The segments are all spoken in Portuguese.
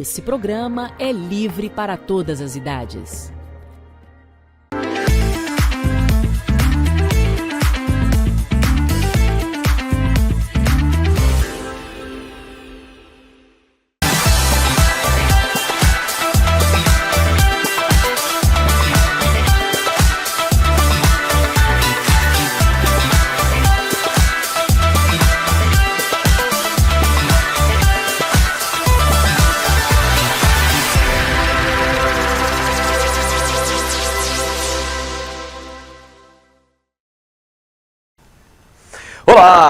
Esse programa é livre para todas as idades.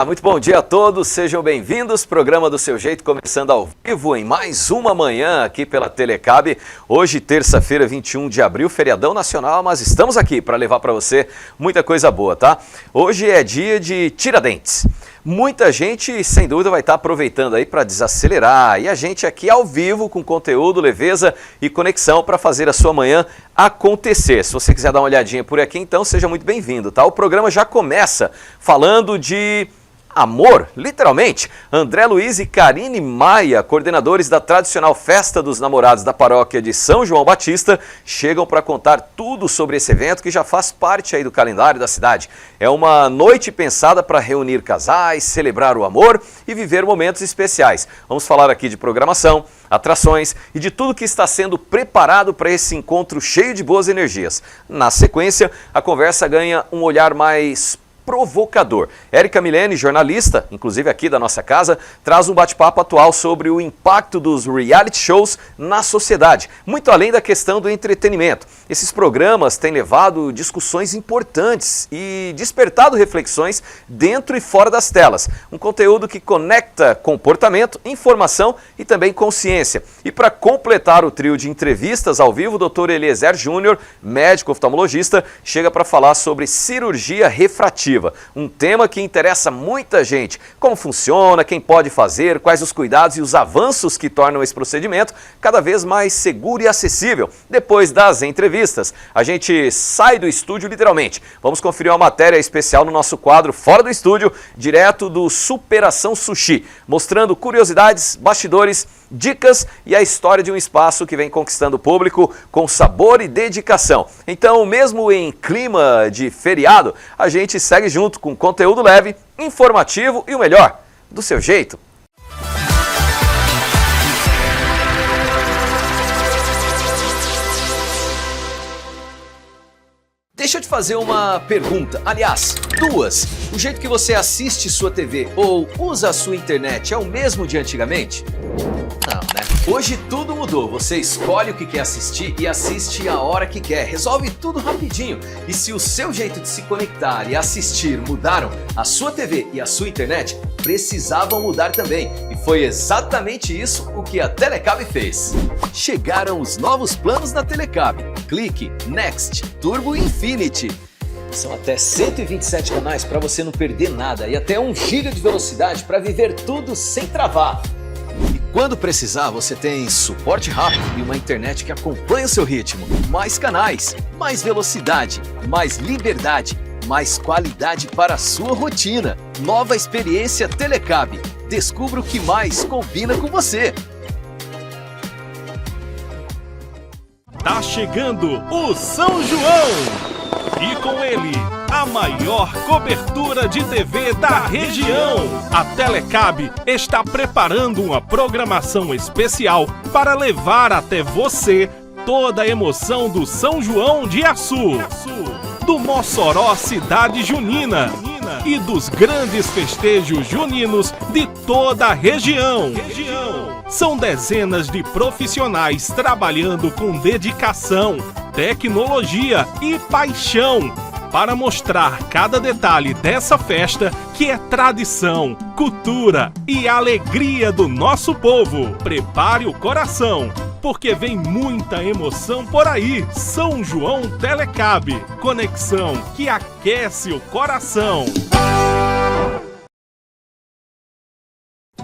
Olá, muito bom dia a todos, sejam bem-vindos, programa do Seu Jeito começando ao vivo em mais uma manhã aqui pela Telecab. Hoje, terça-feira, 21 de abril, feriadão nacional, mas estamos aqui para levar para você muita coisa boa, tá? Hoje é dia de Tiradentes. Muita gente, sem dúvida, vai estar aproveitando aí para desacelerar e a gente aqui ao vivo com conteúdo, leveza e conexão para fazer a sua manhã acontecer. Se você quiser dar uma olhadinha por aqui, então seja muito bem-vindo, tá? O programa já começa falando de amor, literalmente. André Luiz e Karine Maia, coordenadores da tradicional Festa dos Namorados da paróquia de São João Batista, chegam para contar tudo sobre esse evento que já faz parte aí do calendário da cidade. É uma noite pensada para reunir casais, celebrar o amor e viver momentos especiais. Vamos falar aqui de programação, atrações e de tudo que está sendo preparado para esse encontro cheio de boas energias. Na sequência, a conversa ganha um olhar mais provocador. Érica Milene, jornalista, inclusive aqui da nossa casa, traz um bate-papo atual sobre o impacto dos reality shows na sociedade, muito além da questão do entretenimento. Esses programas têm levado discussões importantes e despertado reflexões dentro e fora das telas. Um conteúdo que conecta comportamento, informação e também consciência. E para completar o trio de entrevistas ao vivo, o Dr. Eliezer Júnior, médico oftalmologista, chega para falar sobre cirurgia refrativa. Um tema que interessa muita gente. Como funciona, quem pode fazer, quais os cuidados e os avanços que tornam esse procedimento cada vez mais seguro e acessível. Depois das entrevistas, a gente sai do estúdio literalmente. Vamos conferir uma matéria especial no nosso quadro Fora do Estúdio, direto do Superação Sushi, mostrando curiosidades, bastidores, dicas e a história de um espaço que vem conquistando o público com sabor e dedicação. Então, mesmo em clima de feriado, a gente segue junto com conteúdo leve, informativo e o melhor, do seu jeito. Deixa eu te fazer uma pergunta, aliás, duas. O jeito que você assiste sua TV ou usa a sua internet é o mesmo de antigamente? Não, né? Hoje tudo mudou. Você escolhe o que quer assistir e assiste a hora que quer. Resolve tudo rapidinho. E se o seu jeito de se conectar e assistir mudaram, a sua TV e a sua internet precisavam mudar também. E foi exatamente isso o que a Telecab fez. Chegaram os novos planos da Telecab. Clique, Next, Turbo Infinity. São até 127 canais para você não perder nada e até 1 GB de velocidade para viver tudo sem travar. E quando precisar, você tem suporte rápido e uma internet que acompanha o seu ritmo. Mais canais, mais velocidade, mais liberdade, mais qualidade para a sua rotina. Nova experiência Telecab. Descubra o que mais combina com você. Tá chegando o São João! E com ele, a maior cobertura de TV da região. A Telecab está preparando uma programação especial para levar até você toda a emoção do São João de Açu, do Mossoró Cidade Junina e dos grandes festejos juninos de toda a região. São dezenas de profissionais trabalhando com dedicação, tecnologia e paixão para mostrar cada detalhe dessa festa que é tradição, cultura e alegria do nosso povo. Prepare o coração, porque vem muita emoção por aí. São João Telecab, conexão que aquece o coração.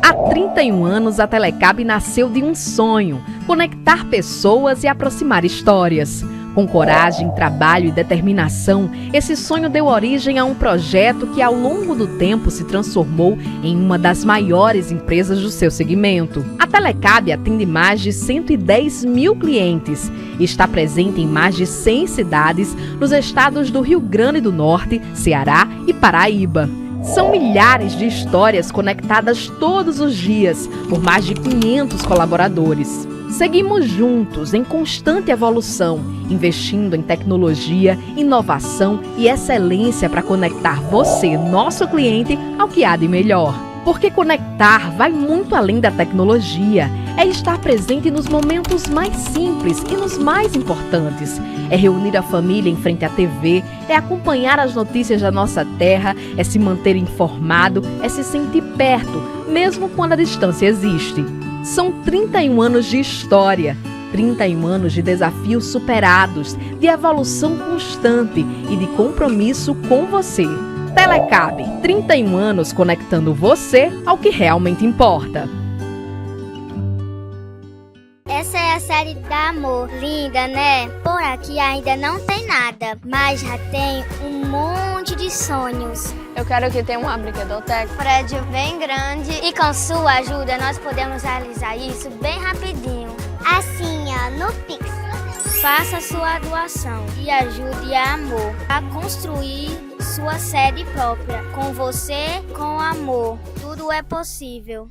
Há 31 anos, a Telecab nasceu de um sonho: conectar pessoas e aproximar histórias. Com coragem, trabalho e determinação, esse sonho deu origem a um projeto que ao longo do tempo se transformou em uma das maiores empresas do seu segmento. A Telecab atende mais de 110 mil clientes e está presente em mais de 100 cidades nos estados do Rio Grande do Norte, Ceará e Paraíba. São milhares de histórias conectadas todos os dias por mais de 500 colaboradores. Seguimos juntos em constante evolução, investindo em tecnologia, inovação e excelência para conectar você, nosso cliente, ao que há de melhor. Porque conectar vai muito além da tecnologia. É estar presente nos momentos mais simples e nos mais importantes. É reunir a família em frente à TV, é acompanhar as notícias da nossa terra, é se manter informado, é se sentir perto, mesmo quando a distância existe. São 31 anos de história, 31 anos de desafios superados, de evolução constante e de compromisso com você. Telecab, 31 anos conectando você ao que realmente importa. Essa é a série da Amor. Linda, né? Por aqui ainda não tem nada, mas já tem um monte de sonhos. Eu quero que tenha uma brinquedoteca. Prédio bem grande. E com sua ajuda nós podemos realizar isso bem rapidinho. Assim, ó, no Pix. Faça sua doação e ajude a Amor a construir sua sede própria. Com você, com amor. Tudo é possível.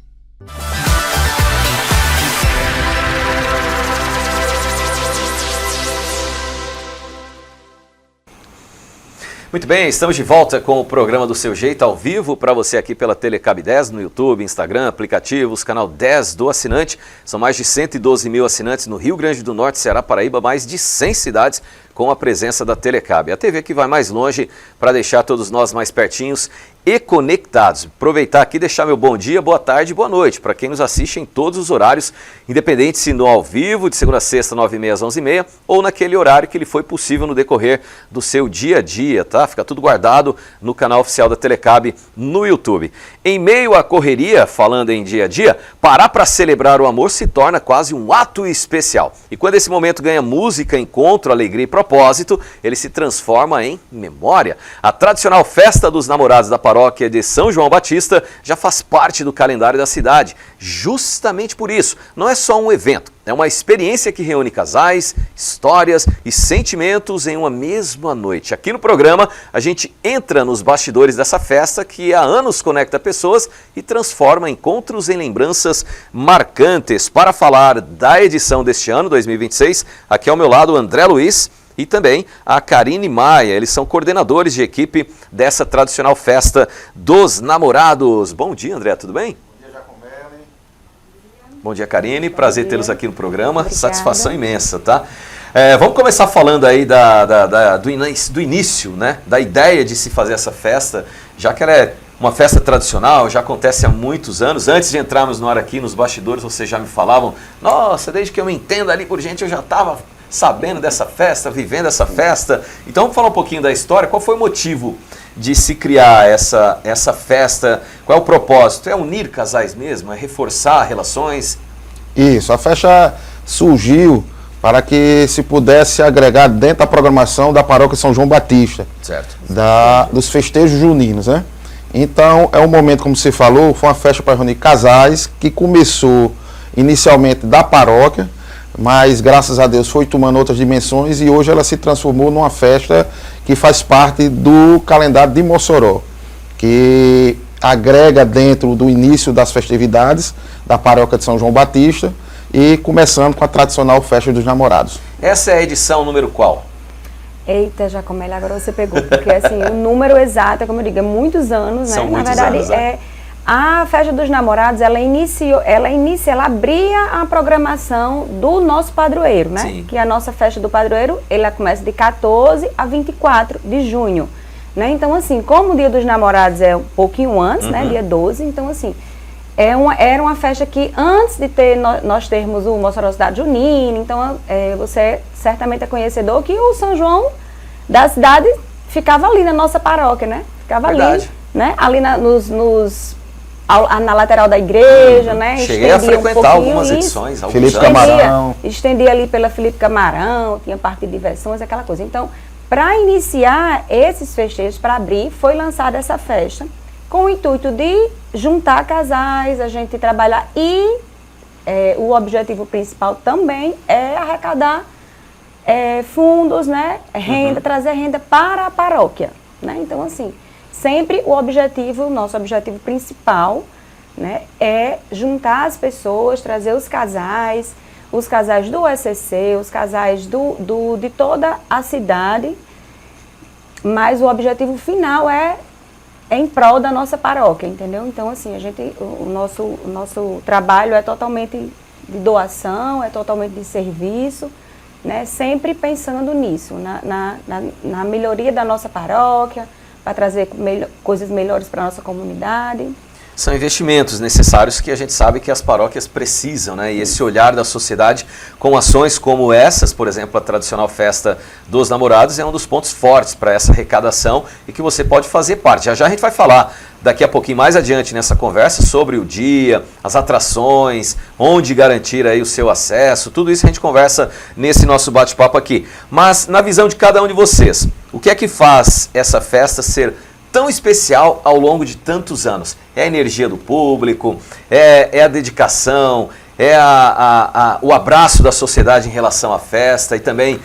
Muito bem, estamos de volta com o programa do Seu Jeito ao vivo para você aqui pela Telecab 10 no YouTube, Instagram, aplicativos, canal 10 do assinante. São mais de 112 mil assinantes no Rio Grande do Norte, Ceará, Paraíba, mais de 100 cidades com a presença da Telecab. A TV que vai mais longe para deixar todos nós mais pertinhos e conectados. Aproveitar aqui e deixar meu bom dia, boa tarde e boa noite para quem nos assiste em todos os horários, independente se no ao vivo, de segunda a sexta, 9h30 às 11h30, ou naquele horário que lhe foi possível no decorrer do seu dia a dia, tá? Fica tudo guardado no canal oficial da Telecab no YouTube. Em meio à correria, falando em dia a dia, parar para celebrar o amor se torna quase um ato especial. E quando esse momento ganha música, encontro, alegria e propósito, ele se transforma em memória. A tradicional Festa dos Namorados da Paróquia de São João Batista já faz parte do calendário da cidade. Justamente por isso, não é só um evento, é uma experiência que reúne casais, histórias e sentimentos em uma mesma noite. Aqui no programa, a gente entra nos bastidores dessa festa que há anos conecta pessoas e transforma encontros em lembranças marcantes. Para falar da edição deste ano, 2026, aqui ao meu lado o André Luiz e também a Karine Maia. Eles são coordenadores de equipe dessa tradicional Festa dos Namorados. Bom dia, André, tudo bem? Bom dia, Karine. Prazer tê-los aqui no programa. Obrigada. Satisfação imensa, tá? Vamos começar falando aí do início, né? Da ideia de se fazer essa festa, já que ela é uma festa tradicional, já acontece há muitos anos. Antes de entrarmos no ar aqui, nos bastidores, vocês já me falavam, nossa, desde que eu me entendo ali por gente, eu já estava sabendo dessa festa, vivendo essa festa. Então vamos falar um pouquinho da história. Qual foi o motivo de se criar essa festa? Qual é o propósito? É unir casais mesmo? É reforçar relações? Isso, a festa surgiu para que se pudesse agregar dentro da programação da Paróquia São João Batista, certo? Dos festejos juninos, né? Então, é um momento, como você falou, foi uma festa para reunir casais que começou inicialmente da paróquia, mas graças a Deus foi tomando outras dimensões e hoje ela se transformou numa festa que faz parte do calendário de Mossoró, que agrega dentro do início das festividades da Paróquia de São João Batista e começando com a tradicional Festa dos Namorados. Essa é a edição número qual? Eita, Jacomeli, agora você pegou, porque assim, o número exato, como eu digo, é muitos anos, São né? muitos Na verdade, anos, a Festa dos Namorados, ela abria a programação do nosso padroeiro, né? Sim. Que a nossa festa do padroeiro, ela começa de 14 a 24 de junho, né? Então, assim, como o Dia dos Namorados é um pouquinho antes, né? Dia 12, então, assim, era uma festa que antes de nós termos o Mossoró Cidade Junina, então, você certamente é conhecedor que o São João da cidade ficava ali na nossa paróquia, né? Ficava verdade. Ali, né? Ali na lateral da igreja, né? Cheguei a frequentar algumas edições, Felipe Camarão. Estendia ali pela Felipe Camarão, tinha parte de diversões, aquela coisa. Então, para iniciar esses festejos, para abrir, foi lançada essa festa com o intuito de juntar casais, a gente trabalhar e o objetivo principal também é arrecadar fundos, né? Renda, trazer renda para a paróquia, né? Então, assim, sempre o nosso objetivo principal, né, é juntar as pessoas, trazer os casais do ECC, os casais de toda a cidade, mas o objetivo final é em prol da nossa paróquia, entendeu? Então, assim, o nosso trabalho é totalmente de doação, é totalmente de serviço, né, sempre pensando nisso, na melhoria da nossa paróquia, para trazer coisas melhores para a nossa comunidade. São investimentos necessários que a gente sabe que as paróquias precisam, né? E esse olhar da sociedade com ações como essas, por exemplo, a tradicional Festa dos Namorados, é um dos pontos fortes para essa arrecadação e que você pode fazer parte. Já a gente vai falar daqui a pouquinho, mais adiante nessa conversa, sobre o dia, as atrações, onde garantir aí o seu acesso, tudo isso a gente conversa nesse nosso bate-papo aqui. Mas na visão de cada um de vocês, o que é que faz essa festa ser tão especial ao longo de tantos anos? É a energia do público, é a dedicação, é o abraço da sociedade em relação à festa e também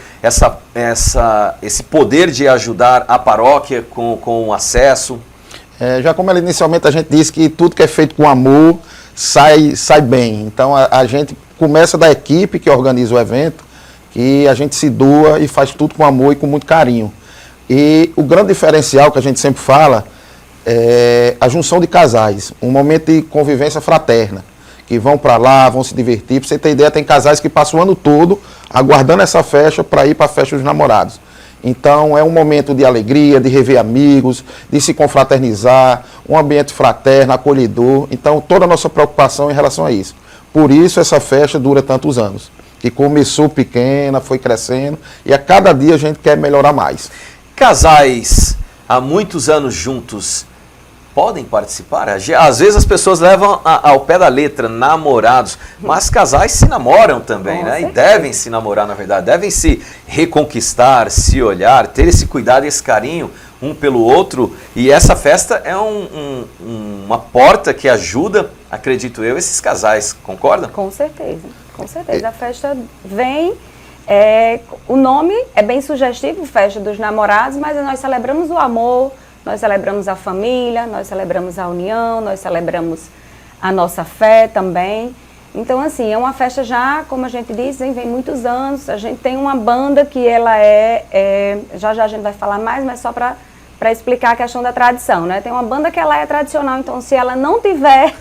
esse poder de ajudar a paróquia com o acesso. Já como inicialmente a gente disse que tudo que é feito com amor sai bem. Então a gente começa da equipe que organiza o evento, que a gente se doa e faz tudo com amor e com muito carinho. E o grande diferencial que a gente sempre fala é a junção de casais, um momento de convivência fraterna, que vão para lá, vão se divertir. Para você ter ideia, tem casais que passam o ano todo aguardando essa festa para ir para a festa dos namorados. Então é um momento de alegria, de rever amigos, de se confraternizar, um ambiente fraterno, acolhedor. Então toda a nossa preocupação em relação a isso. Por isso essa festa dura tantos anos, que começou pequena, foi crescendo e a cada dia a gente quer melhorar mais. Casais há muitos anos juntos podem participar? Às vezes as pessoas levam ao pé da letra namorados, mas casais se namoram também, né? E devem se namorar, na verdade, devem se reconquistar, se olhar, ter esse cuidado e esse carinho um pelo outro. E essa festa é uma porta que ajuda, acredito eu, esses casais, concorda? Com certeza, com certeza. A festa vem... o nome é bem sugestivo, Festa dos Namorados, mas nós celebramos o amor, nós celebramos a família, nós celebramos a união, nós celebramos a nossa fé também. Então, assim, é uma festa já, como a gente disse, vem muitos anos. A gente tem uma banda que ela já a gente vai falar mais, mas só para explicar a questão da tradição, né? Tem uma banda que ela é tradicional, então se ela não tiver,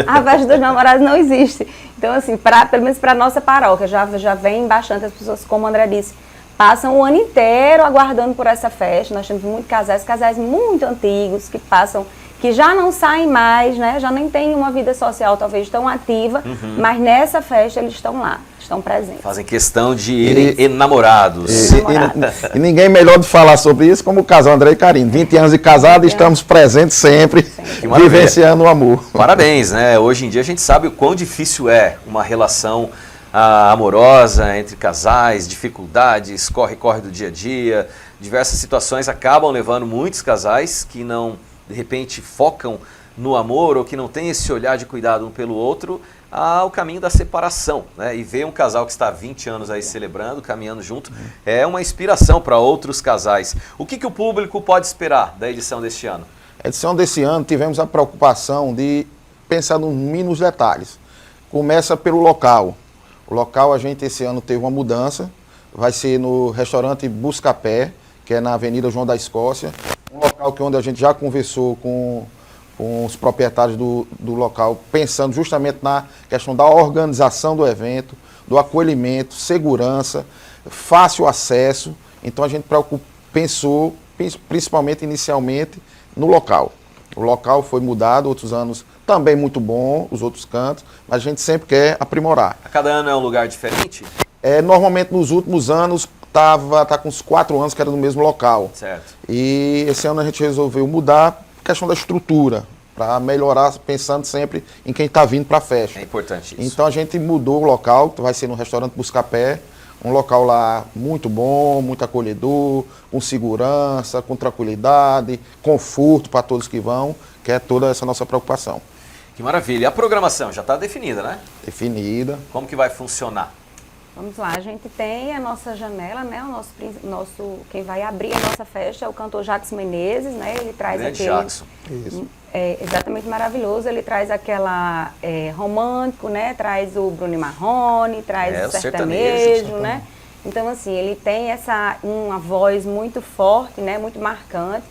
a Festa dos Namorados não existe. Então, assim, pelo menos para a nossa paróquia, já vem bastante, as pessoas, como o André disse, passam o ano inteiro aguardando por essa festa. Nós temos muitos casais muito antigos que passam, que já não saem mais, né? Já nem têm uma vida social talvez tão ativa, mas nessa festa eles estão lá, estão presentes. Fazem questão de irem enamorados. E ninguém melhor de falar sobre isso como o casal André e Karine. 20 anos de casado, estamos presentes sempre, vivenciando o amor. Parabéns, né? Hoje em dia a gente sabe o quão difícil é uma relação amorosa entre casais, dificuldades, corre-corre do dia a dia, diversas situações acabam levando muitos casais que não, de repente, focam no amor ou que não tem esse olhar de cuidado um pelo outro ao caminho da separação, né? E ver um casal que está há 20 anos aí celebrando, caminhando junto, é uma inspiração para outros casais. O que o público pode esperar da edição deste ano? A edição desse ano tivemos a preocupação de pensar nos mínimos detalhes. Começa pelo local. O local a gente esse ano teve uma mudança, vai ser no restaurante Buscapé, que é na Avenida João da Escócia, um local onde a gente já conversou com os proprietários do local, pensando justamente na questão da organização do evento, do acolhimento, segurança, fácil acesso. Então a gente pensou, principalmente inicialmente, no local. O local foi mudado, outros anos também muito bom, os outros cantos, mas a gente sempre quer aprimorar. A cada ano é um lugar diferente? Normalmente nos últimos anos tá com uns 4 anos que era no mesmo local. Certo. E esse ano a gente resolveu mudar a questão da estrutura, para melhorar, pensando sempre em quem está vindo para a festa. É importante isso. Então a gente mudou o local, vai ser no restaurante Buscapé, um local lá muito bom, muito acolhedor, com segurança, com tranquilidade, conforto para todos que vão, que é toda essa nossa preocupação. Que maravilha. E a programação já está definida, né? Definida. Como que vai funcionar? Vamos lá, a gente tem a nossa janela, né? Quem vai abrir a nossa festa é o cantor Jackson Menezes, né? Ele traz Grande aquele... Jackson. Isso. É exatamente maravilhoso, ele traz aquela romântico, né? Traz o Bruno Marrone, traz o sertanejo, né? Então, assim, ele tem uma voz muito forte, né? Muito marcante.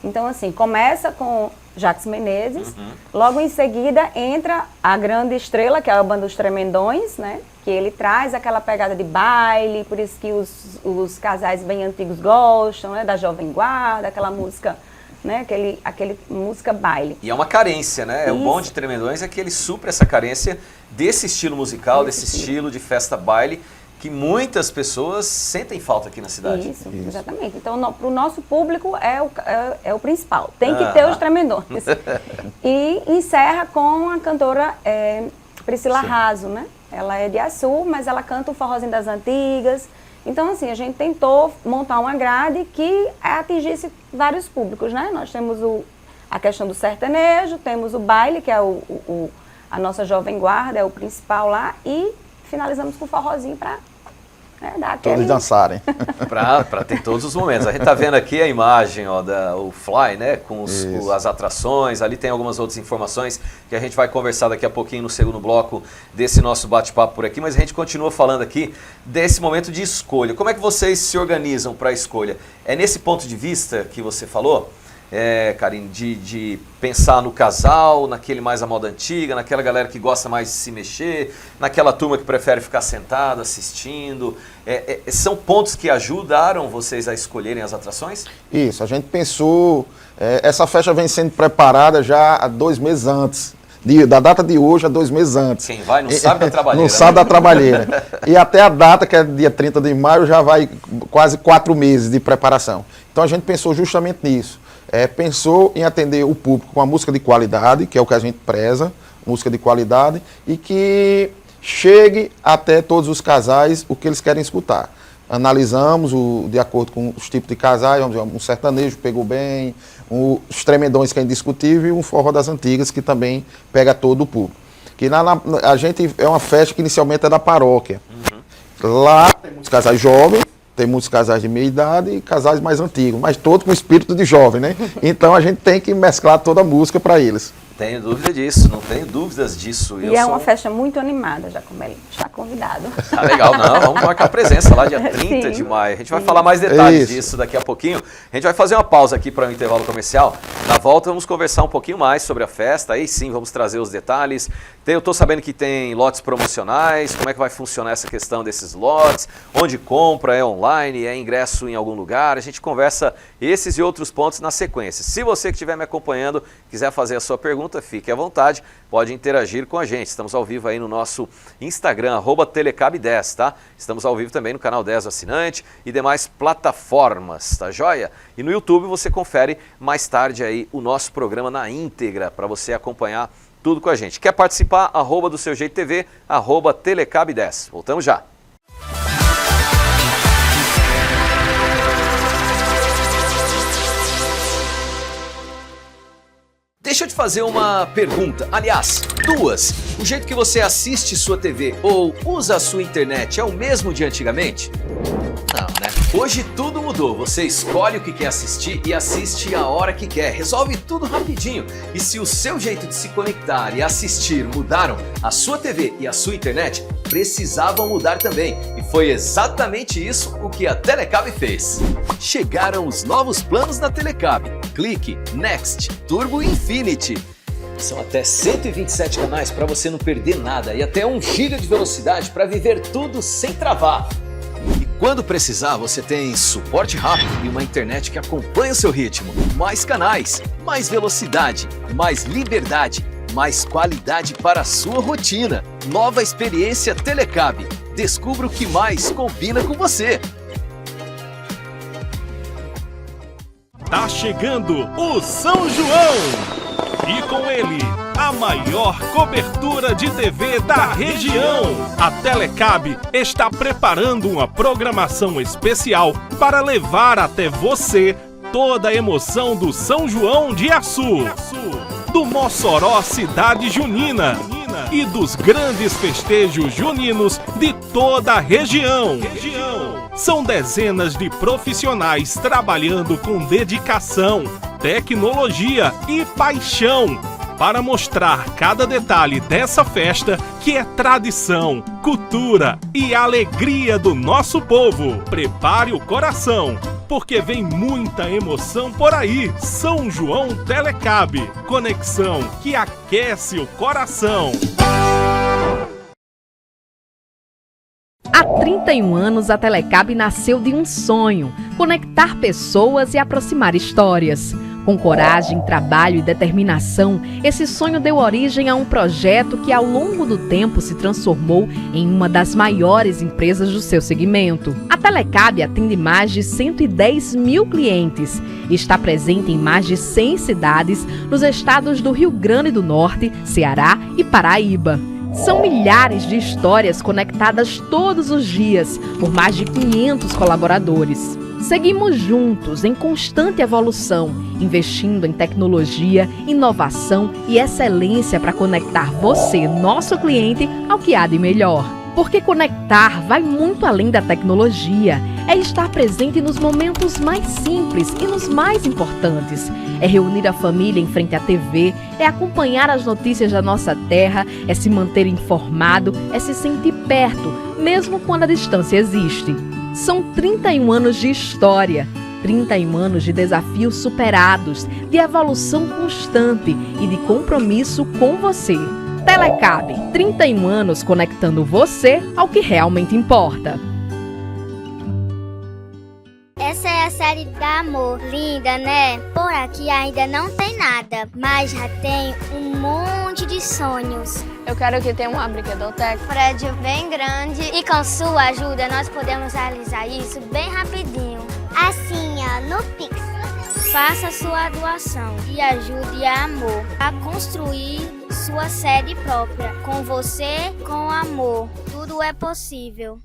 Então, assim, começa com Jackson Menezes, logo em seguida entra a grande estrela, que é a banda dos Tremendões, né? Que ele traz aquela pegada de baile, por isso que os casais bem antigos gostam, né? Da Jovem Guarda, aquela música, né? Aquele música baile. E é uma carência, né? Isso. O bom de Tremendões é que ele supre essa carência desse estilo musical, desse estilo de festa baile, que muitas pessoas sentem falta aqui na cidade. Isso. Exatamente. Então, para o nosso público é o principal. Tem que ter os Tremendões. E encerra com a cantora Priscila Raso, né? Ela é de Açu, mas ela canta o forrozinho das antigas. Então, assim, a gente tentou montar uma grade que atingisse vários públicos, né? Nós temos a questão do sertanejo, temos o baile, que é a nossa Jovem Guarda, é o principal lá, e finalizamos com o forrozinho para dar aquele... Todos dançarem. Para ter todos os momentos. A gente está vendo aqui a imagem, ó, o Fly, né, com as atrações. Ali tem algumas outras informações que a gente vai conversar daqui a pouquinho no segundo bloco desse nosso bate-papo por aqui. Mas a gente continua falando aqui desse momento de escolha. Como é que vocês se organizam para a escolha? É nesse ponto de vista que você falou, Karine, de pensar no casal, naquele mais à moda antiga, naquela galera que gosta mais de se mexer, naquela turma que prefere ficar sentada, assistindo. São pontos que ajudaram vocês a escolherem as atrações? Isso, a gente pensou, essa festa vem sendo preparada já há 2 meses antes. Da data de hoje a 2 meses antes. Quem vai não sabe da trabalheira. Não sabe da trabalheira. E até a data, que é dia 30 de maio, já vai quase 4 meses de preparação. Então a gente pensou justamente nisso. Pensou em atender o público com a música de qualidade, que é o que a gente preza, música de qualidade, e que chegue até todos os casais o que eles querem escutar. Analisamos de acordo com os tipos de casais, vamos dizer, um sertanejo pegou bem, os Tremendões, que é indiscutível, e um forró das antigas, que também pega todo o público. Que a gente é uma festa que inicialmente é da paróquia. Lá tem muitos casais jovens, tem muitos casais de meia idade e casais mais antigos, mas todos com espírito de jovem, né? Então a gente tem que mesclar toda a música para eles. Tenho dúvida disso, não tenho dúvidas disso. E uma festa muito animada, Jacomelli. Está convidado. Tá legal, não, vamos marcar a presença lá dia 30 de maio. A gente vai falar mais detalhes disso daqui a pouquinho. A gente vai fazer uma pausa aqui para um intervalo comercial. Na volta vamos conversar um pouquinho mais sobre a festa, aí sim vamos trazer os detalhes. Eu estou sabendo que tem lotes promocionais, como é que vai funcionar essa questão desses lotes, onde compra, é online, é ingresso em algum lugar. A gente conversa esses e outros pontos na sequência. Se você que estiver me acompanhando quiser fazer a sua pergunta, fique à vontade, pode interagir com a gente. Estamos ao vivo aí no nosso Instagram, @Telecab10, tá? Estamos ao vivo também no canal 10 do Assinante e demais plataformas, tá joia? E no YouTube você confere mais tarde aí o nosso programa na íntegra, para você acompanhar tudo com a gente. Quer participar? @do seu jeito TV, @Telecab10. Voltamos já. Deixa eu te fazer uma pergunta, aliás, 2. O jeito que você assiste sua TV ou usa a sua internet é o mesmo de antigamente? Não, né? Hoje tudo mudou, você escolhe o que quer assistir e assiste a hora que quer, resolve tudo rapidinho. E se o seu jeito de se conectar e assistir mudaram, a sua TV e a sua internet precisavam mudar também. E foi exatamente isso o que a Telecab fez. Chegaram os novos planos da Telecab. Clique, Next, Turbo Infinity. São até 127 canais para você não perder nada e até 1 GB de velocidade para viver tudo sem travar. E quando precisar, você tem suporte rápido e uma internet que acompanha o seu ritmo. Mais canais, mais velocidade, mais liberdade, mais qualidade para a sua rotina. Nova experiência Telecab. Descubra o que mais combina com você. Tá chegando o São João! E com ele, a maior cobertura de TV da região. A Telecab está preparando uma programação especial para levar até você toda a emoção do São João de Açu, do Mossoró Cidade Junina e dos grandes festejos juninos de toda a região. São dezenas de profissionais trabalhando com dedicação, tecnologia e paixão para mostrar cada detalhe dessa festa que é tradição, cultura e alegria do nosso povo. Prepare o coração, porque vem muita emoção por aí. São João Telecab, conexão que aquece o coração. Há 31 anos, a Telecab nasceu de um sonho: conectar pessoas e aproximar histórias. Com coragem, trabalho e determinação, esse sonho deu origem a um projeto que, ao longo do tempo, se transformou em uma das maiores empresas do seu segmento. A Telecab atende mais de 110 mil clientes e está presente em mais de 100 cidades nos estados do Rio Grande do Norte, Ceará e Paraíba. São milhares de histórias conectadas todos os dias por mais de 500 colaboradores. Seguimos juntos em constante evolução, investindo em tecnologia, inovação e excelência para conectar você, nosso cliente, ao que há de melhor. Porque conectar vai muito além da tecnologia. É estar presente nos momentos mais simples e nos mais importantes. É reunir a família em frente à TV, é acompanhar as notícias da nossa terra, é se manter informado, é se sentir perto, mesmo quando a distância existe. São 31 anos de história, 31 anos de desafios superados, de evolução constante e de compromisso com você. Telecab, 31 anos conectando você ao que realmente importa. Essa é a série da Amor. Linda, né? Por aqui ainda não tem nada, mas já tem um monte de sonhos. Eu quero que tenha uma brinquedoteca. Prédio bem grande e com sua ajuda nós podemos realizar isso bem rapidinho. Assim, ó, no Pix. Faça sua doação e ajude a Amor a construir sua sede própria. Com você, com amor, tudo é possível.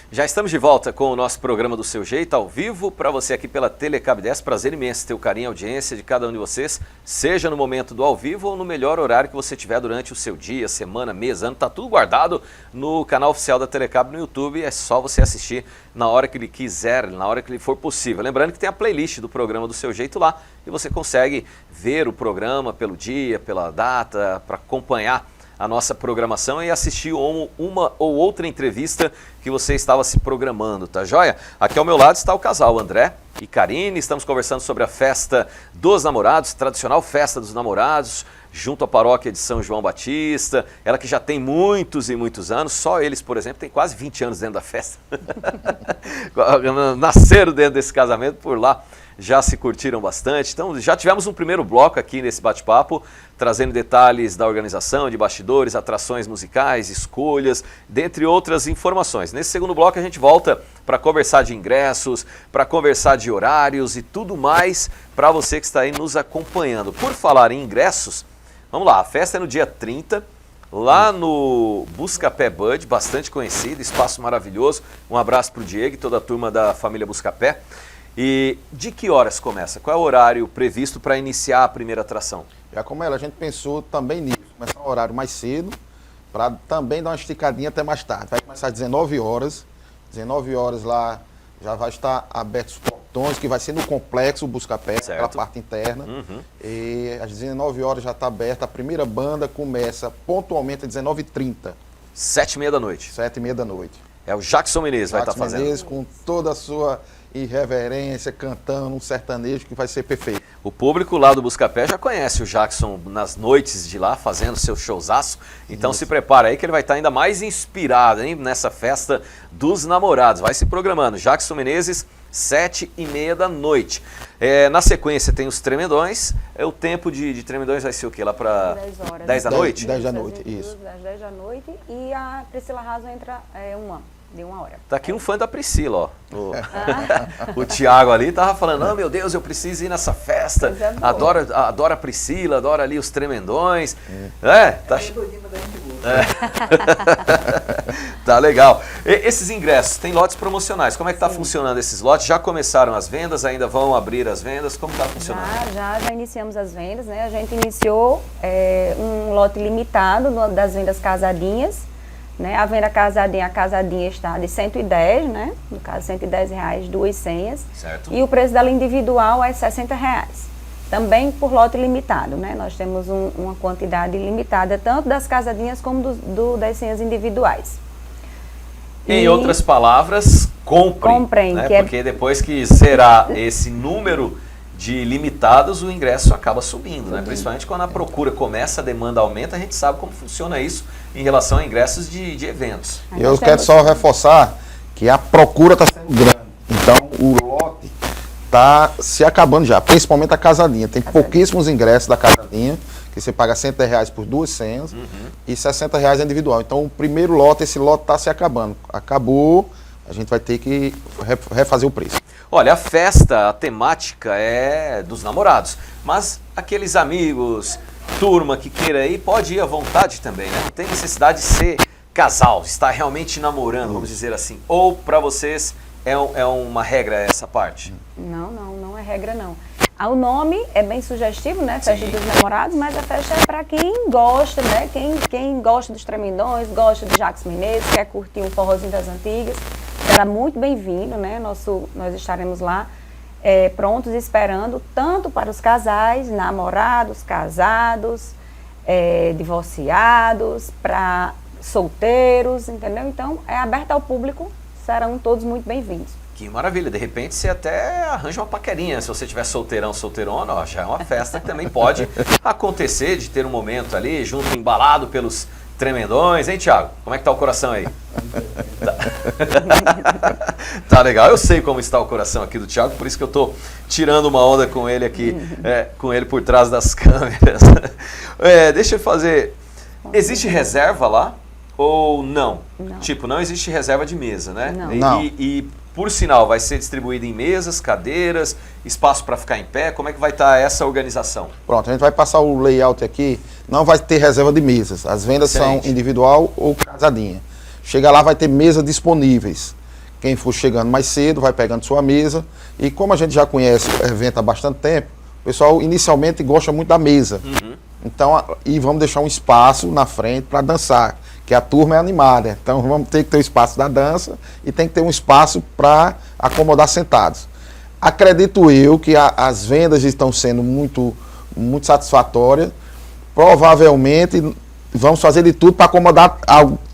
Já estamos de volta com o nosso programa do Seu Jeito, ao vivo, para você aqui pela Telecab 10. Prazer imenso ter o carinho e a audiência de cada um de vocês, seja no momento do ao vivo ou no melhor horário que você tiver durante o seu dia, semana, mês, ano. Tá tudo guardado no canal oficial da Telecab no YouTube, é só você assistir na hora que ele quiser, na hora que lhe for possível. Lembrando que tem a playlist do programa do Seu Jeito lá e você consegue ver o programa pelo dia, pela data, para acompanhar a nossa programação e assistir uma ou outra entrevista que você estava se programando, tá joia? Aqui ao meu lado está o casal André e Karine, estamos conversando sobre a festa dos namorados, tradicional festa dos namorados, junto à paróquia de São João Batista, ela que já tem muitos e muitos anos, só eles, por exemplo, têm quase 20 anos dentro da festa, nasceram dentro desse casamento por lá. Já se curtiram bastante, então já tivemos um primeiro bloco aqui nesse bate-papo, trazendo detalhes da organização, de bastidores, atrações musicais, escolhas, dentre outras informações. Nesse segundo bloco a gente volta para conversar de ingressos, para conversar de horários e tudo mais para você que está aí nos acompanhando. Por falar em ingressos, vamos lá, a festa é no dia 30, lá no Buscapé Bud, bastante conhecido, espaço maravilhoso. Um abraço para o Diego e toda a turma da família Buscapé. E de que horas começa? Qual é o horário previsto para iniciar a primeira atração? Já como a gente pensou também nisso, começar um horário mais cedo, para também dar uma esticadinha até mais tarde. Vai começar às 19 horas, 19 horas lá já vai estar abertos os portões, que vai ser no complexo Buscapé, aquela parte interna. E às 19 horas já está aberta, a primeira banda começa pontualmente às 19h30. 7h30 da noite. 7h30 da noite. É o Jackson Menezes vai estar fazendo. Menezes com toda a sua irreverência, cantando um sertanejo que vai ser perfeito. O público lá do Buscapé já conhece o Jackson nas noites de lá, fazendo seu showzaço. Então se prepara aí que ele vai estar ainda mais inspirado, hein, nessa festa dos namorados. Vai se programando. Jackson Menezes, 7h30 da noite. Na sequência tem os Tremendões. O tempo de Tremendões vai ser o quê? Lá para 10 horas. 10 da noite? 10 da noite, isso. Às 10 da noite e a Priscila Raso entra de 1 hora. Tá aqui um fã da Priscila, ó. O Thiago ali tava falando, oh, meu Deus, eu preciso ir nessa festa. Adoro a Priscila, adoro ali os tremendões. Tá... Tá legal. Esses ingressos, tem lotes promocionais. Como é que tá funcionando esses lotes? Já começaram as vendas? Ainda vão abrir as vendas? Como tá funcionando? Já iniciamos as vendas, né? A gente iniciou um lote limitado das vendas casadinhas, né? A venda casadinha, a casadinha está de 110, né? No caso, R$110, 2 senhas. Certo. E o preço dela individual é R$60. Também por lote limitado, né? Nós temos uma quantidade limitada, tanto das casadinhas como das senhas individuais. Em outras palavras, comprem, né? Porque depois que será esse número de limitados, o ingresso acaba subindo, né? Principalmente quando a procura começa, a demanda aumenta, a gente sabe como funciona isso em relação a ingressos de eventos. Eu quero só reforçar que a procura está sendo grande, então o lote está se acabando já, principalmente a casadinha. Tem pouquíssimos ingressos da casadinha, que você paga R$100 por 2 senhas e R$60 individual. Então o primeiro lote, esse lote está se acabando. Acabou, a gente vai ter que refazer o preço. Olha, a festa, a temática é dos namorados, mas aqueles amigos, turma que queira ir, pode ir à vontade também, né? Não tem necessidade de ser casal, estar realmente namorando, vamos dizer assim. Ou para vocês é uma regra essa parte? Não é regra não. O nome é bem sugestivo, né? Festa dos namorados, mas a festa é para quem gosta, né? Quem gosta dos tremendões, gosta de Jacques Menezes, quer curtir um forrozinho das antigas, será muito bem-vindo, né? Nós estaremos lá prontos esperando, tanto para os casais, namorados, casados, divorciados, para solteiros, entendeu? Então, é aberto ao público, serão todos muito bem-vindos. Que maravilha, de repente você até arranja uma paquerinha, se você tiver solteirão, solteirona, ó, já é uma festa que também pode acontecer, de ter um momento ali, junto, embalado pelos tremendões, hein, Thiago? Como é que tá o coração aí? Tá legal, eu sei como está o coração aqui do Thiago, por isso que eu tô tirando uma onda com ele aqui, com ele por trás das câmeras. Deixa eu fazer, existe reserva lá ou não? Tipo, não existe reserva de mesa, né? Não. E por sinal, vai ser distribuído em mesas, cadeiras, espaço para ficar em pé? Como é que vai estar essa organização? Pronto, a gente vai passar o layout aqui, não vai ter reserva de mesas. As vendas são individual ou casadinha. Chega lá, vai ter mesas disponíveis. Quem for chegando mais cedo vai pegando sua mesa. E como a gente já conhece o evento há bastante tempo, o pessoal inicialmente gosta muito da mesa. Então, e vamos deixar um espaço na frente para dançar, que a turma é animada. Então vamos ter que ter o espaço da dança e tem que ter um espaço para acomodar sentados. Acredito eu que as vendas estão sendo muito satisfatórias. Provavelmente vamos fazer de tudo para acomodar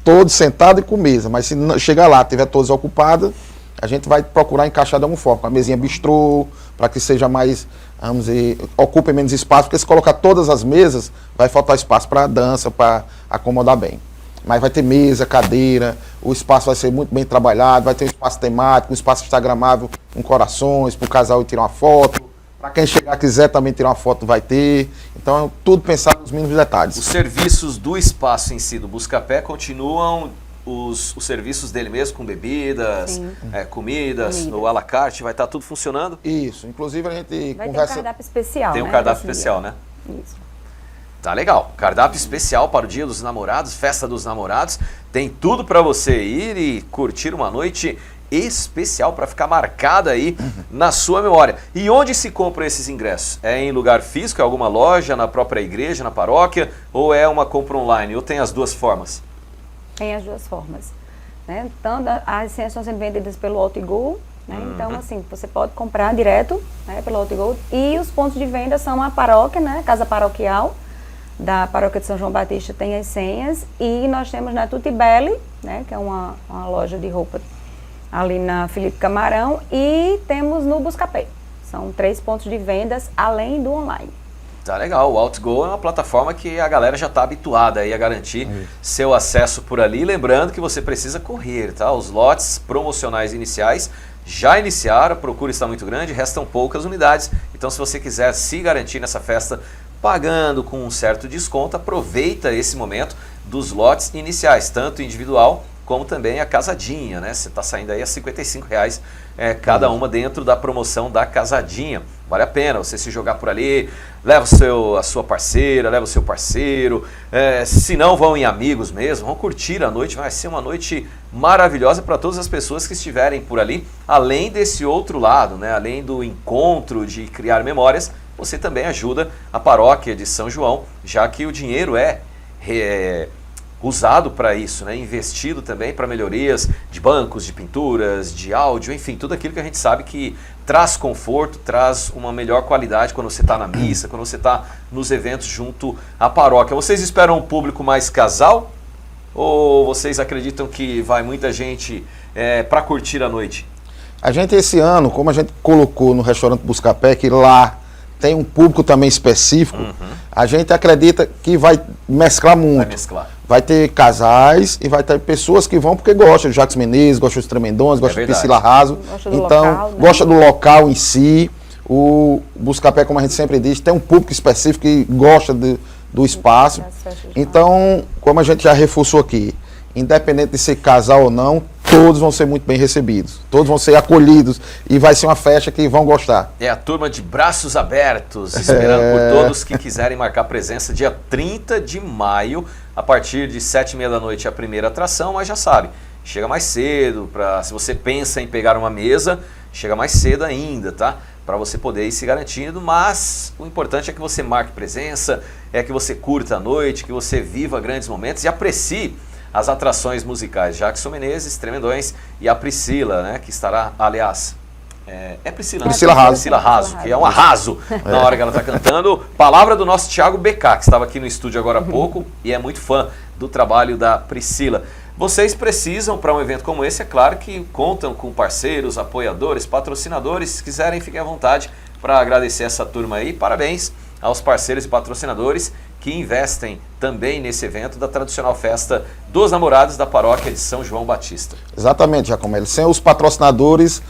todos sentados e com mesa. Mas se chegar lá, tiver todos ocupados, a gente vai procurar encaixar de alguma forma. Com a mesinha bistrô, para que seja mais, vamos dizer, ocupe menos espaço. Porque se colocar todas as mesas, vai faltar espaço para a dança, para acomodar bem. Mas vai ter mesa, cadeira, o espaço vai ser muito bem trabalhado, vai ter um espaço temático, um espaço instagramável com corações, para o casal ir tirar uma foto. Para quem chegar quiser também tirar uma foto, vai ter. Então, tudo pensado nos mínimos detalhes. Os serviços do espaço em si, do Buscapé, continuam os serviços dele mesmo, com bebidas, comidas, no à la carte, vai estar tudo funcionando? Isso, inclusive a gente vai ter um cardápio especial, Tem um cardápio especial, né? Isso. Tá legal, cardápio especial para o Dia dos Namorados, Festa dos Namorados, tem tudo para você ir e curtir uma noite especial para ficar marcada aí na sua memória. E onde se compram esses ingressos? É em lugar físico, é alguma loja, na própria igreja, na paróquia, ou é uma compra online? Ou tem as duas formas? Tem as duas formas, né? Então, as senhas estão sendo vendidas pelo Outgo, né? Então, assim, você pode comprar direto, né, pelo Outgo, e os pontos de venda são a paróquia, né, casa paroquial, da Paróquia de São João Batista tem as senhas, e nós temos na Tutibelli, né, que é uma loja de roupa ali na Felipe Camarão, e temos no Buscapé. São 3 pontos de vendas, além do online. Tá legal, o Outgo é uma plataforma que a galera já está habituada aí a garantir seu acesso por ali, lembrando que você precisa correr, tá? Os lotes promocionais iniciais já iniciaram, a procura está muito grande, restam poucas unidades, então se você quiser se garantir nessa festa, pagando com um certo desconto, aproveita esse momento dos lotes iniciais, tanto individual como também a casadinha, né? Você está saindo aí a R$55 cada uma dentro da promoção da casadinha. Vale a pena você se jogar por ali, leva a sua parceira, leva o seu parceiro, se não vão em amigos mesmo, vão curtir a noite, vai ser uma noite maravilhosa para todas as pessoas que estiverem por ali, além desse outro lado, né? Além do encontro, de criar memórias, você também ajuda a paróquia de São João, já que o dinheiro é usado para isso, né? Investido também para melhorias de bancos, de pinturas, de áudio, enfim, tudo aquilo que a gente sabe que traz conforto, traz uma melhor qualidade quando você está na missa, quando você está nos eventos junto à paróquia. Vocês esperam um público mais casal ou vocês acreditam que vai muita gente para curtir a noite? A gente esse ano, como a gente colocou no restaurante Buscapé, que lá tem um público também específico, a gente acredita que vai mesclar muito. Vai mesclar. Vai ter casais e vai ter pessoas que vão porque gostam de Jacques Menezes, gostam dos Tremendões, gostam de Priscila Raso. Gosta do local em si. O Buscapé, como a gente sempre diz, tem um público específico que gosta do espaço. Então, como a gente já reforçou aqui, independente de ser casal ou não, todos vão ser muito bem recebidos, todos vão ser acolhidos e vai ser uma festa que vão gostar. É a turma de braços abertos, esperando por todos que quiserem marcar presença dia 30 de maio, a partir de 7h30 da noite a primeira atração, mas já sabe, chega mais cedo, se você pensa em pegar uma mesa, chega mais cedo ainda, tá? Para você poder ir se garantindo, mas o importante é que você marque presença, que você curta a noite, que você viva grandes momentos e aprecie as atrações musicais, Jackson Menezes, Tremendões e a Priscila, né, que estará, aliás, Priscila, né? Priscila Raso, que é um arraso na hora que ela está cantando. Palavra do nosso Thiago BK, que estava aqui no estúdio agora há pouco e é muito fã do trabalho da Priscila. Vocês precisam, para um evento como esse, é claro que contam com parceiros, apoiadores, patrocinadores. Se quiserem, fiquem à vontade para agradecer essa turma aí. Parabéns aos parceiros e patrocinadores que investem também nesse evento da tradicional festa dos namorados da paróquia de São João Batista. Exatamente, Giacomelli. Sem os patrocinadores,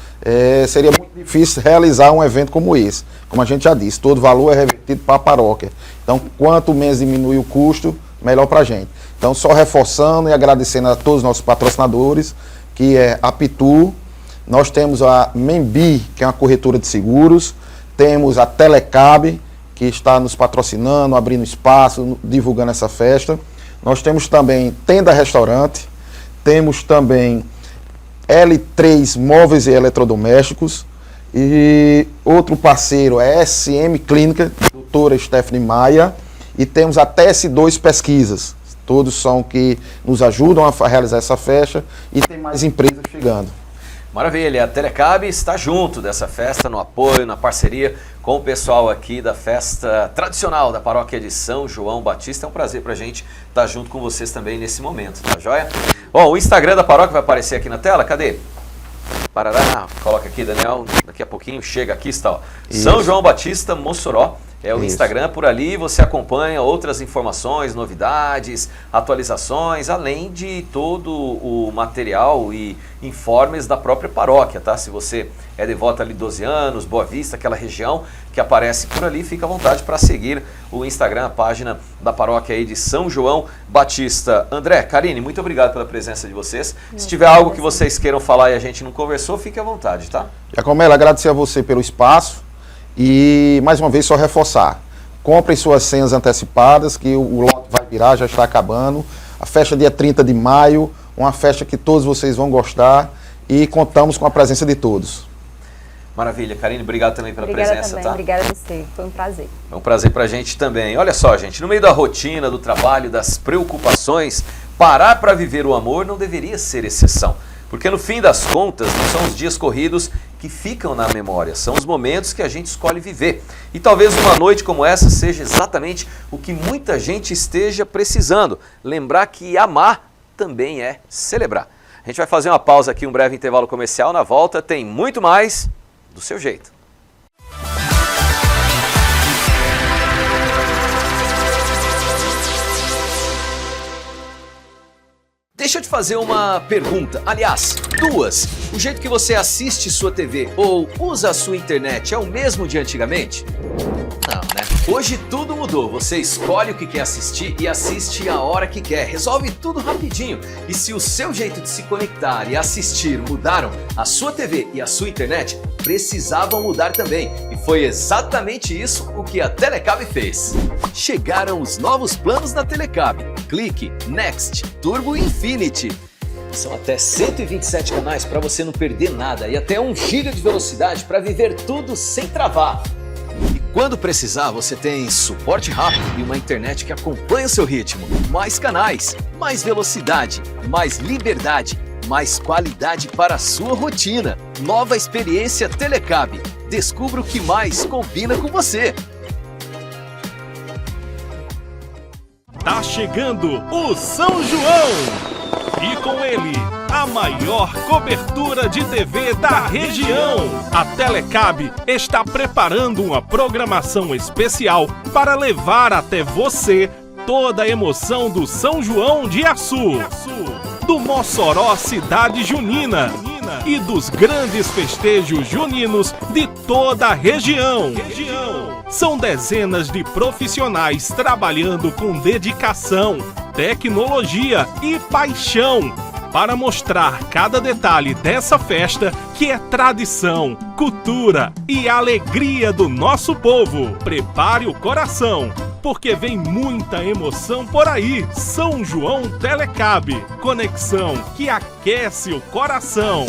seria muito difícil realizar um evento como esse. Como a gente já disse, todo valor é revertido para a paróquia. Então, quanto menos diminuir o custo, melhor para a gente. Então, só reforçando e agradecendo a todos os nossos patrocinadores, que é a Pitu, nós temos a Membi, que é uma corretora de seguros, temos a Telecab, que está nos patrocinando, abrindo espaço, divulgando essa festa. Nós temos também Tenda Restaurante, temos também L3 Móveis e Eletrodomésticos, e outro parceiro é SM Clínica, doutora Stephanie Maia, e temos a TS2 Pesquisas. Todos são que nos ajudam a realizar essa festa e tem mais empresas chegando. Maravilha, a Telecab está junto dessa festa, no apoio, na parceria com o pessoal aqui da festa tradicional da paróquia de São João Batista. É um prazer pra gente estar junto com vocês também nesse momento, tá joia? Bom, o Instagram da paróquia vai aparecer aqui na tela, cadê? Parará, coloca aqui, Daniel, daqui a pouquinho chega aqui, está, ó. São João Batista Mossoró. É o Instagram, por ali você acompanha outras informações, novidades, atualizações, além de todo o material e informes da própria paróquia, tá? Se você é devoto ali 12 anos, Boa Vista, aquela região que aparece por ali, fica à vontade para seguir o Instagram, a página da paróquia aí de São João Batista. André, Karine, muito obrigado pela presença de vocês. Se tiver algo que vocês queiram falar e a gente não conversou, fique à vontade, tá? Giacomelli, agradecer a você pelo espaço. E, mais uma vez, só reforçar, comprem suas senhas antecipadas, que o lote vai virar, já está acabando. A festa dia 30 de maio, uma festa que todos vocês vão gostar e contamos com a presença de todos. Maravilha, Karine, obrigado também pela presença, também, tá? Obrigada a você, foi um prazer. É um prazer pra gente também. Olha só, gente, no meio da rotina, do trabalho, das preocupações, parar para viver o amor não deveria ser exceção. Porque no fim das contas, não são os dias corridos que ficam na memória, são os momentos que a gente escolhe viver. E talvez uma noite como essa seja exatamente o que muita gente esteja precisando. Lembrar que amar também é celebrar. A gente vai fazer uma pausa aqui, um breve intervalo comercial. Na volta tem muito mais do seu jeito. Deixa eu te fazer uma pergunta, aliás, duas. O jeito que você assiste sua TV ou usa a sua internet é o mesmo de antigamente? Não, né? Hoje tudo mudou. Você escolhe o que quer assistir e assiste a hora que quer. Resolve tudo rapidinho. E se o seu jeito de se conectar e assistir mudaram, a sua TV e a sua internet precisavam mudar também. E foi exatamente isso o que a Telecab fez. Chegaram os novos planos da Telecab. Clique, Next, Turbo Infinity. São até 127 canais para você não perder nada e até 1 GB de velocidade para viver tudo sem travar. E quando precisar, você tem suporte rápido e uma internet que acompanha o seu ritmo. Mais canais, mais velocidade, mais liberdade, mais qualidade para a sua rotina. Nova experiência Telecab. Descubra o que mais combina com você. Tá chegando o São João! E com ele, a maior cobertura de TV da região. A Telecab está preparando uma programação especial para levar até você toda a emoção do São João de Açu, do Mossoró Cidade Junina e dos grandes festejos juninos de toda a região. São dezenas de profissionais trabalhando com dedicação, tecnologia e paixão para mostrar cada detalhe dessa festa que é tradição, cultura e alegria do nosso povo. Prepare o coração, porque vem muita emoção por aí. São João Telecab, conexão que aquece o coração.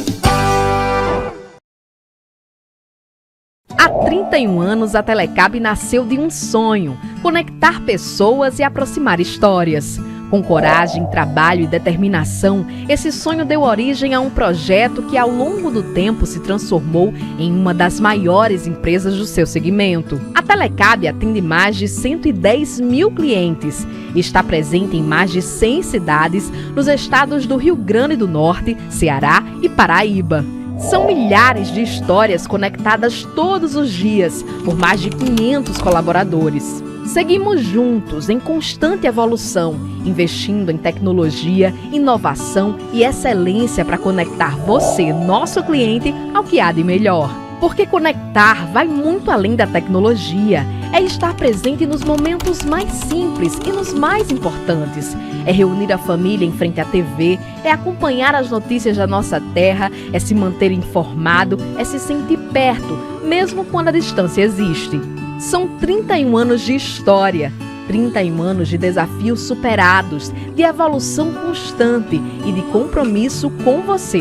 Há 31 anos, a Telecab nasceu de um sonho: conectar pessoas e aproximar histórias. Com coragem, trabalho e determinação, esse sonho deu origem a um projeto que, ao longo do tempo, se transformou em uma das maiores empresas do seu segmento. A Telecab atende mais de 110 mil clientes e está presente em mais de 100 cidades nos estados do Rio Grande do Norte, Ceará e Paraíba. São milhares de histórias conectadas todos os dias por mais de 500 colaboradores. Seguimos juntos em constante evolução, investindo em tecnologia, inovação e excelência para conectar você, nosso cliente, ao que há de melhor. Porque conectar vai muito além da tecnologia. É estar presente nos momentos mais simples e nos mais importantes. É reunir a família em frente à TV, é acompanhar as notícias da nossa terra, é se manter informado, é se sentir perto, mesmo quando a distância existe. São 31 anos de história, 31 anos de desafios superados, de evolução constante e de compromisso com você.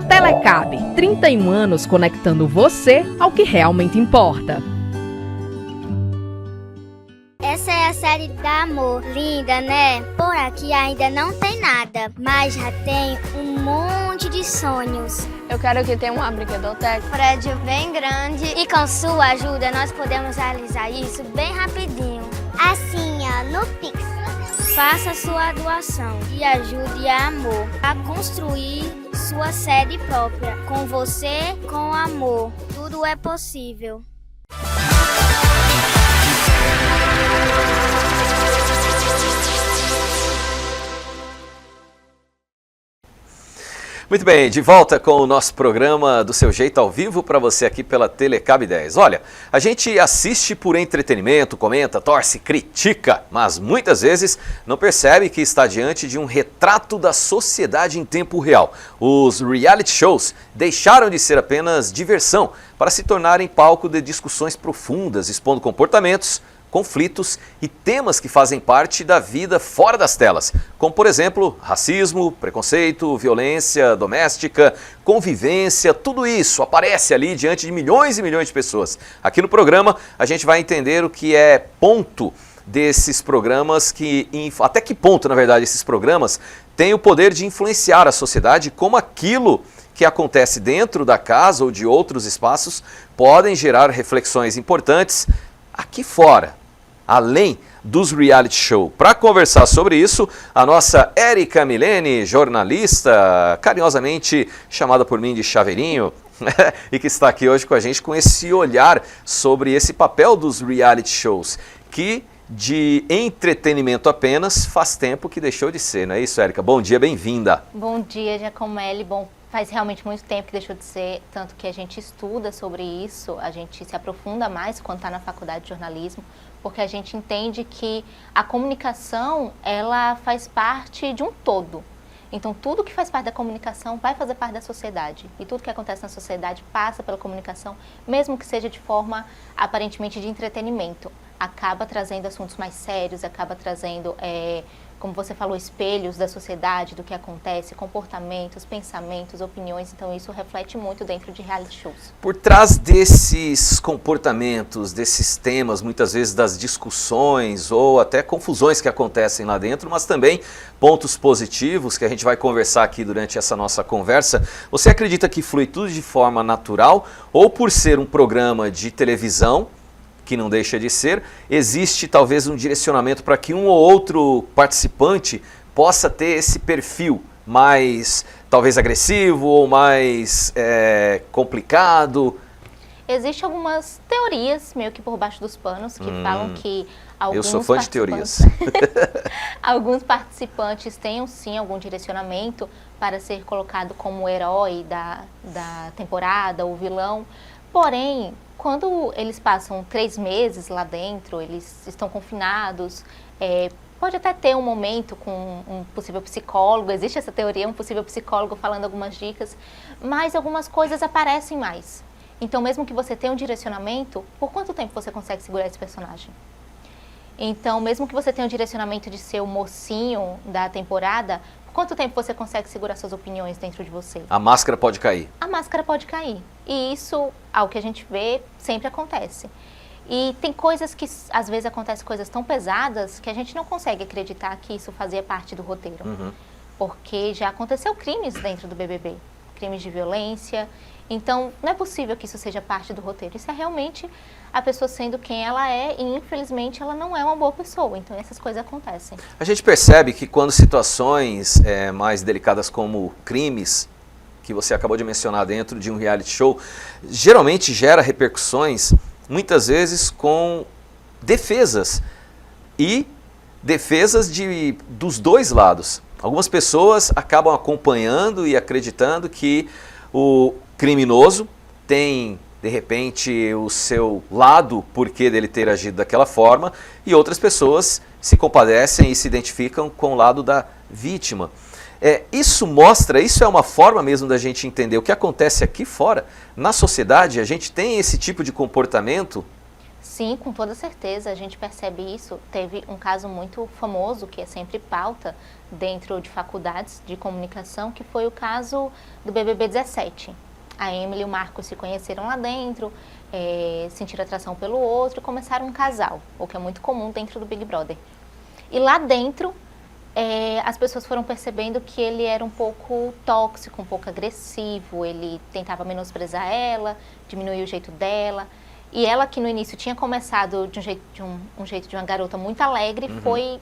Telecab, 31 anos conectando você ao que realmente importa. Essa é a série da Amor. Linda, né? Por aqui ainda não tem nada, mas já tem um monte de sonhos. Eu quero que tenha uma brinquedoteca. Prédio bem grande e com sua ajuda nós podemos realizar isso bem rapidinho. Assim, no Pix. Faça sua doação e ajude a Amor a construir sua sede própria. Com você, com amor, tudo é possível. Muito bem, de volta com o nosso programa do seu jeito ao vivo para você aqui pela Telecab 10. Olha, a gente assiste por entretenimento, comenta, torce, critica, mas muitas vezes não percebe que está diante de um retrato da sociedade em tempo real. Os reality shows deixaram de ser apenas diversão para se tornarem palco de discussões profundas, expondo comportamentos, conflitos e temas que fazem parte da vida fora das telas, como por exemplo, racismo, preconceito, violência doméstica, convivência, tudo isso aparece ali diante de milhões e milhões de pessoas. Aqui no programa a gente vai entender o que é ponto desses programas, até que ponto, na verdade, esses programas têm o poder de influenciar a sociedade, como aquilo que acontece dentro da casa ou de outros espaços podem gerar reflexões importantes aqui fora, além dos reality show. Para conversar sobre isso, a nossa Érica Milene, jornalista, carinhosamente chamada por mim de Chaveirinho, e que está aqui hoje com a gente com esse olhar sobre esse papel dos reality shows, que de entretenimento apenas faz tempo que deixou de ser, não é isso, Érica? Bom dia, bem-vinda. Bom dia, Giacomelli. Bom Faz realmente muito tempo que deixou de ser, tanto que a gente estuda sobre isso, a gente se aprofunda mais quando está na faculdade de jornalismo, porque a gente entende que a comunicação, ela faz parte de um todo. Então, tudo que faz parte da comunicação vai fazer parte da sociedade. E tudo que acontece na sociedade passa pela comunicação, mesmo que seja de forma aparentemente de entretenimento. Acaba trazendo assuntos mais sérios, acaba trazendo, como você falou, espelhos da sociedade, do que acontece, comportamentos, pensamentos, opiniões. Então, isso reflete muito dentro de reality shows. Por trás desses comportamentos, desses temas, muitas vezes das discussões ou até confusões que acontecem lá dentro, mas também pontos positivos que a gente vai conversar aqui durante essa nossa conversa, você acredita que flui tudo de forma natural ou por ser um programa de televisão, que não deixa de ser, existe talvez um direcionamento para que um ou outro participante possa ter esse perfil mais, talvez agressivo ou mais complicado? Existem algumas teorias, meio que por baixo dos panos, que falam que alguns eu sou fã de teorias. Alguns participantes tenham sim algum direcionamento para ser colocado como o herói da temporada, o vilão. Porém, quando eles passam 3 meses lá dentro, eles estão confinados, pode até ter um momento com um possível psicólogo, existe essa teoria, um possível psicólogo falando algumas dicas, mas algumas coisas aparecem mais. Então, mesmo que você tenha um direcionamento, por quanto tempo você consegue segurar esse personagem? Então, mesmo que você tenha um direcionamento de ser o mocinho da temporada, por quanto tempo você consegue segurar suas opiniões dentro de você? A máscara pode cair. A máscara pode cair. E isso, ao que a gente vê, sempre acontece. E tem coisas que, às vezes, acontecem coisas tão pesadas que a gente não consegue acreditar que isso fazia parte do roteiro. Porque já aconteceu crimes dentro do BBB. Crimes de violência. Então, não é possível que isso seja parte do roteiro. Isso é realmente a pessoa sendo quem ela é e, infelizmente, ela não é uma boa pessoa. Então, essas coisas acontecem. A gente percebe que quando situações mais delicadas como crimes, que você acabou de mencionar dentro de um reality show, geralmente gera repercussões, muitas vezes com defesas. E defesas dos dois lados. Algumas pessoas acabam acompanhando e acreditando que o criminoso tem, de repente, o seu lado, porquê dele ter agido daquela forma, e outras pessoas se compadecem e se identificam com o lado da vítima. Isso é uma forma mesmo da gente entender o que acontece aqui fora. Na sociedade, a gente tem esse tipo de comportamento? Sim, com toda certeza, a gente percebe isso. Teve um caso muito famoso, que é sempre pauta dentro de faculdades de comunicação, que foi o caso do BBB 17. A Emily e o Marcos se conheceram lá dentro, sentiram atração pelo outro e começaram um casal, o que é muito comum dentro do Big Brother. E lá dentro, as pessoas foram percebendo que ele era um pouco tóxico, um pouco agressivo, ele tentava menosprezar ela, diminuir o jeito dela. E ela, que no início tinha começado de um jeito de uma garota muito alegre, foi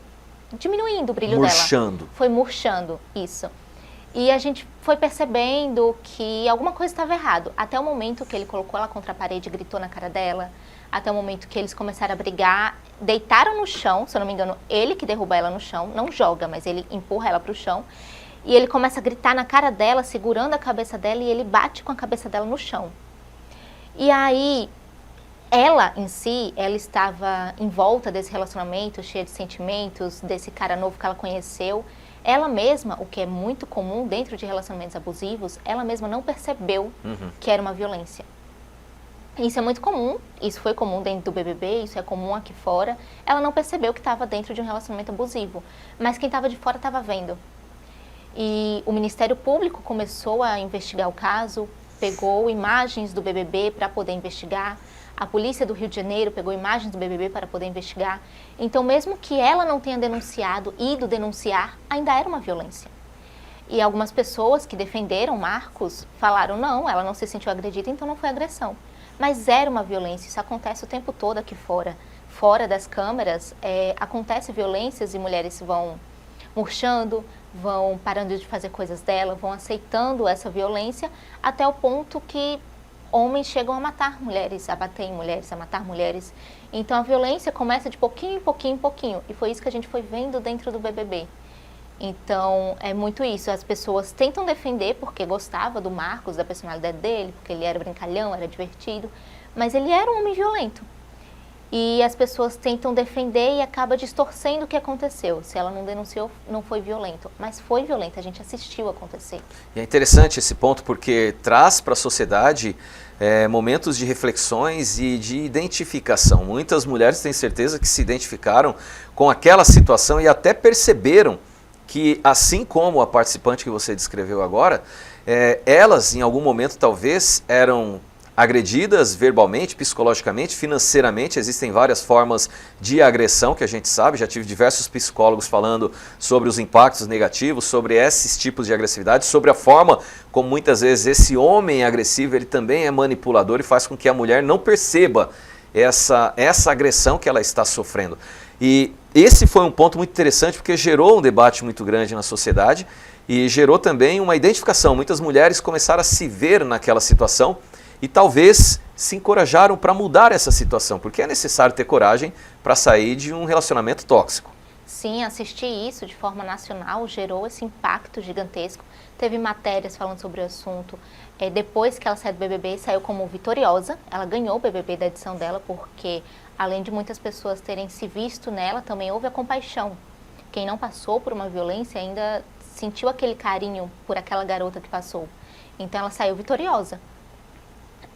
diminuindo o brilho dela. Foi murchando, isso. E a gente foi percebendo que alguma coisa estava errado. Até o momento que ele colocou ela contra a parede e gritou na cara dela. Até o momento que eles começaram a brigar, deitaram no chão, se eu não me engano, ele que derruba ela no chão, não joga, mas ele empurra ela para o chão. E ele começa a gritar na cara dela, segurando a cabeça dela, e ele bate com a cabeça dela no chão. E aí, ela em si, ela estava em volta desse relacionamento, cheia de sentimentos, desse cara novo que ela conheceu. Ela mesma, o que é muito comum dentro de relacionamentos abusivos, ela mesma não percebeu que era uma violência. Isso é muito comum, isso foi comum dentro do BBB, isso é comum aqui fora. Ela não percebeu que estava dentro de um relacionamento abusivo, mas quem estava de fora estava vendo. E o Ministério Público começou a investigar o caso, pegou imagens do BBB para poder investigar. A polícia do Rio de Janeiro pegou imagens do BBB para poder investigar. Então, mesmo que ela não tenha ido denunciar, ainda era uma violência. E algumas pessoas que defenderam Marcos falaram, não, ela não se sentiu agredida, então não foi agressão. Mas era uma violência, isso acontece o tempo todo aqui fora. Fora das câmeras, acontece violências e mulheres vão murchando, vão parando de fazer coisas dela, vão aceitando essa violência, até o ponto que homens chegam a matar mulheres, a bater em mulheres, a matar mulheres. Então a violência começa de pouquinho em pouquinho em pouquinho. E foi isso que a gente foi vendo dentro do BBB. Então, é muito isso. As pessoas tentam defender porque gostava do Marcos, da personalidade dele, porque ele era brincalhão, era divertido, mas ele era um homem violento. E as pessoas tentam defender e acaba distorcendo o que aconteceu. Se ela não denunciou, não foi violento. Mas foi violento, a gente assistiu acontecer. E é interessante esse ponto porque traz para a sociedade momentos de reflexões e de identificação. Muitas mulheres têm certeza que se identificaram com aquela situação e até perceberam que, assim como a participante que você descreveu agora, elas em algum momento talvez eram agredidas verbalmente, psicologicamente, financeiramente. Existem várias formas de agressão que a gente sabe, já tive diversos psicólogos falando sobre os impactos negativos, sobre esses tipos de agressividade, sobre a forma como muitas vezes esse homem agressivo ele também é manipulador e faz com que a mulher não perceba essa agressão que ela está sofrendo. E esse foi um ponto muito interessante porque gerou um debate muito grande na sociedade e gerou também uma identificação. Muitas mulheres começaram a se ver naquela situação e talvez se encorajaram para mudar essa situação, porque é necessário ter coragem para sair de um relacionamento tóxico. Sim, assistir isso de forma nacional gerou esse impacto gigantesco. Teve matérias falando sobre o assunto. Depois que ela saiu do BBB, saiu como vitoriosa. Ela ganhou o BBB da edição dela, porque além de muitas pessoas terem se visto nela, também houve a compaixão. Quem não passou por uma violência ainda sentiu aquele carinho por aquela garota que passou. Então ela saiu vitoriosa.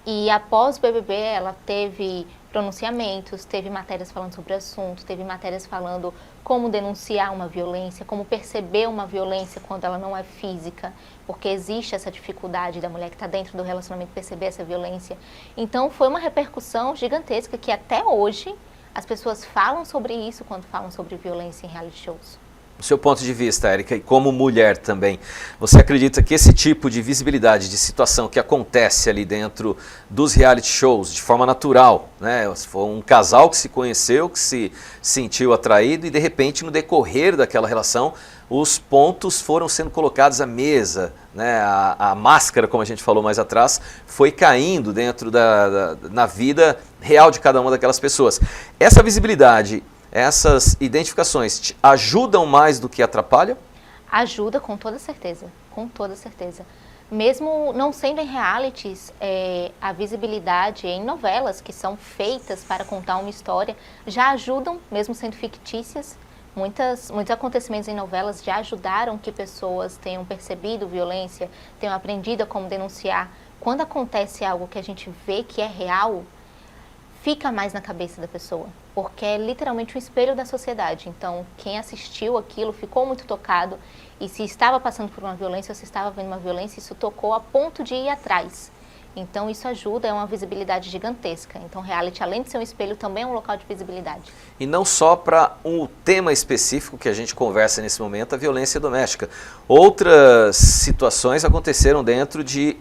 E após o BBB, ela teve pronunciamentos, teve matérias falando sobre o assunto, teve matérias falando como denunciar uma violência, como perceber uma violência quando ela não é física, porque existe essa dificuldade da mulher que está dentro do relacionamento perceber essa violência. Então foi uma repercussão gigantesca que até hoje as pessoas falam sobre isso quando falam sobre violência em reality shows. Do seu ponto de vista, Érica, e como mulher também, você acredita que esse tipo de visibilidade, de situação que acontece ali dentro dos reality shows, de forma natural, né? Se for um casal que se conheceu, que se sentiu atraído e de repente no decorrer daquela relação, os pontos foram sendo colocados à mesa, né? A máscara, como a gente falou mais atrás, foi caindo dentro na vida real de cada uma daquelas pessoas. Essa visibilidade, essas identificações te ajudam mais do que atrapalham? Ajuda, com toda certeza, com toda certeza. Mesmo não sendo em realities, a visibilidade em novelas que são feitas para contar uma história já ajudam, mesmo sendo fictícias. Muitos acontecimentos em novelas já ajudaram que pessoas tenham percebido violência, tenham aprendido a como denunciar. Quando acontece algo que a gente vê que é real, fica mais na cabeça da pessoa, porque é literalmente um espelho da sociedade. Então, quem assistiu aquilo ficou muito tocado e se estava passando por uma violência ou se estava vendo uma violência, isso tocou a ponto de ir atrás. Então, isso ajuda, é uma visibilidade gigantesca. Então, reality, além de ser um espelho, também é um local de visibilidade. E não só para um tema específico que a gente conversa nesse momento, a violência doméstica. Outras situações aconteceram dentro de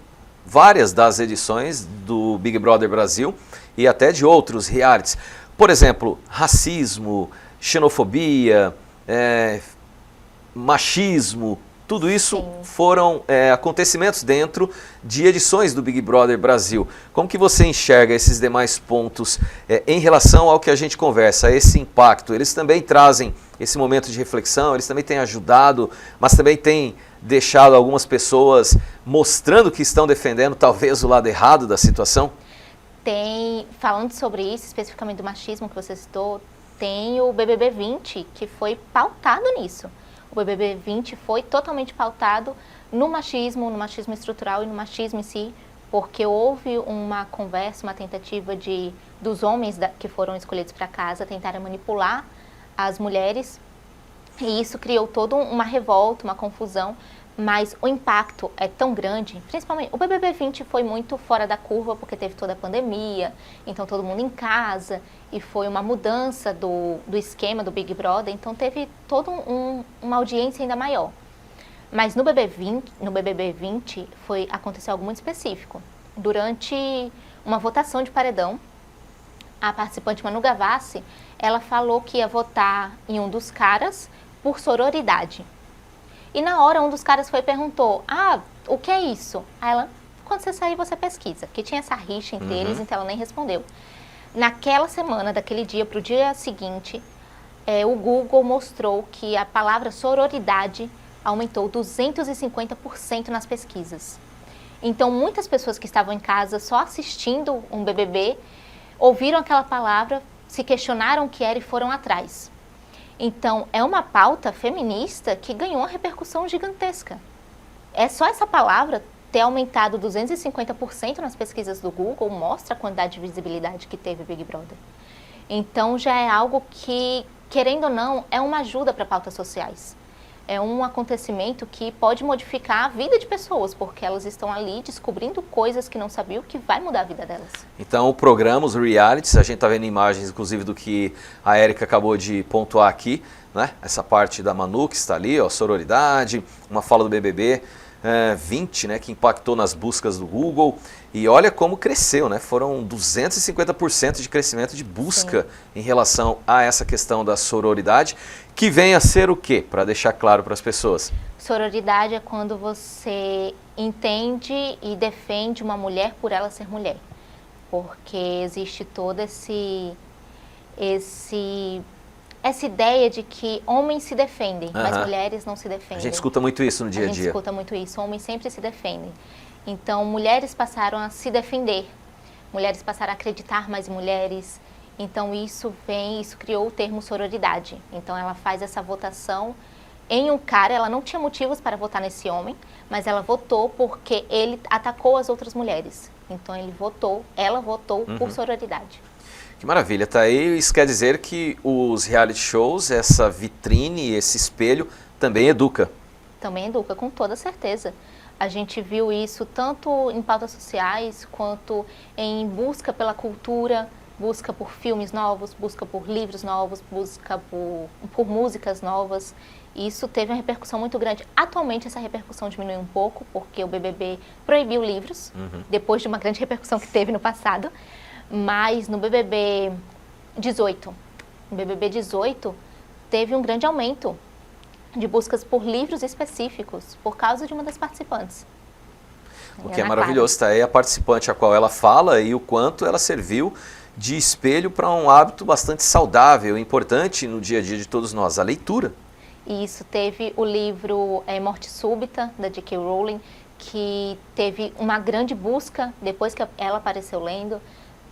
várias das edições do Big Brother Brasil e até de outros realities. Por exemplo, racismo, xenofobia, machismo, tudo isso Sim. foram acontecimentos dentro de edições do Big Brother Brasil. Como que você enxerga esses demais pontos em relação ao que a gente conversa, esse impacto? Eles também trazem esse momento de reflexão, eles também têm ajudado, mas também têm deixado algumas pessoas mostrando que estão defendendo talvez o lado errado da situação? Falando sobre isso, especificamente do machismo que você citou, tem o BBB 20, que foi pautado nisso. O BBB 20 foi totalmente pautado no machismo estrutural e no machismo em si, porque houve uma conversa, uma tentativa dos homens que foram escolhidos para casa tentarem manipular as mulheres, e isso criou toda uma revolta, uma confusão, mas o impacto é tão grande, principalmente o BBB 20 foi muito fora da curva porque teve toda a pandemia, então todo mundo em casa e foi uma mudança do esquema do Big Brother, então teve toda uma audiência ainda maior. Mas no BBB 20 aconteceu algo muito específico. Durante uma votação de paredão, a participante Manu Gavassi, ela falou que ia votar em um dos caras por sororidade. E na hora, um dos caras foi e perguntou, o que é isso? Aí ela, quando você sair, você pesquisa, porque tinha essa rixa entre eles, então ela nem respondeu. Naquela semana, daquele dia para o dia seguinte, o Google mostrou que a palavra sororidade aumentou 250% nas pesquisas. Então, muitas pessoas que estavam em casa só assistindo um BBB ouviram aquela palavra, se questionaram o que era e foram atrás. Então, é uma pauta feminista que ganhou uma repercussão gigantesca. É só essa palavra ter aumentado 250% nas pesquisas do Google mostra a quantidade de visibilidade que teve o Big Brother. Então, já é algo que, querendo ou não, é uma ajuda para pautas sociais. É um acontecimento que pode modificar a vida de pessoas, porque elas estão ali descobrindo coisas que não sabiam, que vai mudar a vida delas. Então o programa, os realities, a gente está vendo imagens inclusive do que a Érica acabou de pontuar aqui, né? Essa parte da Manu que está ali, ó, sororidade, uma fala do BBB 20, né, que impactou nas buscas do Google. E olha como cresceu, né? Foram 250% de crescimento de busca em relação a essa questão da sororidade, que vem a ser o quê? Para deixar claro para as pessoas. Sororidade é quando você entende e defende uma mulher por ela ser mulher. Porque existe toda essa ideia de que homens se defendem, mas mulheres não se defendem. A gente escuta muito isso no dia a dia. A gente escuta muito isso, homens sempre se defendem. Então, mulheres passaram a se defender, mulheres passaram a acreditar mais em mulheres. Então, isso criou o termo sororidade. Então, ela faz essa votação em um cara, ela não tinha motivos para votar nesse homem, mas ela votou porque ele atacou as outras mulheres. Então, ela votou por sororidade. Que maravilha, tá aí. Isso quer dizer que os reality shows, essa vitrine, esse espelho, também educa. Também educa, com toda certeza. A gente viu isso tanto em pautas sociais, quanto em busca pela cultura, busca por filmes novos, busca por livros novos, busca por músicas novas. E isso teve uma repercussão muito grande. Atualmente essa repercussão diminuiu um pouco, porque o BBB proibiu livros, depois de uma grande repercussão que teve no passado. Mas no BBB 18, teve um grande aumento de buscas por livros específicos, por causa de uma das participantes. O que é maravilhoso, tá aí a participante a qual ela fala e o quanto ela serviu de espelho para um hábito bastante saudável e importante no dia a dia de todos nós, a leitura. Isso, teve o livro Morte Súbita, da J.K. Rowling, que teve uma grande busca depois que ela apareceu lendo.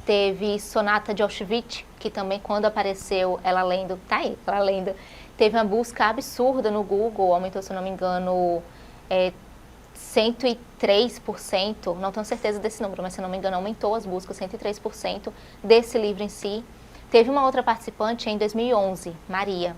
Teve Sonata de Auschwitz, que também quando apareceu ela lendo, teve uma busca absurda no Google, aumentou, se não me engano, 103%, não tenho certeza desse número, mas se não me engano aumentou as buscas, 103% desse livro em si. Teve uma outra participante em 2011, Maria,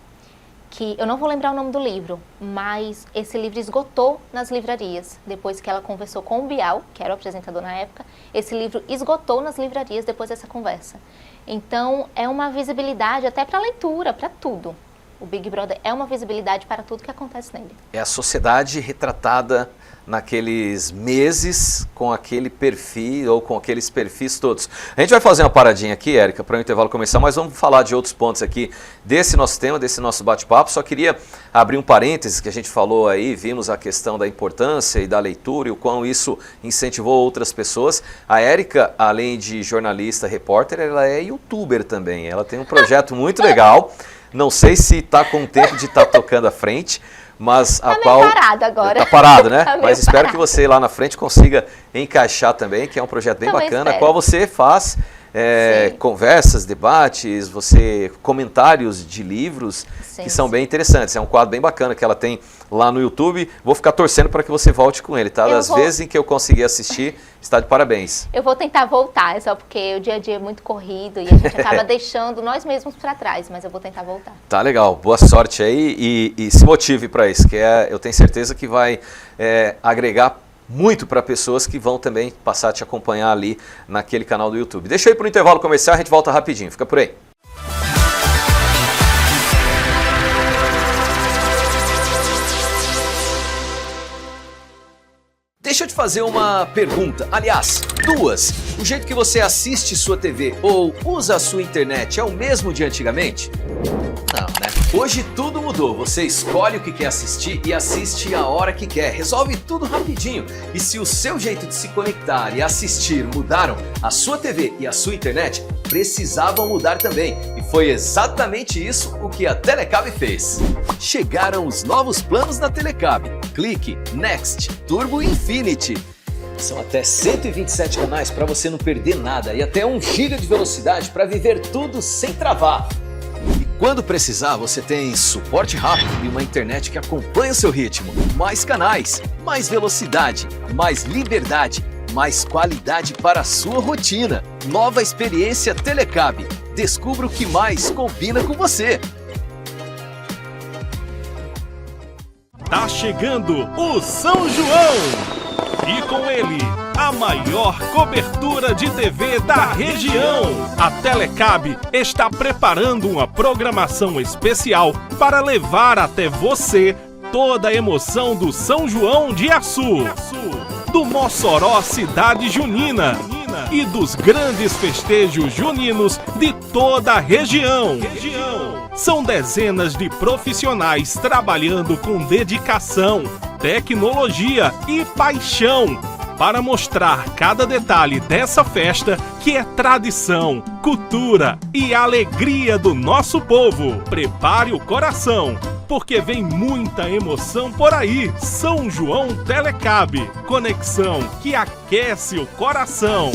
que eu não vou lembrar o nome do livro, mas esse livro esgotou nas livrarias, depois que ela conversou com o Bial, que era o apresentador na época, esse livro esgotou nas livrarias depois dessa conversa. Então, é uma visibilidade até para a leitura, para tudo. O Big Brother é uma visibilidade para tudo que acontece nele. É a sociedade retratada naqueles meses com aquele perfil ou com aqueles perfis todos. A gente vai fazer uma paradinha aqui, Érica, para o intervalo começar, mas vamos falar de outros pontos aqui desse nosso tema, desse nosso bate-papo. Só queria abrir um parênteses que a gente falou aí, vimos a questão da importância e da leitura e o quão isso incentivou outras pessoas. A Érica, além de jornalista, repórter, ela é youtuber também. Ela tem um projeto muito legal. Não sei se está com o tempo de estar tocando à frente, mas a qual... Tá meio parado agora. Tá parado, né? Tá mas espero parado. Que você lá na frente consiga encaixar também, que é um projeto bem Também bacana, espero. qual você faz conversas, debates, comentários de livros que são bem interessantes. É um quadro bem bacana que ela tem lá no YouTube. Vou ficar torcendo para que você volte com ele, tá? Das vezes em que eu consegui assistir, está de parabéns. Eu vou tentar voltar, só porque o dia a dia é muito corrido e a gente acaba deixando nós mesmos para trás, mas eu vou tentar voltar. Tá legal, boa sorte aí e se motive para isso, que eu tenho certeza que vai agregar muito para pessoas que vão também passar a te acompanhar ali naquele canal do YouTube. Deixa eu ir para o intervalo comercial, a gente volta rapidinho, fica por aí. Deixa eu te fazer uma pergunta, aliás, duas. O jeito que você assiste sua TV ou usa a sua internet é o mesmo de antigamente? Não, né? Hoje tudo mudou, você escolhe o que quer assistir e assiste a hora que quer, resolve tudo rapidinho. E se o seu jeito de se conectar e assistir mudaram, a sua TV e a sua internet precisavam mudar também. E foi exatamente isso o que a Telecab fez. Chegaram os novos planos da Telecab. Clique, Next, Turbo e Infinity. São até 127 canais para você não perder nada e até 1 GB de velocidade para viver tudo sem travar. E quando precisar, você tem suporte rápido e uma internet que acompanha o seu ritmo. Mais canais, mais velocidade, mais liberdade, mais qualidade para a sua rotina. Nova experiência Telecab. Descubra o que mais combina com você. Tá chegando o São João! E com ele, a maior cobertura de TV da região. A Telecab está preparando uma programação especial para levar até você toda a emoção do São João de Açu, do Mossoró Cidade Junina e dos grandes festejos juninos de toda a região. São dezenas de profissionais trabalhando com dedicação, tecnologia e paixão para mostrar cada detalhe dessa festa que é tradição, cultura e alegria do nosso povo. Prepare o coração, porque vem muita emoção por aí. São João Telecab, conexão que aquece o coração.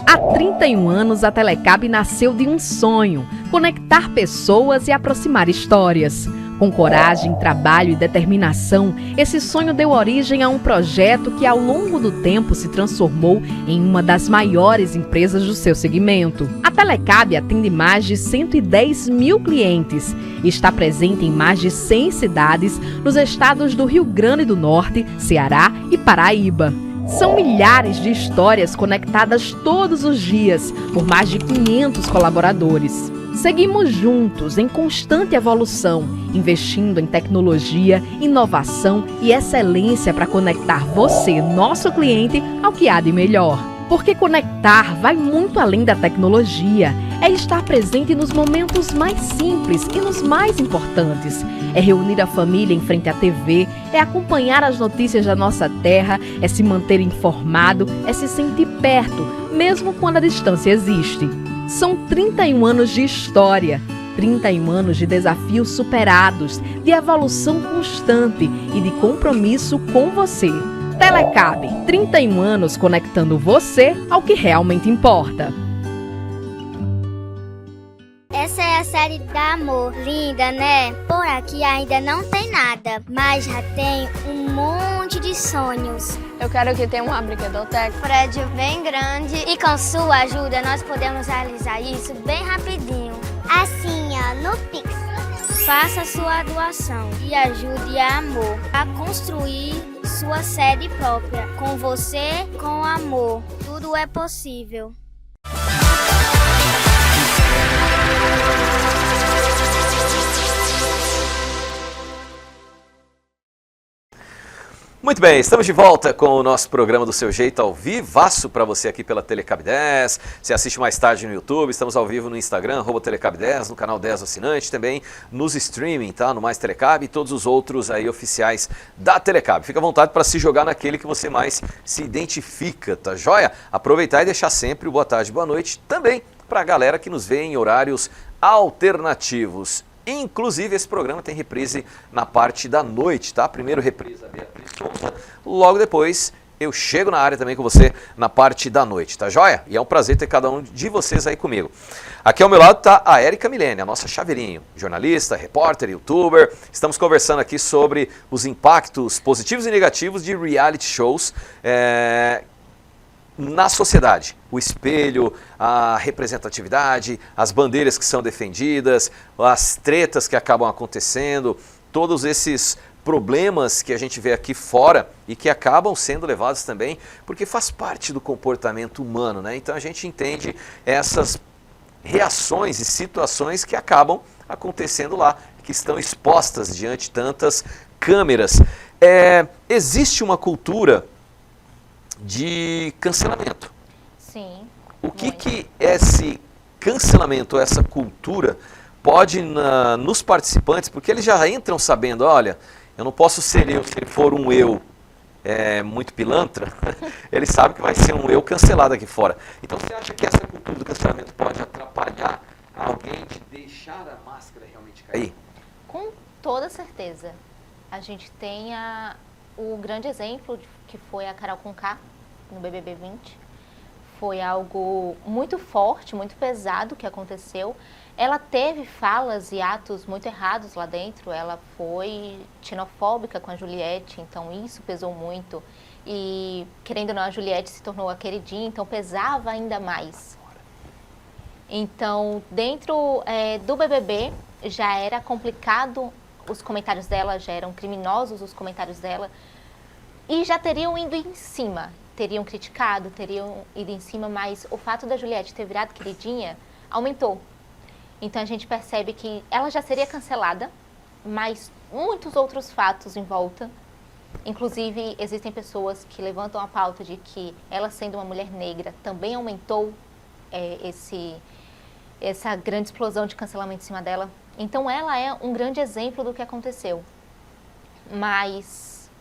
Há 31 anos, a Telecab nasceu de um sonho: conectar pessoas e aproximar histórias. Com coragem, trabalho e determinação, esse sonho deu origem a um projeto que, ao longo do tempo, se transformou em uma das maiores empresas do seu segmento. A Telecab atende mais de 110 mil clientes e está presente em mais de 100 cidades nos estados do Rio Grande do Norte, Ceará e Paraíba. São milhares de histórias conectadas todos os dias por mais de 500 colaboradores. Seguimos juntos em constante evolução, investindo em tecnologia, inovação e excelência para conectar você, nosso cliente, ao que há de melhor. Porque conectar vai muito além da tecnologia. É estar presente nos momentos mais simples e nos mais importantes. É reunir a família em frente à TV, é acompanhar as notícias da nossa terra, é se manter informado, é se sentir perto, mesmo quando a distância existe. São 31 anos de história, 31 anos de desafios superados, de evolução constante e de compromisso com você. Telecab, 31 anos conectando você ao que realmente importa. Essa é a série da Amor. Linda, né? Por aqui ainda não tem nada, mas já tem um monte de sonhos. Eu quero que tenha uma brinquedoteca. Prédio bem grande e com sua ajuda nós podemos realizar isso bem rapidinho. Assim, ó, no Pix. Faça sua doação e ajude a Amor a construir sua sede própria. Com você, com amor, tudo é possível. Muito bem, estamos de volta com o nosso programa do Seu Jeito ao vivaço para você aqui pela Telecab 10. Você assiste mais tarde no YouTube, estamos ao vivo no Instagram, @Telecab10, no canal 10 Assinante, também nos streaming, tá? No Mais Telecab e todos os outros aí oficiais da Telecab. Fica à vontade para se jogar naquele que você mais se identifica, tá joia? Aproveitar e deixar sempre o boa tarde, boa noite também para a galera que nos vê em horários alternativos. Inclusive, esse programa tem reprise na parte da noite, tá? Primeiro reprise da Beatriz Souza, logo depois eu chego na área também com você na parte da noite, tá joia? E é um prazer ter cada um de vocês aí comigo. Aqui ao meu lado tá a Érica Milene, a nossa chaveirinho, jornalista, repórter, youtuber. Estamos conversando aqui sobre os impactos positivos e negativos de reality shows na sociedade. O espelho, a representatividade, as bandeiras que são defendidas, as tretas que acabam acontecendo, todos esses problemas que a gente vê aqui fora e que acabam sendo levados também, porque faz parte do comportamento humano, né? Então a gente entende essas reações e situações que acabam acontecendo lá, que estão expostas diante de tantas câmeras. Existe uma cultura de cancelamento. Sim. O que esse cancelamento, essa cultura, pode nos participantes, porque eles já entram sabendo, olha, eu não posso ser eu se ele for um eu muito pilantra, ele sabe que vai ser um eu cancelado aqui fora. Então você acha que essa cultura do cancelamento pode atrapalhar alguém de deixar a máscara realmente cair? Com toda certeza. A gente tem o grande exemplo que foi a Carol Conká no BBB 20. Foi algo muito forte, muito pesado que aconteceu. Ela teve falas e atos muito errados lá dentro. Ela foi xenofóbica com a Juliette, então isso pesou muito. E, querendo ou não, a Juliette se tornou a queridinha, então pesava ainda mais. Então, dentro do BBB, já era complicado, os comentários dela já eram criminosos, os comentários dela, e já teriam ido em cima. Teriam criticado, teriam ido em cima, mas o fato da Juliette ter virado queridinha aumentou. Então a gente percebe que ela já seria cancelada, mas muitos outros fatos em volta. Inclusive, existem pessoas que levantam a pauta de que ela, sendo uma mulher negra, também aumentou essa grande explosão de cancelamento em cima dela. Então ela é um grande exemplo do que aconteceu. Mas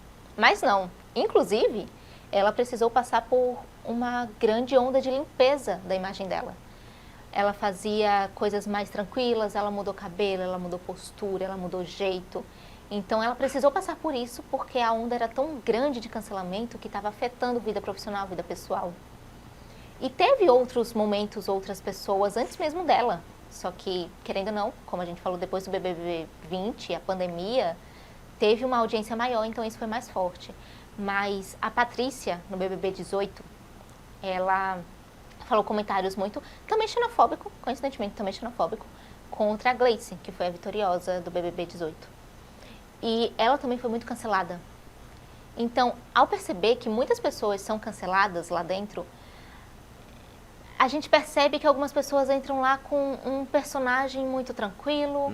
não. Inclusive, ela precisou passar por uma grande onda de limpeza da imagem dela. Ela fazia coisas mais tranquilas, ela mudou cabelo, ela mudou postura, ela mudou jeito. Então ela precisou passar por isso porque a onda era tão grande de cancelamento que estava afetando vida profissional, vida pessoal. E teve outros momentos, outras pessoas antes mesmo dela. Só que, querendo ou não, como a gente falou depois do BBB 20, a pandemia, teve uma audiência maior, então isso foi mais forte. Mas a Patrícia, no BBB 18, ela falou comentários muito, também xenofóbico, coincidentemente também xenofóbico, contra a Gleice, que foi a vitoriosa do BBB 18. E ela também foi muito cancelada. Então, ao perceber que muitas pessoas são canceladas lá dentro, a gente percebe que algumas pessoas entram lá com um personagem muito tranquilo,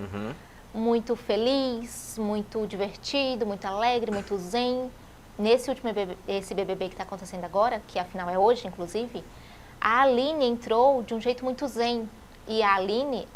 muito feliz, muito divertido, muito alegre, muito zen. Nesse esse BBB que está acontecendo agora, que afinal é hoje, inclusive, a Aline entrou de um jeito muito zen. E a Aline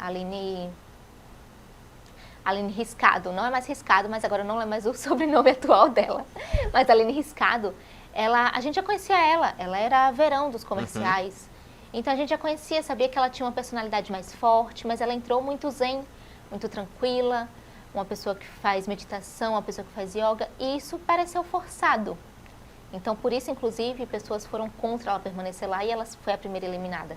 Riscado, não é mais Riscado, mas agora não é mais o sobrenome atual dela. Mas a Aline Riscado, a gente já conhecia ela era a Verão dos comerciais. Então a gente já conhecia, sabia que ela tinha uma personalidade mais forte, mas ela entrou muito zen, muito tranquila, uma pessoa que faz meditação, uma pessoa que faz yoga, e isso pareceu forçado. Então, por isso, inclusive, pessoas foram contra ela permanecer lá e ela foi a primeira eliminada.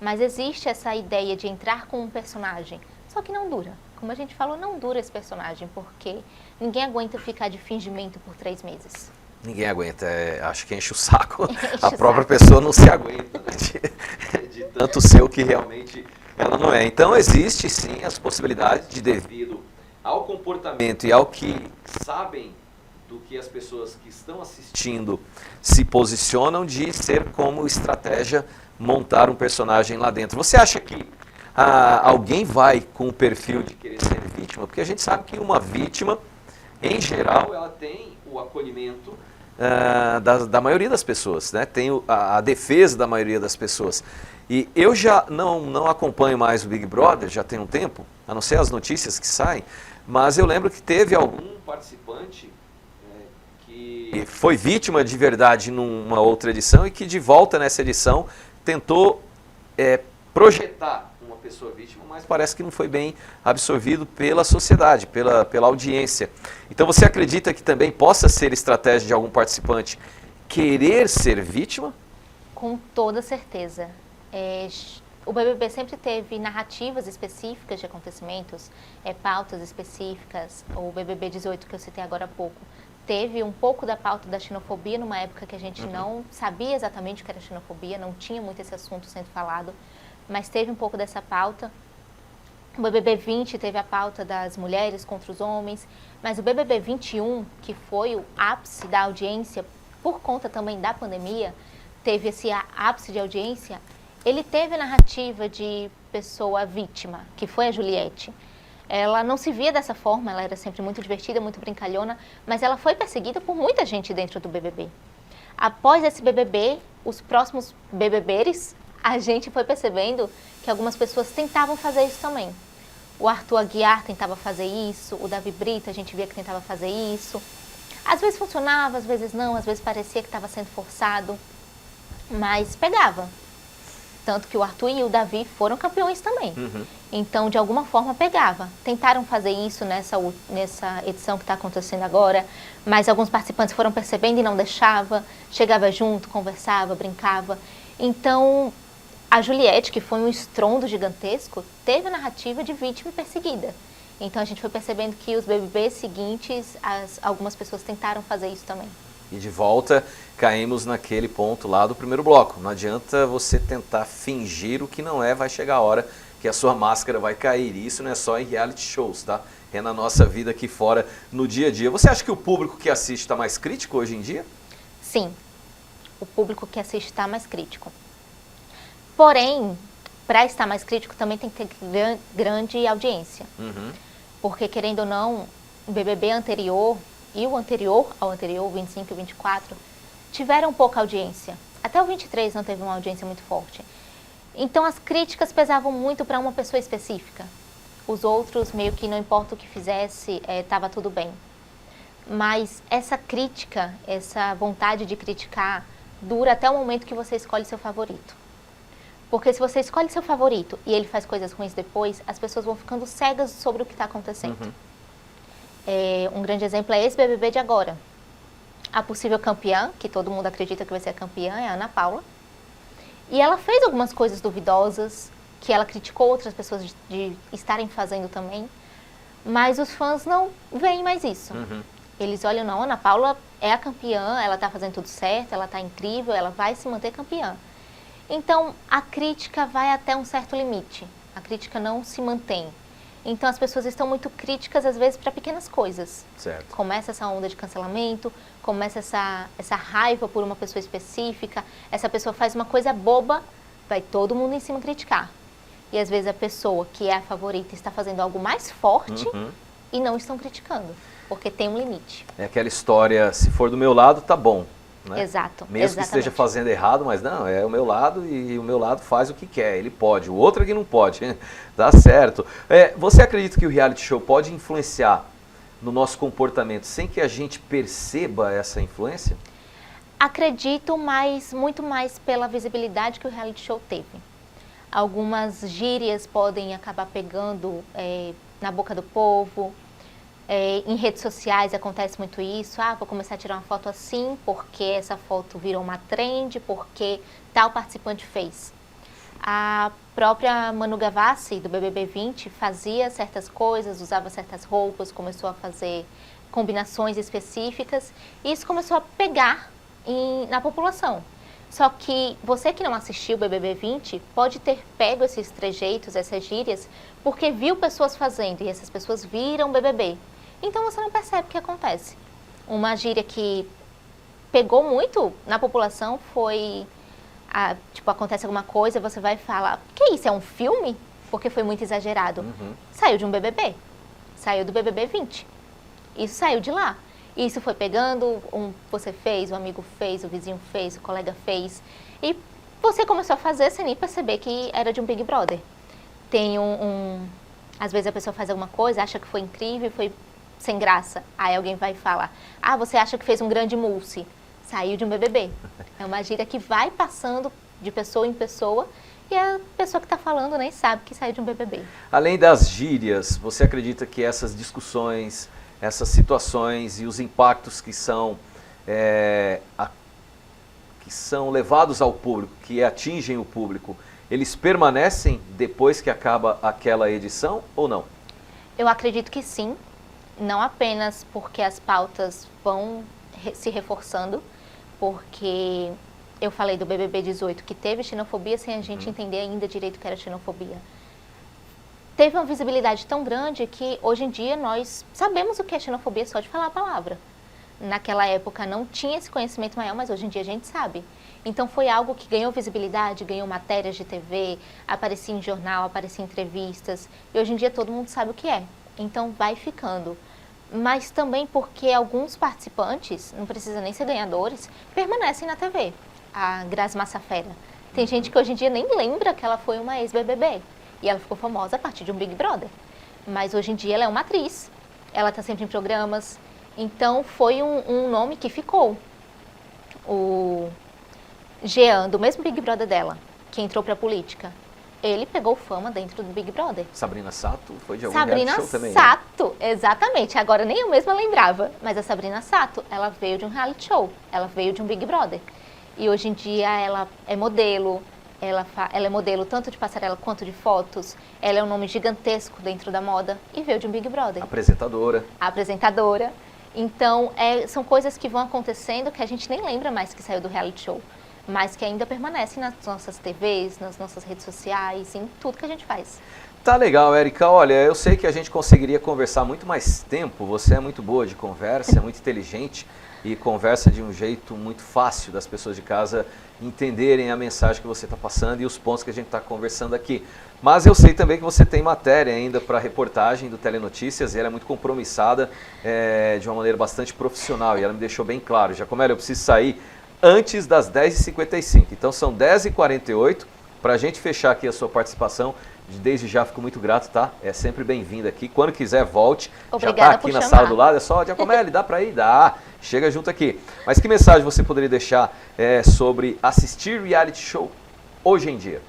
Mas existe essa ideia de entrar com um personagem, só que não dura. Como a gente falou, não dura esse personagem, porque ninguém aguenta ficar de fingimento por 3 meses. Ninguém aguenta, acho que enche o saco. A própria pessoa não se aguenta, né, de tanto ser o que realmente ela não é. Então, existe sim as possibilidades de, devido ao comportamento e ao que sabem do que as pessoas que estão assistindo se posicionam, de ser como estratégia montar um personagem lá dentro. Você acha que alguém vai com o perfil de querer ser vítima? Porque a gente sabe que uma vítima, em geral, ela tem o acolhimento da maioria das pessoas, né? Tem a defesa da maioria das pessoas. E eu já não acompanho mais o Big Brother, já tem um tempo, a não ser as notícias que saem, mas eu lembro que teve algum participante que foi vítima de verdade numa outra edição e que de volta nessa edição tentou projetar uma pessoa vítima, mas parece que não foi bem absorvido pela sociedade, pela audiência. Então você acredita que também possa ser estratégia de algum participante querer ser vítima? Com toda certeza. O BBB sempre teve narrativas específicas de acontecimentos, pautas específicas. O BBB 18, que eu citei agora há pouco, teve um pouco da pauta da xenofobia numa época que a gente não sabia exatamente o que era xenofobia, não tinha muito esse assunto sendo falado, mas teve um pouco dessa pauta. O BBB 20 teve a pauta das mulheres contra os homens, mas o BBB 21, que foi o ápice da audiência, por conta também da pandemia, teve esse ápice de audiência. Ele teve a narrativa de pessoa vítima, que foi a Juliette. Ela não se via dessa forma, ela era sempre muito divertida, muito brincalhona, mas ela foi perseguida por muita gente dentro do BBB. Após esse BBB, os próximos BBBeres, a gente foi percebendo que algumas pessoas tentavam fazer isso também. O Arthur Aguiar tentava fazer isso, o Davi Brito a gente via que tentava fazer isso. Às vezes funcionava, às vezes não, às vezes parecia que estava sendo forçado, mas pegava. Tanto que o Arthur e o Davi foram campeões também. Então, de alguma forma, pegava. Tentaram fazer isso nessa edição que está acontecendo agora, mas alguns participantes foram percebendo e não deixava. Chegava junto, conversava, brincava. Então, a Juliette, que foi um estrondo gigantesco, teve a narrativa de vítima perseguida. Então, a gente foi percebendo que os BBBs seguintes, algumas pessoas tentaram fazer isso também. E de volta, caímos naquele ponto lá do primeiro bloco. Não adianta você tentar fingir o que não é, vai chegar a hora que a sua máscara vai cair. E isso não é só em reality shows, tá? É na nossa vida aqui fora, no dia a dia. Você acha que o público que assiste está mais crítico hoje em dia? Sim, o público que assiste está mais crítico. Porém, para estar mais crítico também tem que ter grande audiência. Porque, querendo ou não, o BBB anterior e o anterior ao anterior, o 25 e o 24, tiveram pouca audiência. Até o 23 não teve uma audiência muito forte. Então as críticas pesavam muito para uma pessoa específica. Os outros, meio que não importa o que fizesse, estava tudo bem. Mas essa crítica, essa vontade de criticar, dura até o momento que você escolhe seu favorito. Porque se você escolhe seu favorito e ele faz coisas ruins depois, as pessoas vão ficando cegas sobre o que está acontecendo. Um grande exemplo é esse BBB de agora. A possível campeã, que todo mundo acredita que vai ser a campeã, é a Ana Paula. E ela fez algumas coisas duvidosas, que ela criticou outras pessoas de estarem fazendo também. Mas os fãs não veem mais isso. Eles olham, não, a Ana Paula é a campeã, ela está fazendo tudo certo, ela está incrível, ela vai se manter campeã. Então, a crítica vai até um certo limite. A crítica não se mantém. Então, as pessoas estão muito críticas, às vezes, para pequenas coisas. Certo. Começa essa onda de cancelamento, começa essa raiva por uma pessoa específica, essa pessoa faz uma coisa boba, vai todo mundo em cima criticar. E, às vezes, a pessoa que é a favorita está fazendo algo mais forte e não estão criticando, porque tem um limite. É aquela história, se for do meu lado, tá bom. Né? Exato. Mesmo que esteja fazendo errado, mas não, é o meu lado e o meu lado faz o que quer, ele pode, o outro aqui não pode, tá certo. Você acredita que o reality show pode influenciar no nosso comportamento sem que a gente perceba essa influência? Acredito, mas muito mais pela visibilidade que o reality show teve. Algumas gírias podem acabar pegando na boca do povo. Em redes sociais acontece muito isso. Vou começar a tirar uma foto assim porque essa foto virou uma trend, porque tal participante fez. A própria Manu Gavassi, do BBB 20, fazia certas coisas, usava certas roupas, começou a fazer combinações específicas. E isso começou a pegar na população. Só que você que não assistiu o BBB 20 pode ter pego esses trejeitos, essas gírias, porque viu pessoas fazendo e essas pessoas viram o BBB. Então você não percebe o que acontece. Uma gíria que pegou muito na população foi, acontece alguma coisa, você vai falar, que isso, é um filme? Porque foi muito exagerado. Saiu de um BBB, saiu do BBB 20. Isso saiu de lá. Isso foi pegando, você fez, o amigo fez, o vizinho fez, o colega fez. E você começou a fazer sem nem perceber que era de um Big Brother. Tem às vezes a pessoa faz alguma coisa, acha que foi incrível, foi sem graça. Aí alguém vai falar, você acha que fez um grande mousse. Saiu de um BBB. É uma gíria que vai passando de pessoa em pessoa e a pessoa que está falando nem sabe que saiu de um BBB. Além das gírias, você acredita que essas discussões, essas situações e os impactos que são levados ao público, que atingem o público, eles permanecem depois que acaba aquela edição ou não? Eu acredito que sim, não apenas porque as pautas vão se reforçando, porque eu falei do BBB 18 que teve xenofobia sem a gente entender ainda direito o que era xenofobia. Teve uma visibilidade tão grande que hoje em dia nós sabemos o que é xenofobia só de falar a palavra. Naquela época não tinha esse conhecimento maior, mas hoje em dia a gente sabe. Então foi algo que ganhou visibilidade, ganhou matérias de TV, aparecia em jornal, aparecia em entrevistas, e hoje em dia todo mundo sabe o que é. Então vai ficando. Mas também porque alguns participantes, não precisa nem ser ganhadores, permanecem na TV. A Grazi Massafera. Tem gente que hoje em dia nem lembra que ela foi uma ex-BBB. E ela ficou famosa a partir de um Big Brother. Mas hoje em dia ela é uma atriz. Ela está sempre em programas. Então foi um nome que ficou. O Jean, do mesmo Big Brother dela, que entrou pra política, ele pegou fama dentro do Big Brother. Sabrina Sato foi de algum Sabrina reality show também, Sato, né? Exatamente. Agora nem eu mesma lembrava, mas a Sabrina Sato, ela veio de um reality show, ela veio de um Big Brother. E hoje em dia ela é modelo, ela é modelo tanto de passarela quanto de fotos, ela é um nome gigantesco dentro da moda e veio de um Big Brother. Apresentadora. Então, são coisas que vão acontecendo que a gente nem lembra mais que saiu do reality show, mas que ainda permanecem nas nossas TVs, nas nossas redes sociais, em tudo que a gente faz. Tá legal, Érica. Olha, eu sei que a gente conseguiria conversar muito mais tempo. Você é muito boa de conversa, é muito inteligente e conversa de um jeito muito fácil das pessoas de casa entenderem a mensagem que você está passando e os pontos que a gente está conversando aqui. Mas eu sei também que você tem matéria ainda para reportagem do Telenotícias e ela é muito compromissada de uma maneira bastante profissional e ela me deixou bem claro. Giacomelli, eu preciso sair antes das 10h55. Então são 10h48. Para a gente fechar aqui a sua participação, desde já fico muito grato, tá? É sempre bem-vinda aqui. Quando quiser, volte. Obrigada, já está aqui na sala do lado. É só, Giacomelli, dá para ir? Dá. Chega junto aqui. Mas que mensagem você poderia deixar sobre assistir reality show hoje em dia?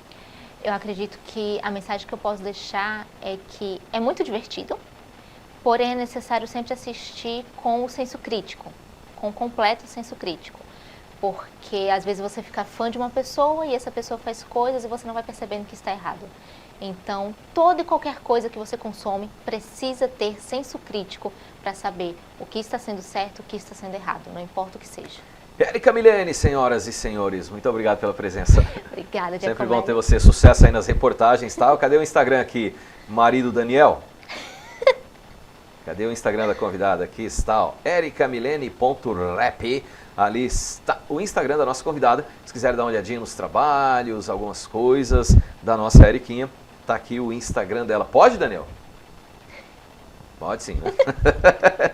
Eu acredito que a mensagem que eu posso deixar é que é muito divertido, porém é necessário sempre assistir com o senso crítico, com o completo senso crítico. Porque às vezes você fica fã de uma pessoa e essa pessoa faz coisas e você não vai percebendo que está errado. Então, toda e qualquer coisa que você consome precisa ter senso crítico para saber o que está sendo certo, o que está sendo errado, não importa o que seja. Érica Milene, senhoras e senhores, muito obrigado pela presença. Obrigada, Giacomelli. Sempre bom ter você. Sucesso aí nas reportagens, tá? Cadê o Instagram aqui? Marido Daniel? Cadê o Instagram da convidada? Aqui está, ó, ericamilene.rap. Ali está o Instagram da nossa convidada. Se quiser dar uma olhadinha nos trabalhos, algumas coisas da nossa Eriquinha, tá aqui o Instagram dela. Pode, Daniel? Pode sim, né?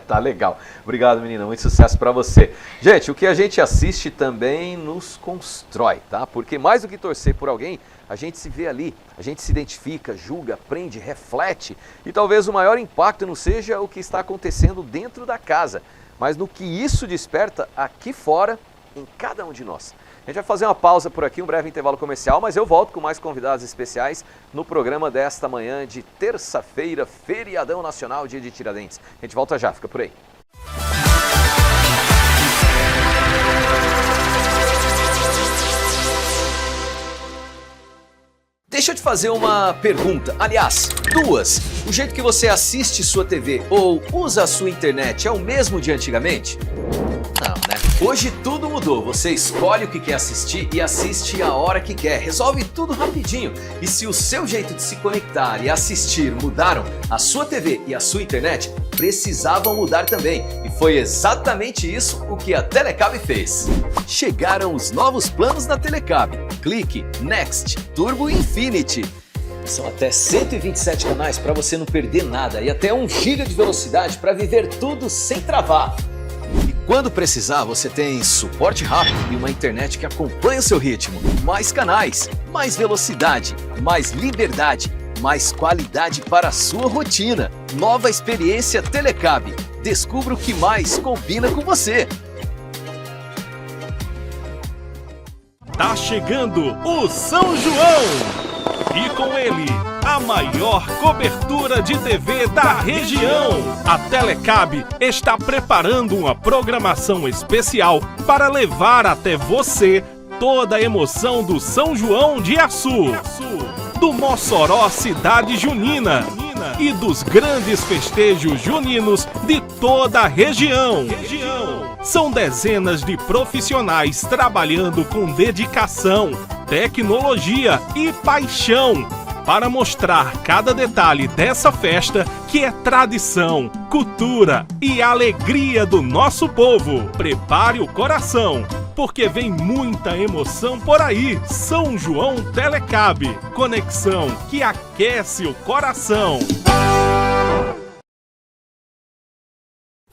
Tá legal. Obrigado, menina. Muito sucesso pra você. Gente, o que a gente assiste também nos constrói, tá? Porque mais do que torcer por alguém, a gente se vê ali, a gente se identifica, julga, aprende, reflete. E talvez o maior impacto não seja o que está acontecendo dentro da casa, mas no que isso desperta aqui fora, em cada um de nós. A gente vai fazer uma pausa por aqui, um breve intervalo comercial, mas eu volto com mais convidados especiais no programa desta manhã de terça-feira, feriadão nacional, dia de Tiradentes. A gente volta já, fica por aí. Deixa eu te fazer uma pergunta, aliás, duas. O jeito que você assiste sua TV ou usa a sua internet é o mesmo de antigamente? Não, né? Hoje tudo mudou, você escolhe o que quer assistir e assiste a hora que quer, resolve tudo rapidinho. E se o seu jeito de se conectar e assistir mudaram, a sua TV e a sua internet precisavam mudar também. E foi exatamente isso o que a Telecab fez. Chegaram os novos planos da Telecab. Clique, Next, Turbo Infinity. São até 127 canais para você não perder nada e até 1 GB de velocidade para viver tudo sem travar. E quando precisar, você tem suporte rápido e uma internet que acompanha o seu ritmo. Mais canais, mais velocidade, mais liberdade, mais qualidade para a sua rotina. Nova experiência Telecab. Descubra o que mais combina com você. Tá chegando o São João! E com ele, a maior cobertura de TV da região. A Telecab está preparando uma programação especial para levar até você toda a emoção do São João de Açu, do Mossoró Cidade Junina e dos grandes festejos juninos de toda a região. São dezenas de profissionais trabalhando com dedicação, tecnologia e paixão para mostrar cada detalhe dessa festa que é tradição, cultura e alegria do nosso povo. Prepare o coração, porque vem muita emoção por aí. São João Telecab, conexão que aquece o coração.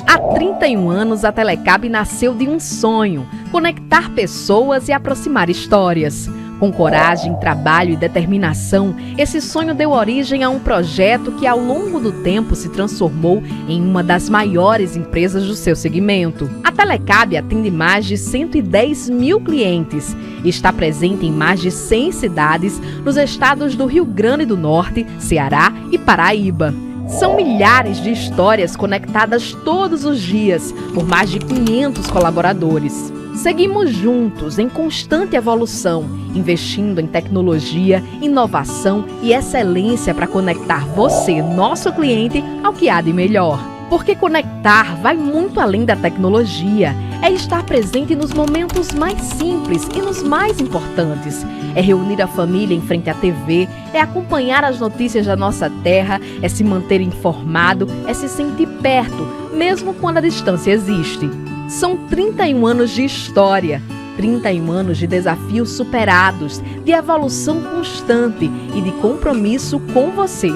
Há 31 anos, a Telecab nasceu de um sonho: conectar pessoas e aproximar histórias. Com coragem, trabalho e determinação, esse sonho deu origem a um projeto que ao longo do tempo se transformou em uma das maiores empresas do seu segmento. A Telecab atende mais de 110 mil clientes e está presente em mais de 100 cidades nos estados do Rio Grande do Norte, Ceará e Paraíba. São milhares de histórias conectadas todos os dias por mais de 500 colaboradores. Seguimos juntos em constante evolução, investindo em tecnologia, inovação e excelência para conectar você, nosso cliente, ao que há de melhor. Porque conectar vai muito além da tecnologia. É estar presente nos momentos mais simples e nos mais importantes. É reunir a família em frente à TV, é acompanhar as notícias da nossa terra, é se manter informado, é se sentir perto, mesmo quando a distância existe. São 31 anos de história, 31 anos de desafios superados, de evolução constante e de compromisso com você.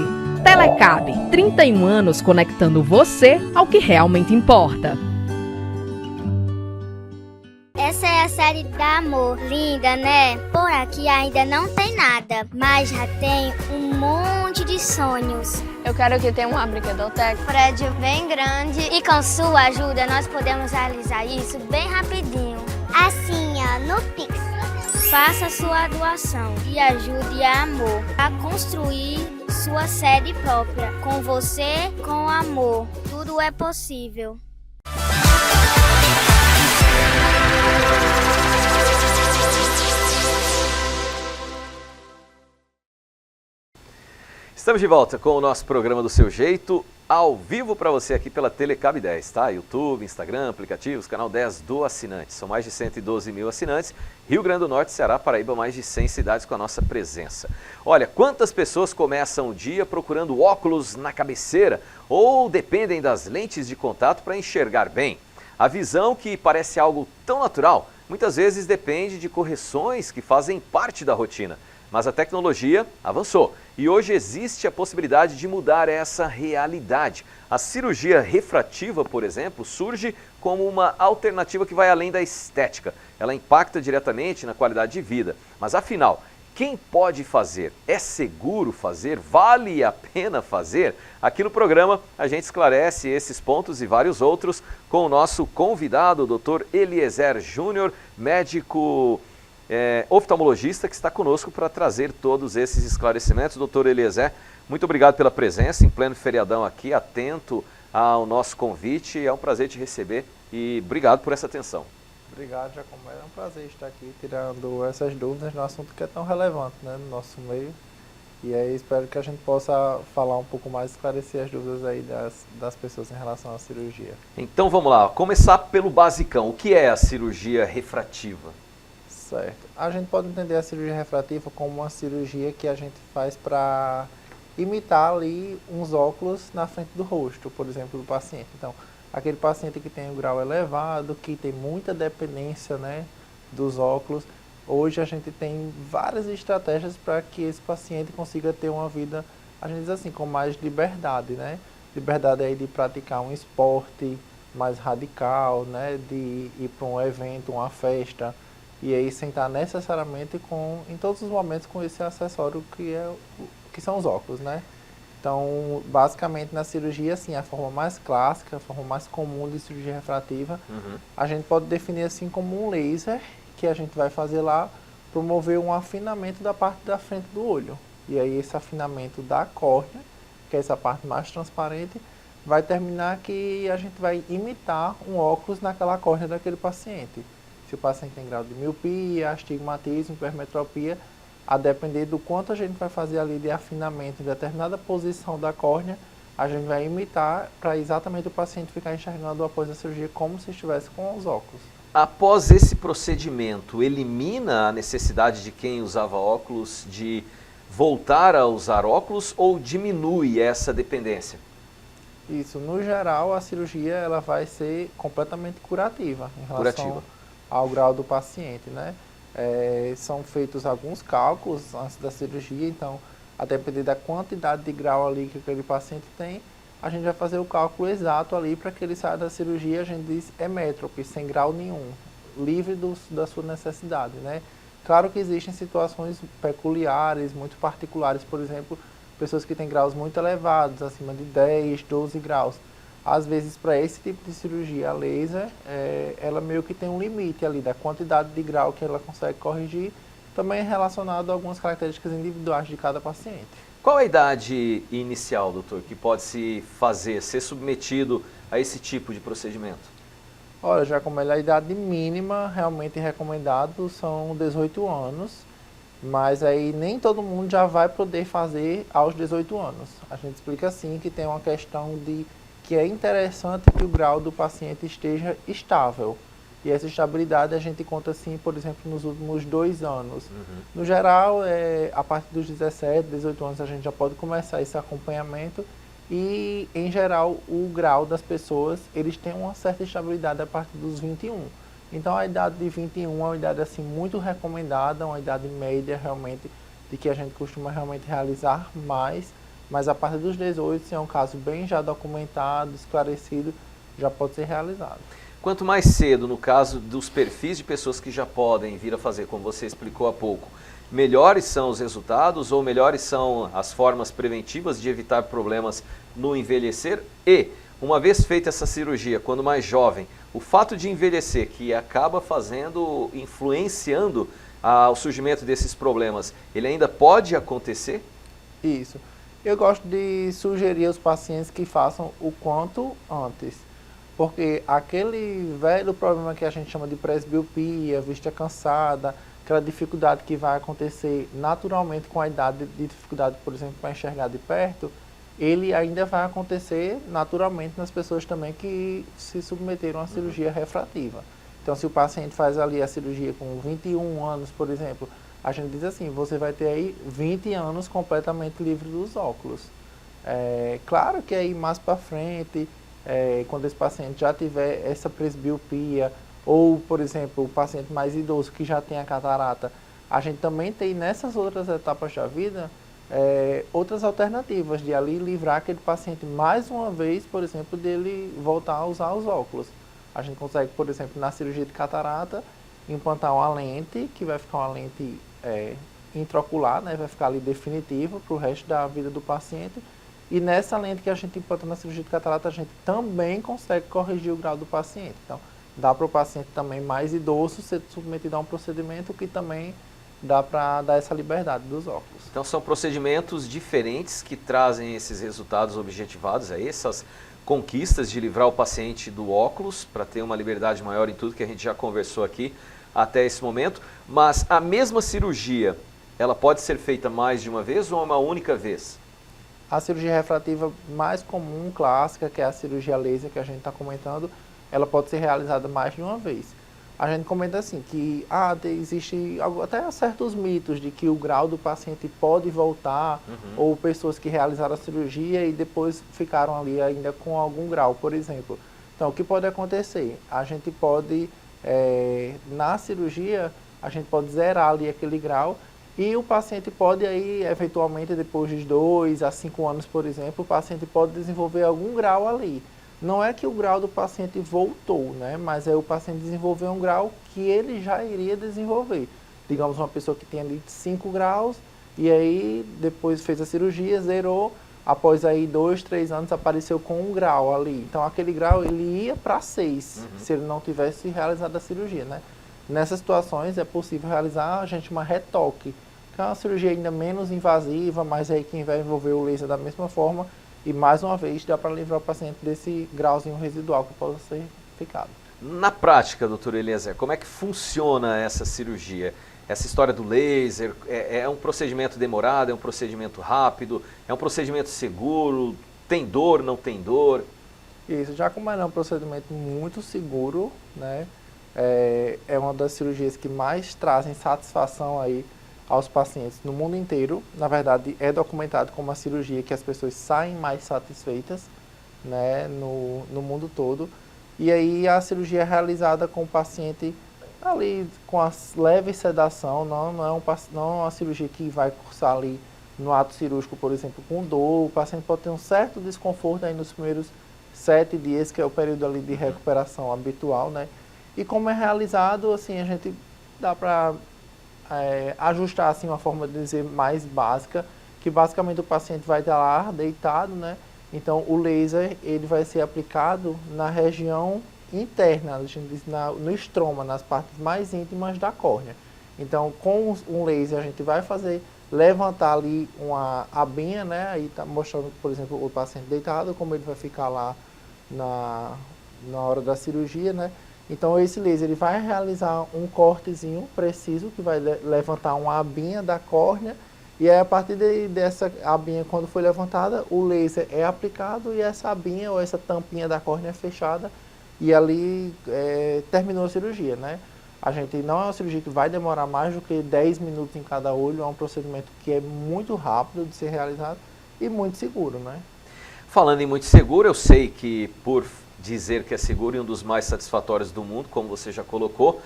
Telecab, 31 anos conectando você ao que realmente importa. Essa é a série da Amor. Linda, né? Por aqui ainda não tem nada, mas já tem um monte de sonhos. Eu quero que tenha uma brinquedoteca. Prédio bem grande e com sua ajuda nós podemos realizar isso bem rapidinho. Assim, no Pix. Faça sua doação e ajude a Amor a construir sua sede própria. Com você, com amor, tudo é possível. Estamos de volta com o nosso programa do Seu Jeito, ao vivo para você aqui pela Telecab 10, tá? YouTube, Instagram, aplicativos, canal 10 do assinante. São mais de 112 mil assinantes. Rio Grande do Norte, Ceará, Paraíba, mais de 100 cidades com a nossa presença. Olha, quantas pessoas começam o dia procurando óculos na cabeceira ou dependem das lentes de contato para enxergar bem? A visão, que parece algo tão natural, muitas vezes depende de correções que fazem parte da rotina. Mas a tecnologia avançou e hoje existe a possibilidade de mudar essa realidade. A cirurgia refrativa, por exemplo, surge como uma alternativa que vai além da estética. Ela impacta diretamente na qualidade de vida. Mas afinal, quem pode fazer? É seguro fazer? Vale a pena fazer? Aqui no programa a gente esclarece esses pontos e vários outros com o nosso convidado, o Dr. Eliezer Júnior, médico oftalmologista, que está conosco para trazer todos esses esclarecimentos. Doutor Eliezer, muito obrigado pela presença em pleno feriadão aqui, atento ao nosso convite. É um prazer te receber e obrigado por essa atenção. Obrigado, Giacomo. É um prazer estar aqui tirando essas dúvidas no assunto que é tão relevante, né, no nosso meio. E aí espero que a gente possa falar um pouco mais, esclarecer as dúvidas aí das pessoas em relação à cirurgia. Então vamos lá, começar pelo basicão. O que é a cirurgia refrativa? Certo. A gente pode entender a cirurgia refrativa como uma cirurgia que a gente faz para imitar ali uns óculos na frente do rosto, por exemplo, do paciente. Então, aquele paciente que tem um grau elevado, que tem muita dependência, né, dos óculos, hoje a gente tem várias estratégias para que esse paciente consiga ter uma vida, a gente diz assim, com mais liberdade, né? Liberdade aí de praticar um esporte mais radical, né, de ir para um evento, uma festa, e aí sentar necessariamente em todos os momentos com esse acessório que são os óculos, né? Então, basicamente na cirurgia, assim, a forma mais clássica, a forma mais comum de cirurgia refrativa, a gente pode definir assim como um laser que a gente vai fazer lá, promover um afinamento da parte da frente do olho. E aí esse afinamento da córnea, que é essa parte mais transparente, vai terminar que a gente vai imitar um óculos naquela córnea daquele paciente. Se o paciente tem grau de miopia, astigmatismo, hipermetropia, a depender do quanto a gente vai fazer ali de afinamento em determinada posição da córnea, a gente vai imitar para exatamente o paciente ficar enxergando após a cirurgia como se estivesse com os óculos. Após esse procedimento, elimina a necessidade de quem usava óculos de voltar a usar óculos ou diminui essa dependência? Isso, no geral, a cirurgia ela vai ser completamente curativa em relação ao grau do paciente, né? São feitos alguns cálculos antes da cirurgia, então, a depender da quantidade de grau ali que aquele paciente tem, a gente vai fazer o cálculo exato ali para que ele saia da cirurgia, a gente diz emétrope, sem grau nenhum, livre da sua necessidade, né? Claro que existem situações peculiares, muito particulares, por exemplo, pessoas que têm graus muito elevados, acima de 10, 12 graus. Às vezes, para esse tipo de cirurgia, a laser, ela meio que tem um limite ali da quantidade de grau que ela consegue corrigir, também relacionado a algumas características individuais de cada paciente. Qual a idade inicial, doutor, que pode se fazer, ser submetido a esse tipo de procedimento? Olha, já como a idade mínima realmente recomendado são 18 anos, mas aí nem todo mundo já vai poder fazer aos 18 anos. A gente explica assim que tem uma questão de que é interessante que o grau do paciente esteja estável. E essa estabilidade a gente conta assim, por exemplo, nos últimos 2 anos. No geral, a partir dos 17, 18 anos a gente já pode começar esse acompanhamento. E, em geral, o grau das pessoas, eles têm uma certa estabilidade a partir dos 21. Então, a idade de 21 é uma idade assim, muito recomendada, uma idade média, realmente, de que a gente costuma realmente realizar mais. Mas, a partir dos 18, se é um caso bem já documentado, esclarecido, já pode ser realizado. Quanto mais cedo, no caso dos perfis de pessoas que já podem vir a fazer, como você explicou há pouco, melhores são os resultados ou melhores são as formas preventivas de evitar problemas no envelhecer? E, uma vez feita essa cirurgia, quando mais jovem, o fato de envelhecer, que acaba influenciando o surgimento desses problemas, ele ainda pode acontecer? Isso. Eu gosto de sugerir aos pacientes que façam o quanto antes. Porque aquele velho problema que a gente chama de presbiopia, vista cansada, aquela dificuldade que vai acontecer naturalmente com a idade, de dificuldade, por exemplo, para enxergar de perto, ele ainda vai acontecer naturalmente nas pessoas também que se submeteram à cirurgia refrativa. Então, se o paciente faz ali a cirurgia com 21 anos, por exemplo, a gente diz assim, você vai ter aí 20 anos completamente livre dos óculos. Claro que aí mais para frente, quando esse paciente já tiver essa presbiopia, ou, por exemplo, o paciente mais idoso que já tem a catarata, a gente também tem nessas outras etapas da vida outras alternativas de ali livrar aquele paciente mais uma vez, por exemplo, dele voltar a usar os óculos. A gente consegue, por exemplo, na cirurgia de catarata, implantar uma lente, que vai ficar uma lente intraocular, né, vai ficar ali definitiva para o resto da vida do paciente. E nessa lente que a gente implanta na cirurgia de catarata, a gente também consegue corrigir o grau do paciente. Então, dá para o paciente também mais idoso ser submetido a um procedimento que também dá para dar essa liberdade dos óculos. Então são procedimentos diferentes que trazem esses resultados objetivados, essas conquistas de livrar o paciente do óculos para ter uma liberdade maior em tudo que a gente já conversou aqui até esse momento. Mas a mesma cirurgia, ela pode ser feita mais de uma vez ou uma única vez? A cirurgia refrativa mais comum, clássica, que é a cirurgia laser que a gente está comentando, ela pode ser realizada mais de uma vez. A gente comenta assim, que existe até certos mitos de que o grau do paciente pode voltar, ou pessoas que realizaram a cirurgia e depois ficaram ali ainda com algum grau, por exemplo. Então, o que pode acontecer? A gente pode, na cirurgia, a gente pode zerar ali aquele grau e o paciente pode aí, eventualmente, depois de 2 a 5 anos, por exemplo, o paciente pode desenvolver algum grau ali. Não é que o grau do paciente voltou, né? Mas o paciente desenvolveu um grau que ele já iria desenvolver. Digamos, uma pessoa que tem ali 5 graus e aí depois fez a cirurgia, zerou, após aí 2, 3 anos apareceu com um grau ali. Então aquele grau ele ia para 6, se ele não tivesse realizado a cirurgia, né? Nessas situações é possível realizar, a gente chama retoque, que é uma cirurgia ainda menos invasiva, mas aí quem vai envolver o laser da mesma forma. E mais uma vez dá para livrar o paciente desse grauzinho residual que possa ser ficado. Na prática, doutor Eliezer, como é que funciona essa cirurgia? Essa história do laser, é um procedimento demorado, é um procedimento rápido, é um procedimento seguro, tem dor, não tem dor? Isso, já como é um procedimento muito seguro, né? É uma das cirurgias que mais trazem satisfação aí aos pacientes no mundo inteiro. Na verdade, é documentado como uma cirurgia que as pessoas saem mais satisfeitas, né, no mundo todo. E aí a cirurgia é realizada com o paciente ali com a leve sedação, não é uma cirurgia que vai cursar ali no ato cirúrgico, por exemplo, com dor. O paciente pode ter um certo desconforto aí nos primeiros 7 dias, que é o período ali de recuperação habitual, né? E como é realizado, assim, a gente dá para ajustar assim uma forma de dizer mais básica, que basicamente o paciente vai estar lá deitado, né? Então o laser ele vai ser aplicado na região interna, a gente diz no estroma, nas partes mais íntimas da córnea. Então com um laser a gente vai levantar ali uma abinha, né? Aí está mostrando, por exemplo, o paciente deitado, como ele vai ficar lá na hora da cirurgia, né? Então esse laser ele vai realizar um cortezinho preciso, que vai levantar uma abinha da córnea, e aí a partir dessa abinha, quando foi levantada, o laser é aplicado e essa abinha ou essa tampinha da córnea é fechada, e ali terminou a cirurgia, né? A gente não é uma cirurgia que vai demorar mais do que 10 minutos em cada olho, é um procedimento que é muito rápido de ser realizado e muito seguro, né? Falando em muito seguro, eu sei que por dizer que é seguro e um dos mais satisfatórios do mundo, como você já colocou,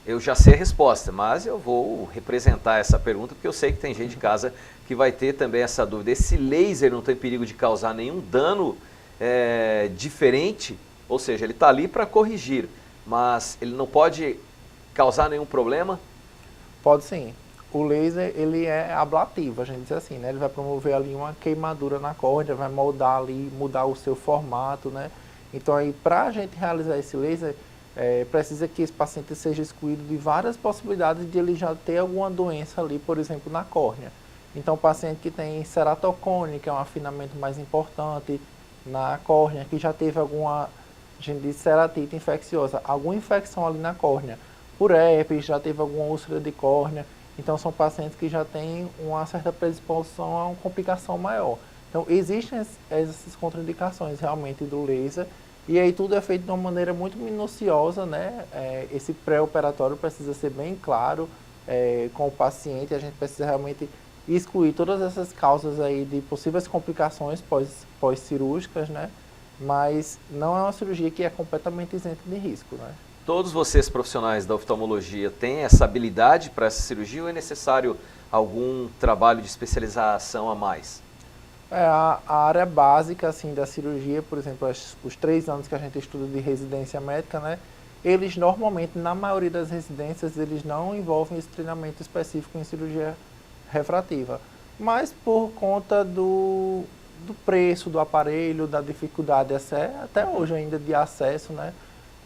eu já sei a resposta, mas eu vou representar essa pergunta porque eu sei que tem gente de casa que vai ter também essa dúvida. Esse laser não tem perigo de causar nenhum dano diferente? Ou seja, ele está ali para corrigir, mas ele não pode causar nenhum problema? Pode sim. O laser ele é ablativo, a gente diz assim, né? Ele vai promover ali uma queimadura na córnea, vai moldar ali, mudar o seu formato, né? Então aí para a gente realizar esse laser, precisa que esse paciente seja excluído de várias possibilidades de ele já ter alguma doença ali, por exemplo, na córnea. Então o paciente que tem ceratocone, que é um afinamento mais importante na córnea, que já teve alguma, a gente diz ceratite infecciosa, alguma infecção ali na córnea, por herpes, já teve alguma úlcera de córnea. Então são pacientes que já têm uma certa predisposição a uma complicação maior. Então existem essas contraindicações realmente do laser, e aí tudo é feito de uma maneira muito minuciosa, né? Esse pré-operatório precisa ser bem claro com o paciente, a gente precisa realmente excluir todas essas causas aí de possíveis complicações pós-cirúrgicas, né? Mas não é uma cirurgia que é completamente isenta de risco, né? Todos vocês profissionais da oftalmologia têm essa habilidade para essa cirurgia ou é necessário algum trabalho de especialização a mais? A área básica assim, da cirurgia, por exemplo, os 3 anos que a gente estuda de residência médica, né, eles normalmente, na maioria das residências, eles não envolvem esse treinamento específico em cirurgia refrativa. Mas por conta do preço do aparelho, da dificuldade até hoje ainda de acesso, né?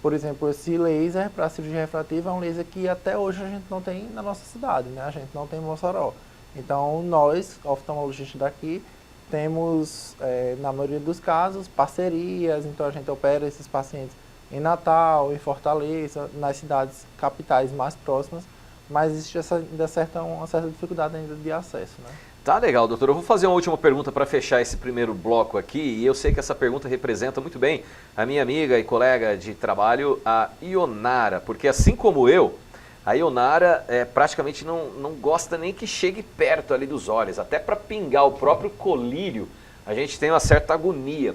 Por exemplo, esse laser para cirurgia refrativa é um laser que até hoje a gente não tem na nossa cidade, né? A gente não tem em Mossoró. Então nós, oftalmologistas daqui, temos, na maioria dos casos, parcerias, então a gente opera esses pacientes em Natal, em Fortaleza, nas cidades capitais mais próximas, mas existe uma certa dificuldade ainda de acesso, né? Tá legal, doutor. Eu vou fazer uma última pergunta para fechar esse primeiro bloco aqui, e eu sei que essa pergunta representa muito bem a minha amiga e colega de trabalho, a Ionara, porque assim como eu, a Ionara praticamente não gosta nem que chegue perto ali dos olhos, até para pingar o próprio colírio, a gente tem uma certa agonia.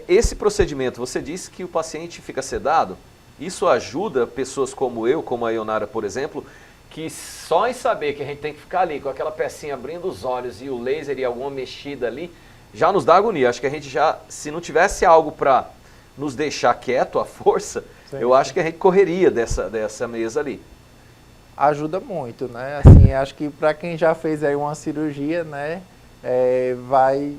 Esse procedimento, você disse que o paciente fica sedado, isso ajuda pessoas como eu, como a Ionara, por exemplo, que só em saber que a gente tem que ficar ali com aquela pecinha abrindo os olhos e o laser e alguma mexida ali, já nos dá agonia. Acho que a gente já, se não tivesse algo para nos deixar quieto à força, eu acho que a gente correria dessa mesa ali. Ajuda muito, né? Assim, acho que para quem já fez aí uma cirurgia, né, vai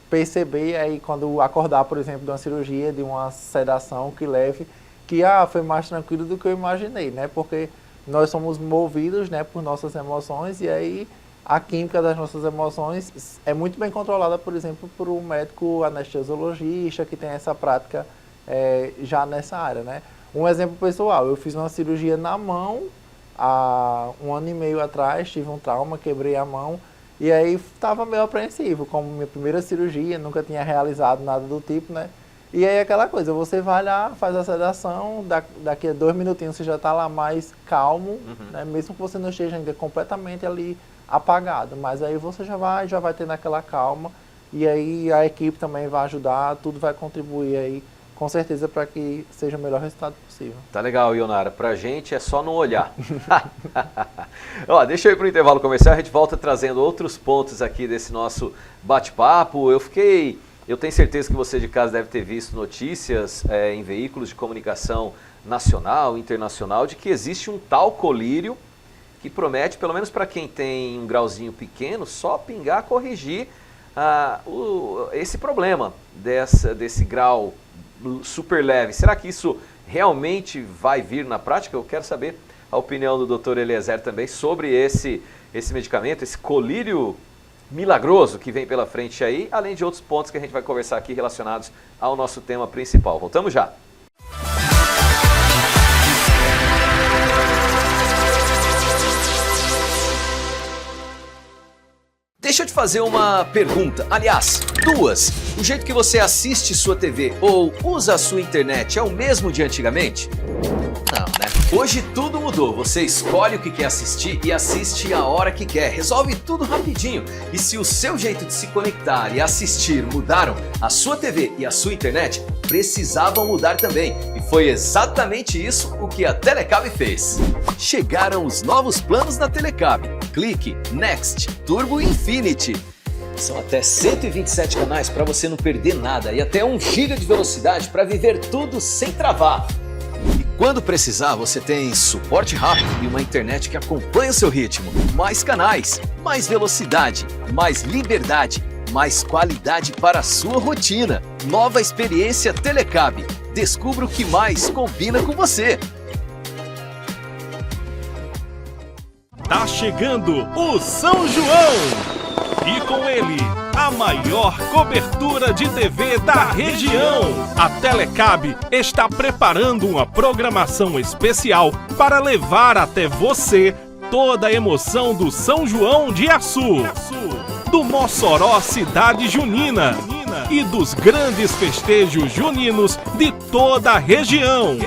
perceber aí quando acordar, por exemplo, de uma cirurgia, de uma sedação que leve, que foi mais tranquilo do que eu imaginei, né? Porque nós somos movidos, né, por nossas emoções, e aí a química das nossas emoções é muito bem controlada, por exemplo, por um médico anestesiologista que tem essa prática já nessa área, né? Um exemplo pessoal, eu fiz uma cirurgia na mão há 1 ano e meio atrás, tive um trauma, quebrei a mão, e aí estava meio apreensivo, como minha primeira cirurgia, nunca tinha realizado nada do tipo, né? E aí aquela coisa, você vai lá, faz a sedação, daqui a 2 minutinhos você já está lá mais calmo, né? Mesmo que você não esteja ainda completamente ali apagado, mas aí você já vai tendo aquela calma, e aí a equipe também vai ajudar, tudo vai contribuir aí, com certeza, para que seja o melhor resultado possível. Tá legal, Ionara. Pra gente é só não olhar. Ó, deixa eu ir pro intervalo comercial, a gente volta trazendo outros pontos aqui desse nosso bate-papo. Eu tenho certeza que você de casa deve ter visto notícias em veículos de comunicação nacional, internacional, de que existe um tal colírio que promete, pelo menos para quem tem um grauzinho pequeno, só pingar, corrigir esse problema desse grau super leve. Será que isso realmente vai vir na prática? Eu quero saber a opinião do Dr. Eliezer também sobre esse medicamento, esse colírio milagroso que vem pela frente aí, além de outros pontos que a gente vai conversar aqui relacionados ao nosso tema principal. Voltamos já! Deixa eu te fazer uma pergunta, aliás, duas. O jeito que você assiste sua TV ou usa a sua internet é o mesmo de antigamente? Não, né? Hoje tudo mudou, você escolhe o que quer assistir e assiste a hora que quer, resolve tudo rapidinho. E se o seu jeito de se conectar e assistir mudaram, a sua TV e a sua internet precisavam mudar também. E foi exatamente isso o que a Telecab fez. Chegaram os novos planos da Telecab. Clique, Next, Turbo Infinity. São até 127 canais para você não perder nada e até 1 GB de velocidade para viver tudo sem travar. E quando precisar, você tem suporte rápido e uma internet que acompanha o seu ritmo. Mais canais, mais velocidade, mais liberdade, mais qualidade para a sua rotina. Nova experiência Telecab. Descubra o que mais combina com você. Tá chegando o São João! E com ele, a maior cobertura de TV da região. A Telecab está preparando uma programação especial para levar até você toda a emoção do São João de Açu, do Mossoró Cidade Junina e dos grandes festejos juninos de toda a região.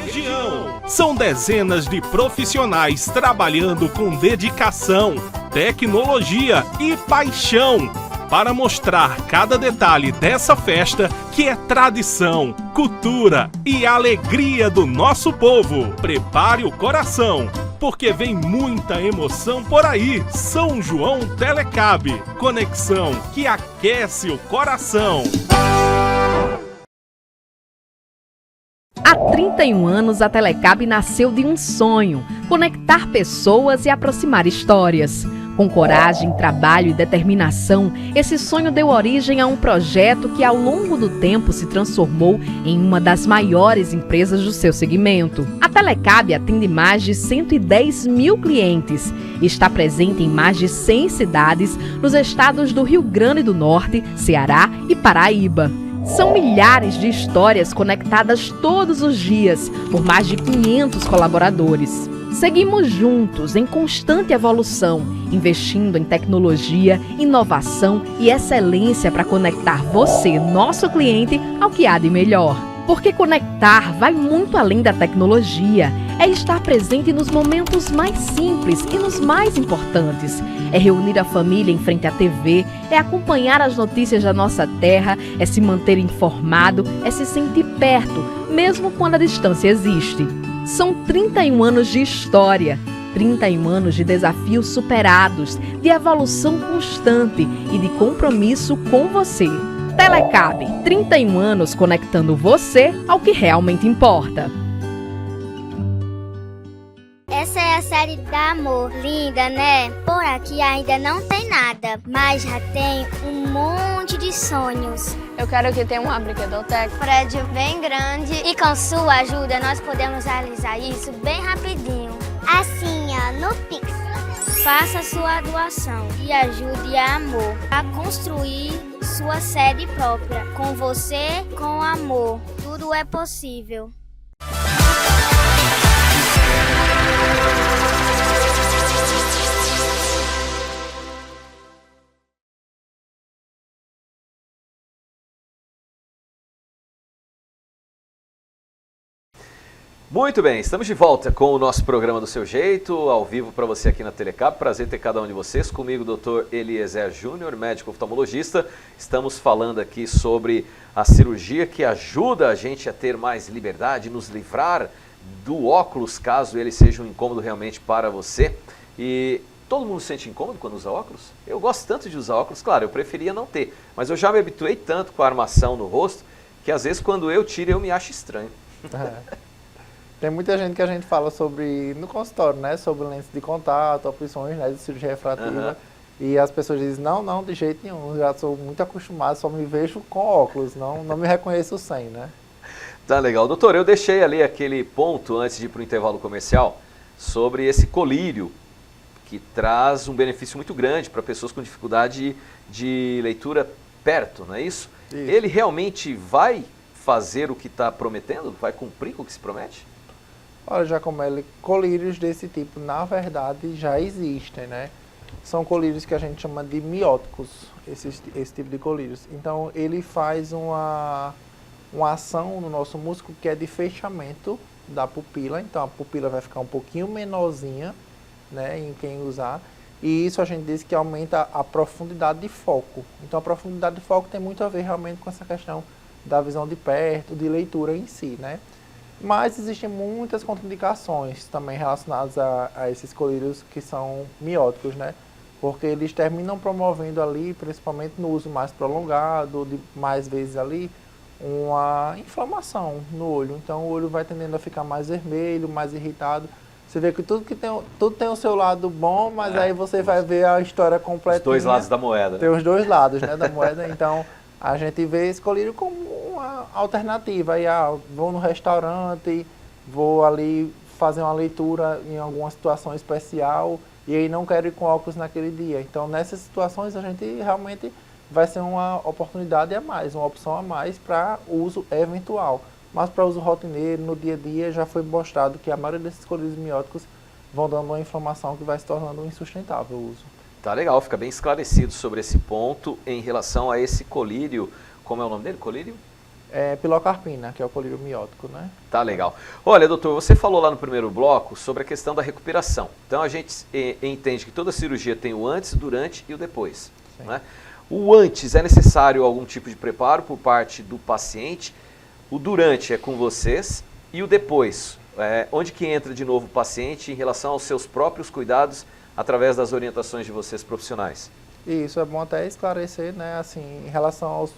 São dezenas de profissionais trabalhando com dedicação, tecnologia e paixão para mostrar cada detalhe dessa festa que é tradição, cultura e alegria do nosso povo. Prepare o coração, porque vem muita emoção por aí. São João Telecab, conexão que aquece o coração. Há 31 anos, a Telecab nasceu de um sonho: conectar pessoas e aproximar histórias. Com coragem, trabalho e determinação, esse sonho deu origem a um projeto que, ao longo do tempo, se transformou em uma das maiores empresas do seu segmento. A Telecab atende mais de 110 mil clientes e está presente em mais de 100 cidades nos estados do Rio Grande do Norte, Ceará e Paraíba. São milhares de histórias conectadas todos os dias por mais de 500 colaboradores. Seguimos juntos em constante evolução, investindo em tecnologia, inovação e excelência para conectar você, nosso cliente, ao que há de melhor. Porque conectar vai muito além da tecnologia. É estar presente nos momentos mais simples e nos mais importantes. É reunir a família em frente à TV, é acompanhar as notícias da nossa terra, é se manter informado, é se sentir perto, mesmo quando a distância existe. São 31 anos de história, 31 anos de desafios superados, de evolução constante e de compromisso com você. Telecab, 31 anos conectando você ao que realmente importa. Essa é a série da Amor. Linda, né? Por aqui ainda não tem nada, mas já tem um monte de sonhos. Eu quero que tenha uma brinquedoteca. Prédio bem grande. E com sua ajuda, nós podemos realizar isso bem rapidinho. Assim, no Pix. Faça sua doação e ajude a Amor a construir sua sede própria. Com você, com amor. Tudo é possível. Muito bem, estamos de volta com o nosso programa do Seu Jeito, ao vivo para você aqui na Telecab. Prazer ter cada um de vocês. Comigo, Dr. Eliezer Júnior, médico oftalmologista. Estamos falando aqui sobre a cirurgia que ajuda a gente a ter mais liberdade, nos livrar do óculos, caso ele seja um incômodo realmente para você. E todo mundo se sente incômodo quando usa óculos? Eu gosto tanto de usar óculos, claro, eu preferia não ter. Mas eu já me habituei tanto com a armação no rosto, que às vezes quando eu tiro eu me acho estranho. Tem muita gente que a gente fala sobre, no consultório, né? Sobre lentes de contato, opções, né, de cirurgia refrativa. E as pessoas dizem, não, de jeito nenhum, já sou muito acostumado, só me vejo com óculos, não me reconheço sem, né? Tá legal. Doutor, eu deixei ali aquele ponto, antes de ir para o intervalo comercial, sobre esse colírio, que traz um benefício muito grande para pessoas com dificuldade de leitura perto, não é isso? Ele realmente vai fazer o que está prometendo? Vai cumprir com o que se promete? Olha, Giacomelli, colírios desse tipo, na verdade, já existem, né? São colírios que a gente chama de mióticos, esse tipo de colírios. Então, ele faz uma ação no nosso músculo que é de fechamento da pupila. Então, a pupila vai ficar um pouquinho menorzinha, né, em quem usar. E isso a gente diz que aumenta a profundidade de foco. Então, a profundidade de foco tem muito a ver realmente com essa questão da visão de perto, de leitura em si, né? Mas existem muitas contraindicações também relacionadas a esses colírios que são mióticos, né? Porque eles terminam promovendo ali, principalmente no uso mais prolongado, de mais vezes ali, uma inflamação no olho. Então o olho vai tendendo a ficar mais vermelho, mais irritado. Você vê que tudo tem o seu lado bom, mas aí você vai ver a história completa. Os dois lados da moeda. Tem os dois lados, né, da moeda. Então a gente vê esse colírio como uma alternativa. Aí, vou no restaurante, vou ali fazer uma leitura em alguma situação especial e aí não quero ir com óculos naquele dia. Então, nessas situações, a gente realmente vai ser uma oportunidade a mais, uma opção a mais para uso eventual. Mas para uso rotineiro, no dia a dia, já foi mostrado que a maioria desses colírios mióticos vão dando uma inflamação que vai se tornando insustentável o uso. Tá legal, fica bem esclarecido sobre esse ponto em relação a esse colírio. Como é o nome dele, colírio? É pilocarpina, que é o colírio miótico, né? Tá legal. Olha, doutor, você falou lá no primeiro bloco sobre a questão da recuperação. Então a gente entende que toda cirurgia tem o antes, durante e o depois, né? O antes é necessário algum tipo de preparo por parte do paciente, o durante é com vocês e o depois, onde que entra de novo o paciente em relação aos seus próprios cuidados através das orientações de vocês profissionais? Isso, é bom até esclarecer, né, assim, em relação aos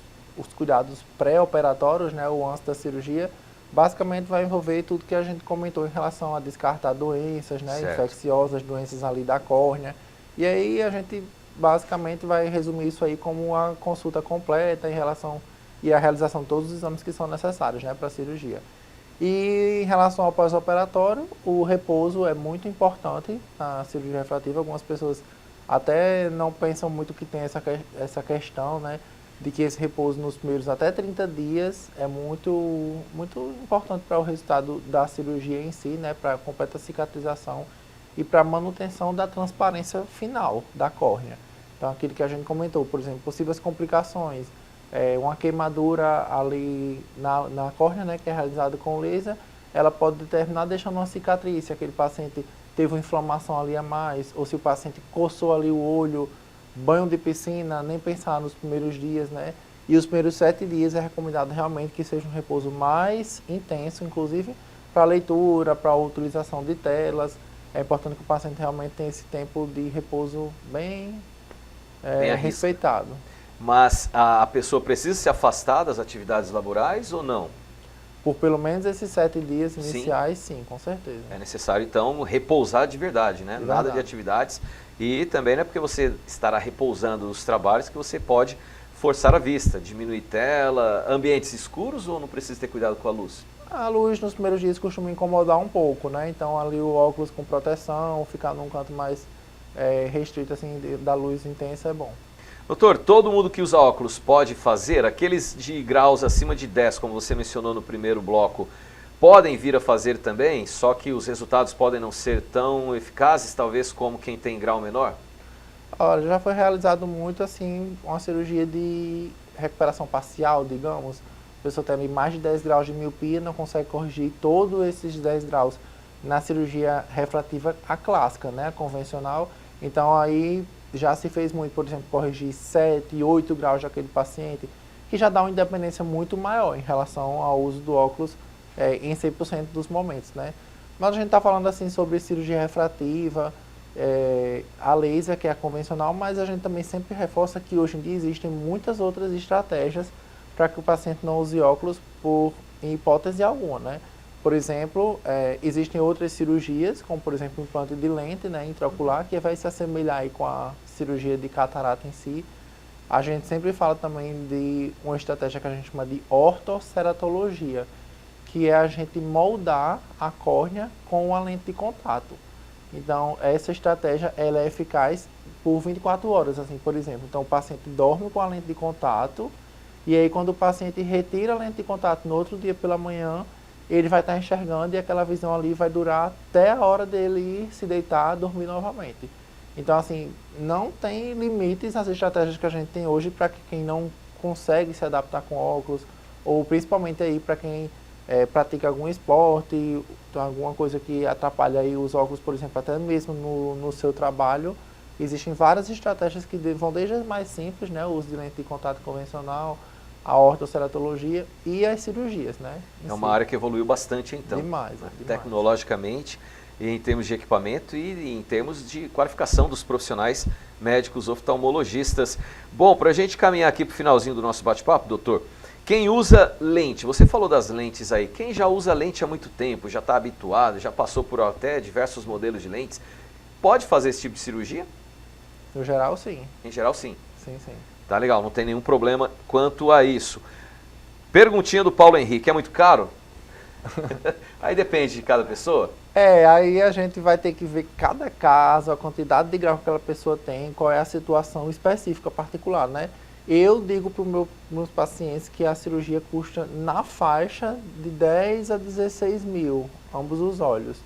cuidados pré-operatórios, né, o antes da cirurgia, basicamente vai envolver tudo que a gente comentou em relação a descartar doenças, né, infecciosas, doenças ali da córnea. E aí a gente basicamente vai resumir isso aí como uma consulta completa em relação e a realização de todos os exames que são necessários, né, para a cirurgia. E em relação ao pós-operatório, o repouso é muito importante na cirurgia refrativa. Algumas pessoas até não pensam muito que tem essa questão, né, de que esse repouso nos primeiros até 30 dias é muito importante para o resultado da cirurgia em si, né, para a completa cicatrização e para a manutenção da transparência final da córnea. Então, aquilo que a gente comentou, por exemplo, possíveis complicações, uma queimadura ali na córnea, né, que é realizada com laser, ela pode terminar deixando uma cicatriz, se aquele paciente teve uma inflamação ali a mais, ou se o paciente coçou ali o olho, banho de piscina, nem pensar nos primeiros dias, né? E os primeiros 7 dias é recomendado realmente que seja um repouso mais intenso, inclusive para leitura, para a utilização de telas. É importante que o paciente realmente tenha esse tempo de repouso bem respeitado. Mas a pessoa precisa se afastar das atividades laborais ou não? Por pelo menos esses 7 dias iniciais, sim, com certeza. É necessário, então, repousar de verdade, né? Nada de atividades. E também não é porque você estará repousando nos trabalhos que você pode forçar a vista, diminuir tela, ambientes escuros ou não precisa ter cuidado com a luz? A luz nos primeiros dias costuma incomodar um pouco, né? Então ali o óculos com proteção, ficar num canto mais restrito assim da luz intensa é bom. Doutor, todo mundo que usa óculos pode fazer? Aqueles de graus acima de 10, como você mencionou no primeiro bloco, podem vir a fazer também, só que os resultados podem não ser tão eficazes, talvez, como quem tem grau menor? Olha, já foi realizado muito, assim, uma cirurgia de recuperação parcial, digamos. A pessoa tem mais de 10 graus de miopia, não consegue corrigir todos esses 10 graus na cirurgia refrativa, a clássica, né, a convencional. Então, aí já se fez muito, por exemplo, corrigir 7, 8 graus daquele paciente, que já dá uma independência muito maior em relação ao uso do óculos em 100% dos momentos, né? Mas a gente está falando assim sobre cirurgia refrativa, a laser, que é a convencional, mas a gente também sempre reforça que hoje em dia existem muitas outras estratégias para que o paciente não use óculos em hipótese alguma, né? Por exemplo, existem outras cirurgias, como por exemplo o implante de lente, né, intraocular, que vai se assemelhar aí com a cirurgia de catarata em si. A gente sempre fala também de uma estratégia que a gente chama de ortoceratologia, que é a gente moldar a córnea com a lente de contato. Então, essa estratégia ela é eficaz por 24 horas, assim, por exemplo. Então, o paciente dorme com a lente de contato e aí quando o paciente retira a lente de contato no outro dia pela manhã, ele vai estar enxergando e aquela visão ali vai durar até a hora dele ir se deitar, dormir novamente. Então, assim, não tem limites nas estratégias que a gente tem hoje para quem não consegue se adaptar com óculos, ou principalmente aí para quem pratica algum esporte, alguma coisa que atrapalha aí os óculos, por exemplo, até mesmo no seu trabalho. Existem várias estratégias que vão desde as mais simples, né, o uso de lente de contato convencional, a ortoceratologia e as cirurgias, né? É uma área que evoluiu bastante, então. Demais, né? demais. Tecnologicamente, e em termos de equipamento e em termos de qualificação dos profissionais médicos oftalmologistas. Bom, para a gente caminhar aqui para o finalzinho do nosso bate-papo, doutor, quem usa lente, você falou das lentes aí, quem já usa lente há muito tempo, já está habituado, já passou por até diversos modelos de lentes, pode fazer esse tipo de cirurgia? No geral, sim. Em geral, sim. Sim, sim. Tá legal, não tem nenhum problema quanto a isso. Perguntinha do Paulo Henrique, é muito caro? Aí depende de cada pessoa? Aí a gente vai ter que ver cada caso, a quantidade de grau que aquela pessoa tem, qual é a situação específica, particular, né? Eu digo para os meus pacientes que a cirurgia custa na faixa de 10 a 16 mil, ambos os olhos.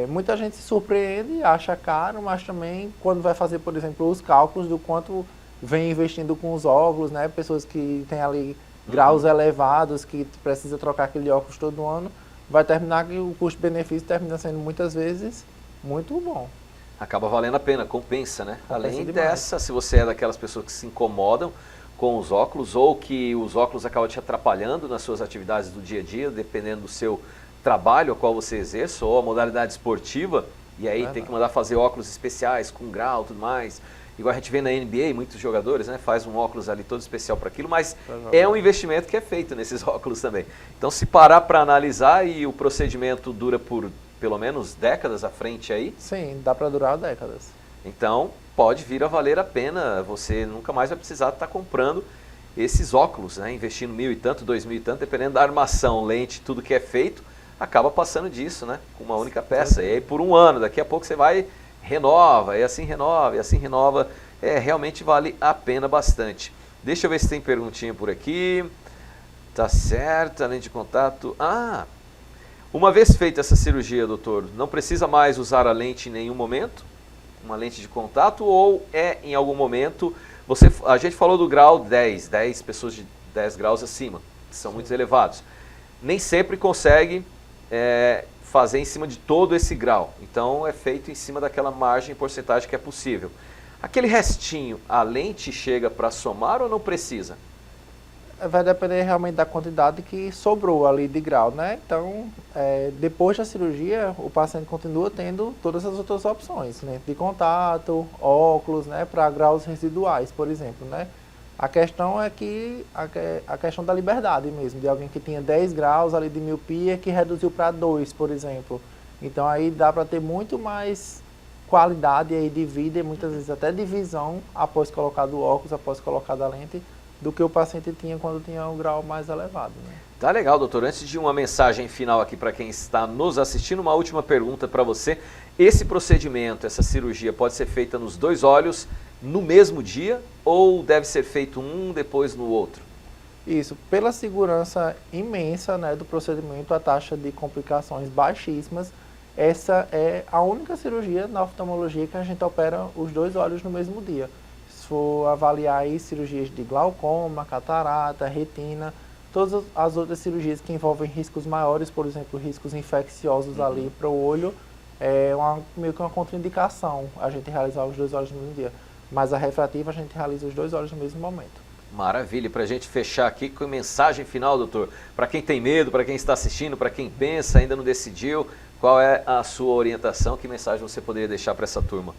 Muita gente se surpreende, acha caro, mas também quando vai fazer, por exemplo, os cálculos do quanto vem investindo com os óculos, né? Pessoas que têm ali graus elevados, que precisa trocar aquele óculos todo ano, vai terminar que o custo-benefício termina sendo muitas vezes muito bom. Acaba valendo a pena, compensa, né? Compensa Além demais. dessa, se você é daquelas pessoas que se incomodam com os óculos ou que os óculos acabam te atrapalhando nas suas atividades do dia a dia, dependendo do seu trabalho, a qual você exerce, ou a modalidade esportiva, e aí tem que mandar fazer óculos especiais, com grau e tudo mais. Igual a gente vê na NBA, muitos jogadores, né, faz um óculos ali todo especial para aquilo, mas é um investimento que é feito nesses óculos também. Então, se parar para analisar e o procedimento dura por pelo menos décadas à frente aí. Sim, dá para durar décadas. Então, pode vir a valer a pena, você nunca mais vai precisar estar comprando esses óculos, né, investindo 1.000 e tanto, 2.000 e tanto, dependendo da armação, lente, tudo que é feito, acaba passando disso, né, com uma única peça. E aí por um ano, daqui a pouco você vai, renova, e assim renova, e assim renova. Realmente vale a pena bastante. Deixa eu ver se tem perguntinha por aqui. Tá certo, além de contato. Uma vez feita essa cirurgia, doutor, não precisa mais usar a lente em nenhum momento? Uma lente de contato, ou em algum momento, a gente falou do grau 10 pessoas de 10 graus acima, que são muito elevados. Nem sempre consegue fazer em cima de todo esse grau, então é feito em cima daquela margem, porcentagem que é possível. Aquele restinho, a lente chega para somar ou não precisa? Vai depender realmente da quantidade que sobrou ali de grau, né? Então, depois da cirurgia, o paciente continua tendo todas as outras opções, lente de contato, óculos, né? Para graus residuais, por exemplo, né? A questão é que a questão da liberdade mesmo, de alguém que tinha 10 graus ali de miopia que reduziu para 2, por exemplo. Então, aí dá para ter muito mais qualidade aí de vida e muitas vezes até de visão após colocar o óculos, após colocar a lente, do que o paciente tinha quando tinha um grau mais elevado, né? Tá legal, doutor. Antes de uma mensagem final aqui para quem está nos assistindo, uma última pergunta para você. Esse procedimento, essa cirurgia, pode ser feita nos dois olhos no mesmo dia ou deve ser feito um depois no outro? Isso, pela segurança imensa, né, do procedimento, a taxa de complicações baixíssimas, essa é a única cirurgia na oftalmologia que a gente opera os dois olhos no mesmo dia. Se for avaliar aí cirurgias de glaucoma, catarata, retina, todas as outras cirurgias que envolvem riscos maiores, por exemplo, riscos infecciosos ali para o olho, meio que uma contraindicação a gente realizar os dois olhos no mesmo dia. Mas a refrativa a gente realiza os dois olhos no mesmo momento. Maravilha, para a gente fechar aqui com a mensagem final, doutor. Para quem tem medo, para quem está assistindo, para quem pensa, ainda não decidiu, qual é a sua orientação? Que mensagem você poderia deixar para essa turma?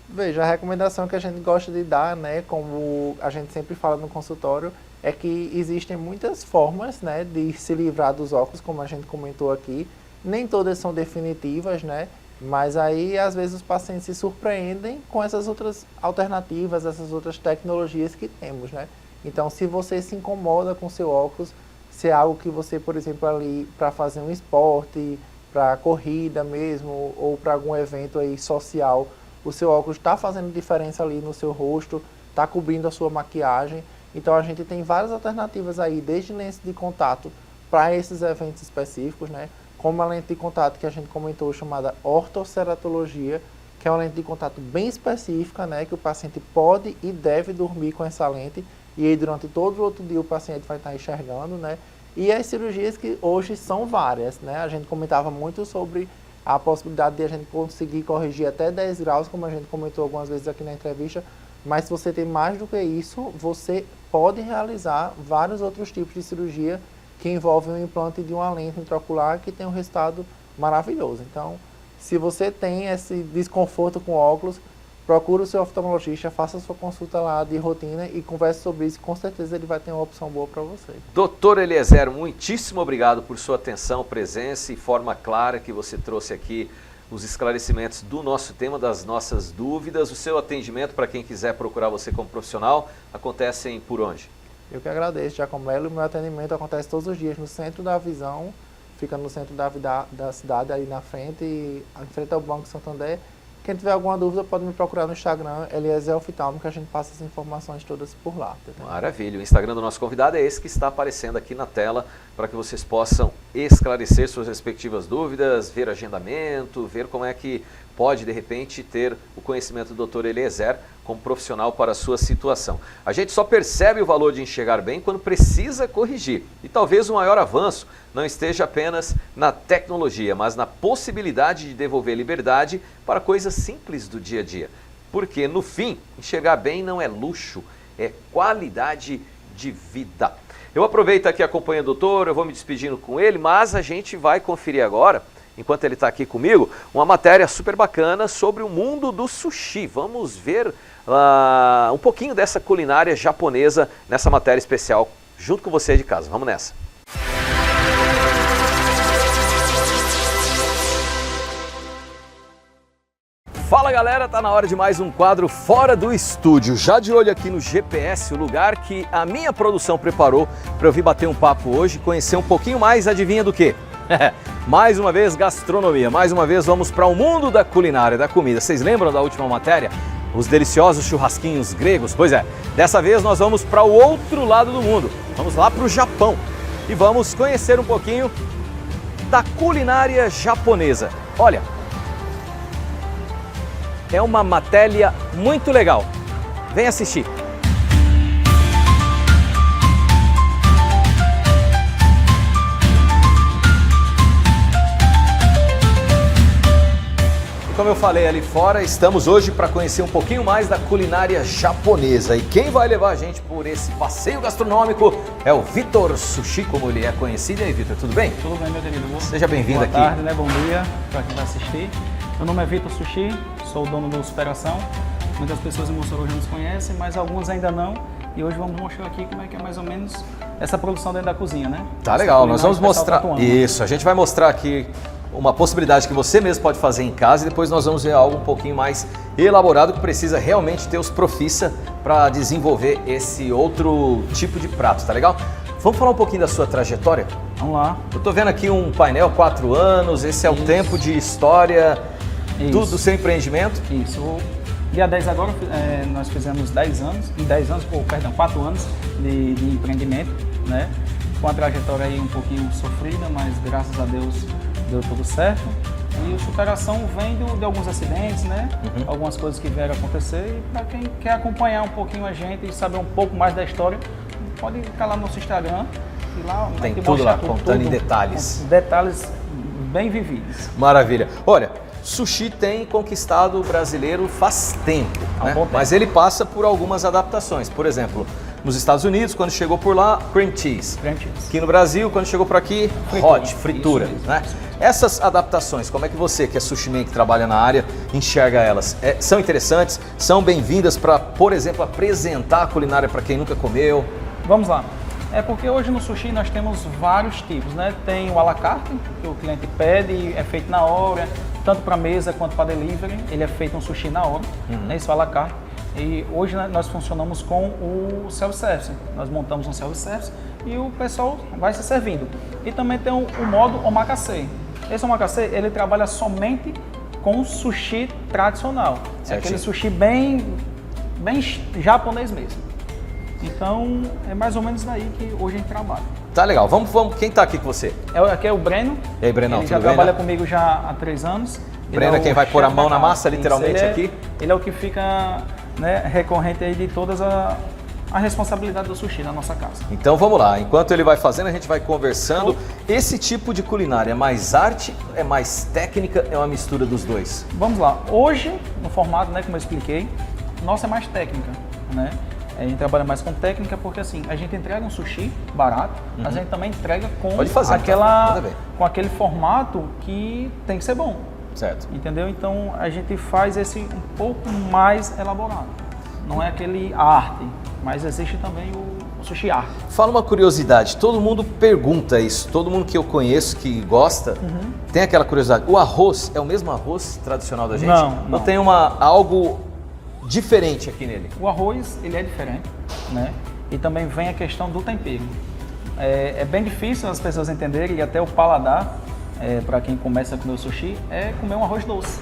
Veja, a recomendação que a gente gosta de dar, né, como a gente sempre fala no consultório, é que existem muitas formas, né, de se livrar dos óculos, como a gente comentou aqui. Nem todas são definitivas, né? Mas aí, às vezes, os pacientes se surpreendem com essas outras alternativas, essas outras tecnologias que temos, né? Então, se você se incomoda com seu óculos, se é algo que você, por exemplo, ali para fazer um esporte, para corrida mesmo, ou para algum evento aí social, o seu óculos está fazendo diferença ali no seu rosto, está cobrindo a sua maquiagem. Então, a gente tem várias alternativas aí, desde lente de contato para esses eventos específicos, né? Como a lente de contato que a gente comentou, chamada ortoceratologia, que é uma lente de contato bem específica, né, que o paciente pode e deve dormir com essa lente, e aí durante todo o outro dia o paciente vai estar enxergando, né, e as cirurgias que hoje são várias, né, a gente comentava muito sobre a possibilidade de a gente conseguir corrigir até 10 graus, como a gente comentou algumas vezes aqui na entrevista, mas se você tem mais do que isso, você pode realizar vários outros tipos de cirurgia que envolve o implante de uma lente intraocular que tem um resultado maravilhoso. Então, se você tem esse desconforto com óculos, procure o seu oftalmologista, faça a sua consulta lá de rotina e converse sobre isso, com certeza ele vai ter uma opção boa para você. Doutor Eliezer, muitíssimo obrigado por sua atenção, presença e forma clara que você trouxe aqui os esclarecimentos do nosso tema, das nossas dúvidas. O seu atendimento, para quem quiser procurar você como profissional, acontecem por onde? Eu que agradeço, Giacomello. O meu atendimento acontece todos os dias no Centro da Visão, fica no centro da cidade, aí na frente, em frente ao Banco Santander. Quem tiver alguma dúvida pode me procurar no Instagram, Eliezer Oftalmo, que a gente passa as informações todas por lá. Tá? Maravilha. O Instagram do nosso convidado é esse que está aparecendo aqui na tela, para que vocês possam esclarecer suas respectivas dúvidas, ver agendamento, ver como é que pode, de repente, ter o conhecimento do Dr. Eliezer como profissional para a sua situação. A gente só percebe o valor de enxergar bem quando precisa corrigir. E talvez o maior avanço não esteja apenas na tecnologia, mas na possibilidade de devolver liberdade para coisas simples do dia a dia. Porque, no fim, enxergar bem não é luxo, é qualidade de vida. Eu aproveito aqui, acompanho o doutor, eu vou me despedindo com ele, mas a gente vai conferir agora, enquanto ele está aqui comigo, uma matéria super bacana sobre o mundo do sushi. Vamos ver um pouquinho dessa culinária japonesa nessa matéria especial, junto com você de casa. Vamos nessa. Fala galera, tá na hora de mais um quadro Fora do Estúdio. Já de olho aqui no GPS, o lugar que a minha produção preparou para eu vir bater um papo hoje, conhecer um pouquinho mais, adivinha do quê? Mais uma vez gastronomia, mais uma vez vamos para o mundo da culinária, da comida. Vocês lembram da última matéria? Os deliciosos churrasquinhos gregos? Pois é, dessa vez nós vamos para o outro lado do mundo. Vamos lá para o Japão e vamos conhecer um pouquinho da culinária japonesa. Olha, é uma matéria muito legal. Vem assistir. Como eu falei ali fora, estamos hoje para conhecer um pouquinho mais da culinária japonesa. E quem vai levar a gente por esse passeio gastronômico é o Vitor Sushi, como ele é conhecido. E aí, Vitor, tudo bem? Tudo bem, meu querido. Seja bem-vindo aqui. Boa tarde, né? Bom dia para quem vai assistir. Meu nome é Vitor Sushi, sou o dono do Superação. Muitas pessoas em Mossoró já nos conhecem, mas alguns ainda não. E hoje vamos mostrar aqui como é que é mais ou menos essa produção dentro da cozinha, né? Tá legal, nós vamos mostrar. Isso, a gente vai mostrar aqui uma possibilidade que você mesmo pode fazer em casa e depois nós vamos ver algo um pouquinho mais elaborado que precisa realmente ter os profissa para desenvolver esse outro tipo de prato, tá legal? Vamos falar um pouquinho da sua trajetória? Vamos lá. Eu tô vendo aqui um painel, 4 anos, esse é o tempo de história do seu empreendimento? Isso. Dia 10 agora nós fizemos 10 anos, 4 anos de empreendimento, né? Com uma trajetória aí um pouquinho sofrida, mas graças a Deus deu tudo certo. E o Superação vem de alguns acidentes, né? Algumas coisas que vieram acontecer. E para quem quer acompanhar um pouquinho a gente e saber um pouco mais da história, pode ficar lá no nosso Instagram. E lá tem tudo lá, contando em detalhes. Detalhes bem vividos. Maravilha. Olha, sushi tem conquistado o brasileiro faz tempo, né? Mas ele passa por algumas adaptações. Por exemplo, nos Estados Unidos, quando chegou por lá, cream cheese. Aqui no Brasil, quando chegou por aqui, fritura. Isso, né? Essas adaptações, como é que você, que é sushiman, que trabalha na área, enxerga elas? São interessantes? São bem-vindas para, por exemplo, apresentar a culinária para quem nunca comeu? Vamos lá. É porque hoje no sushi nós temos vários tipos, né? Tem o à la carte, que o cliente pede, é feito na hora, tanto para mesa quanto para delivery, ele é feito um sushi na hora, né? Isso à la carte. E hoje nós funcionamos com o self-service, nós montamos um self-service e o pessoal vai se servindo. E também tem o modo omakase. Esse omakase, ele trabalha somente com sushi tradicional, é aquele sushi bem japonês mesmo. Então, é mais ou menos daí que hoje a gente trabalha. Tá legal. Vamos. Quem tá aqui com você? Aqui é o Breno. E aí, Brenão, ele já trabalha comigo já há 3 anos. Breno é quem vai pôr a mão na massa, literalmente, aqui? Ele é o que fica, né, recorrente aí de todas a responsabilidade do sushi na nossa casa. Então vamos lá, enquanto ele vai fazendo, a gente vai conversando. Esse tipo de culinária é mais arte, é mais técnica, é uma mistura dos dois? Vamos lá. Hoje, no formato, né, como eu expliquei, nossa é mais técnica, né? A gente trabalha mais com técnica porque assim, a gente entrega um sushi barato, mas a gente também entrega com com aquele formato que tem que ser bom. Certo. Entendeu? Então a gente faz esse um pouco mais elaborado. Não é aquele arte, mas existe também o sushi arte. Fala uma curiosidade, todo mundo pergunta isso, todo mundo que eu conheço que gosta, tem aquela curiosidade. O arroz é o mesmo arroz tradicional da gente? Não. Ou tem algo diferente aqui nele? O arroz, ele é diferente, né? E também vem a questão do tempero. É bem difícil as pessoas entenderem e até o paladar, para quem começa a comer o sushi, é comer um arroz doce.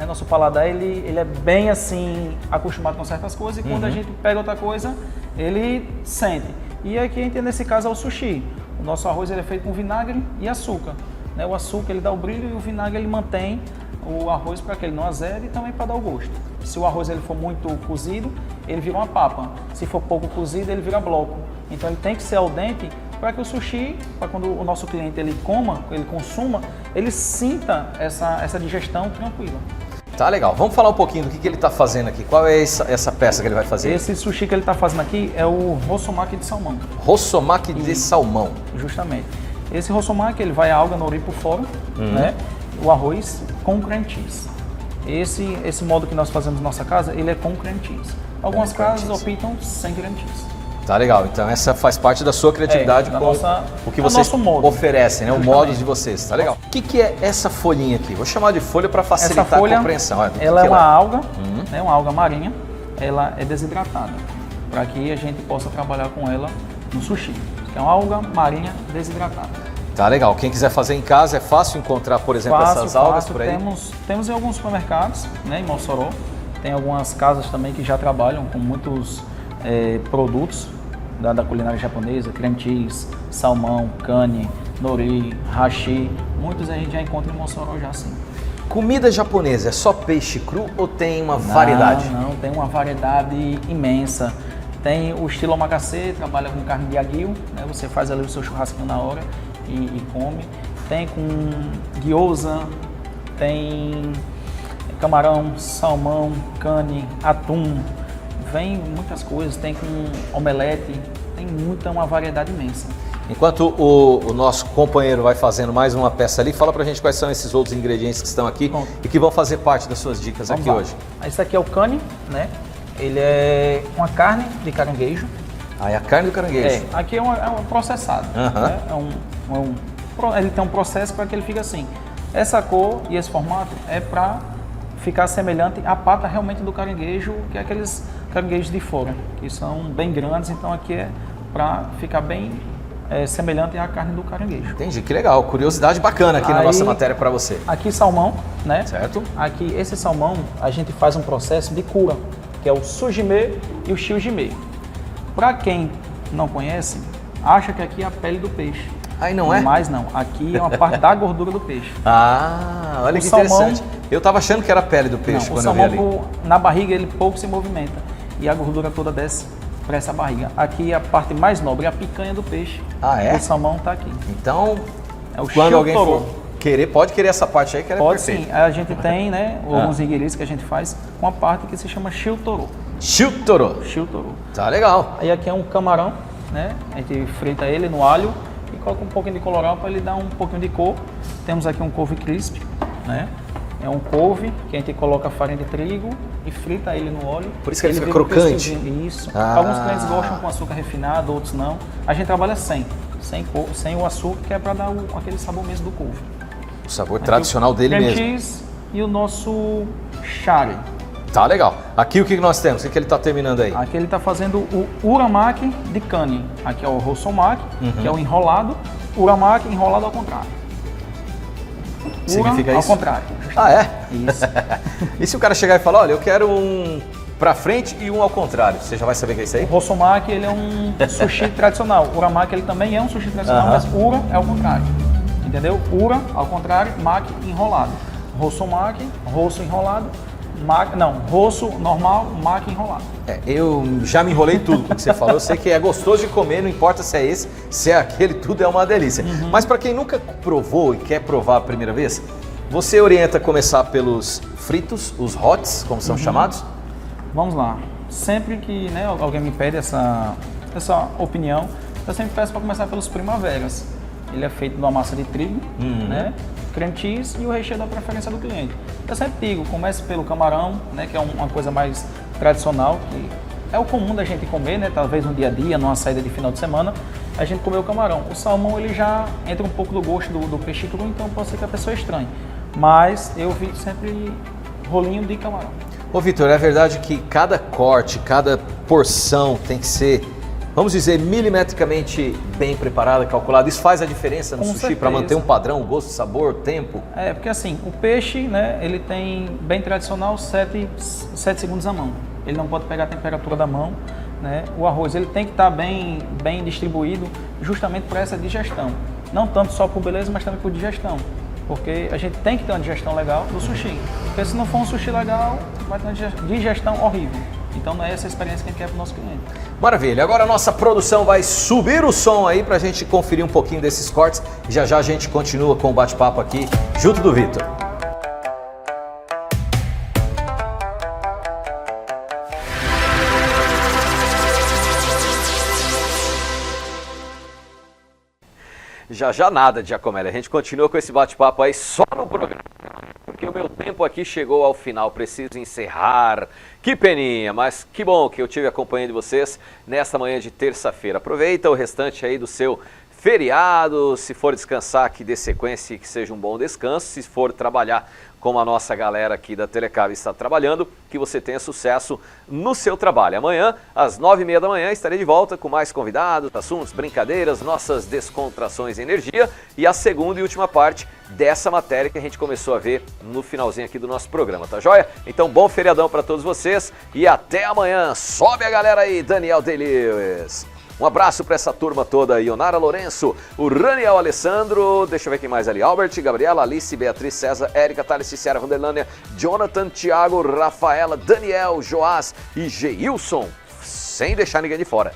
Nosso paladar, ele é bem assim, acostumado com certas coisas e quando a gente pega outra coisa, ele sente. E aqui, nesse caso, é o sushi. O nosso arroz ele é feito com vinagre e açúcar. Né? O açúcar ele dá o brilho e o vinagre ele mantém o arroz para que ele não azede e também para dar o gosto. Se o arroz ele for muito cozido, ele vira uma papa. Se for pouco cozido, ele vira bloco. Então ele tem que ser al dente para que o sushi, para quando o nosso cliente ele coma, ele consuma, ele sinta essa digestão tranquila. Tá legal. Vamos falar um pouquinho do que ele está fazendo aqui. Qual é essa peça que ele vai fazer? Esse sushi que ele está fazendo aqui é o rossomaki de salmão. Rossomaki de salmão. Justamente. Esse rossomaki ele vai a alga nori por fora, né? O arroz com cream cheese. Esse modo que nós fazemos na nossa casa, ele é com cream cheese. Algumas casas optam sem cream cheese. Tá legal, então essa faz parte da sua criatividade com o que vocês oferecem, né? O modo de vocês, tá legal. O que é essa folhinha aqui? Vou chamar de folha para facilitar a compreensão. Ela é uma alga, né? Uma alga marinha, ela é desidratada, para que a gente possa trabalhar com ela no sushi. É uma alga marinha desidratada. Tá legal, quem quiser fazer em casa é fácil encontrar, por exemplo, essas algas por aí? Temos em alguns supermercados, né, em Mossoró, tem algumas casas também que já trabalham com muitos produtos da culinária japonesa, cream cheese, salmão, cane, nori, hashi, muitos a gente já encontra em Mossoró já sim. Comida japonesa é só peixe cru ou tem uma variedade? Não, tem uma variedade imensa. Tem o estilo omakase, trabalha com carne de aguil, né, você faz ali o seu churrasquinho na hora e come. Tem com gyoza, tem camarão, salmão, cane, atum, vem muitas coisas, tem com omelete, tem uma variedade imensa. Enquanto o nosso companheiro vai fazendo mais uma peça ali, fala pra gente quais são esses outros ingredientes que estão aqui e que vão fazer parte das suas dicas aqui hoje. Esse aqui é o cane, né? Ele é uma carne de caranguejo. Ah, é a carne do caranguejo. Aqui é um processado. Né? Ele tem um processo para que ele fique assim. Essa cor e esse formato é para ficar semelhante à pata realmente do caranguejo, que é aqueles caranguejos de fora, que são bem grandes, então aqui é para ficar bem semelhante à carne do caranguejo. Entendi, que legal, curiosidade bacana aqui na nossa matéria para você. Aqui salmão, né? Certo. Aqui esse salmão a gente faz um processo de cura, que é o sujime e o shiujime. Para quem não conhece, acha que aqui é a pele do peixe. Aí não é? Mas não, aqui é uma parte da gordura do peixe. Ah, olha que interessante. Eu estava achando que era a pele do peixe quando eu vi ali. Na barriga ele pouco se movimenta e a gordura toda desce para essa barriga. Aqui a parte mais nobre é a picanha do peixe. Ah, é? O salmão está aqui. Então, quando alguém for querer, pode querer essa parte aí que ela é perfeita. Sim, a gente tem, né, alguns nigiris que a gente faz com a parte que se chama shiltoro. Shiltoro? Shiltoro. Tá legal. Aí aqui é um camarão, né, a gente frita ele no alho e coloca um pouquinho de colorau para ele dar um pouquinho de cor. Temos aqui um couve crisp, né, É um couve que a gente coloca farinha de trigo e frita ele no óleo. Por isso que ele fica vira um crocante? pesquinho. Isso. Alguns clientes gostam com açúcar refinado, outros não. A gente trabalha sem o açúcar, que é para dar aquele sabor mesmo do couve. O sabor tradicional dele mesmo. Cheese e o nosso chari. Tá legal. Aqui o que nós temos? O que ele está terminando aí? Aqui ele está fazendo o uramaki de cane. Aqui é o rossomaki, que é o enrolado. Uramaki enrolado ao contrário. Significa ao isso? contrário. Ah, é? Isso. E se o cara chegar e falar, olha, eu quero um pra frente e um ao contrário, você já vai saber o que é isso aí? O rossomaki, ele é um sushi tradicional. O uramaki, ele também é um sushi tradicional, mas ura é ao contrário. Entendeu? Ura, ao contrário, maki enrolado. Rossomaki, rosso enrolado. Rosso normal, maqui enrolado. Eu já me enrolei tudo com o que você falou. Eu sei que é gostoso de comer, não importa se é esse, se é aquele, tudo é uma delícia. Mas para quem nunca provou e quer provar a primeira vez, você orienta a começar pelos fritos, os hots, como são chamados? Vamos lá. Sempre que alguém me pede essa opinião, eu sempre peço para começar pelos primaveras. Ele é feito de uma massa de trigo, creme cheese e o recheio da preferência do cliente. Eu sempre digo, comece pelo camarão, que é uma coisa mais tradicional, que é o comum da gente comer, talvez no dia a dia, numa saída de final de semana, a gente comer o camarão. O salmão, ele já entra um pouco do gosto do peixe cru, então pode ser que a pessoa estranhe. Mas eu vi sempre rolinho de camarão. Ô Vitor, é verdade que cada corte, cada porção tem que ser, vamos dizer, milimetricamente bem preparada, calculada? Isso faz a diferença no sushi para manter um padrão, gosto, sabor, tempo? Porque assim, o peixe, ele tem, bem tradicional, 7 segundos à mão. Ele não pode pegar a temperatura da mão, O arroz, ele tem que estar bem distribuído justamente para essa digestão. Não tanto só por beleza, mas também por digestão. Porque a gente tem que ter uma digestão legal do sushi. Porque se não for um sushi legal, vai ter uma digestão horrível. Então não é essa a experiência que a gente quer para o nosso cliente. Maravilha, agora a nossa produção vai subir o som aí para a gente conferir um pouquinho desses cortes. E já a gente continua com o bate-papo aqui junto do Vitor. Já nada de Giacomelli, a gente continua com esse bate-papo aí só no programa, porque o meu tempo aqui chegou ao final, preciso encerrar. Que peninha, mas que bom que eu tive a companhia de vocês nesta manhã de terça-feira. Aproveita o restante aí do seu feriado, se for descansar, que dê sequência, que seja um bom descanso. Se for trabalhar, como a nossa galera aqui da Telecab está trabalhando, que você tenha sucesso no seu trabalho. Amanhã, às 9h30 da manhã, estarei de volta com mais convidados, assuntos, brincadeiras, nossas descontrações e energia e a segunda e última parte dessa matéria que a gente começou a ver no finalzinho aqui do nosso programa, tá joia? Então, bom feriadão para todos vocês e até amanhã. Sobe a galera aí, Daniel Day-Lewis. Um abraço para essa turma toda, Ionara Lourenço, o Raniel Alessandro, deixa eu ver quem mais ali, Albert, Gabriela, Alice, Beatriz, César, Érica, Thales, Ciciara, Vanderlânia, Jonathan, Thiago, Rafaela, Daniel, Joás e Geilson, sem deixar ninguém de fora.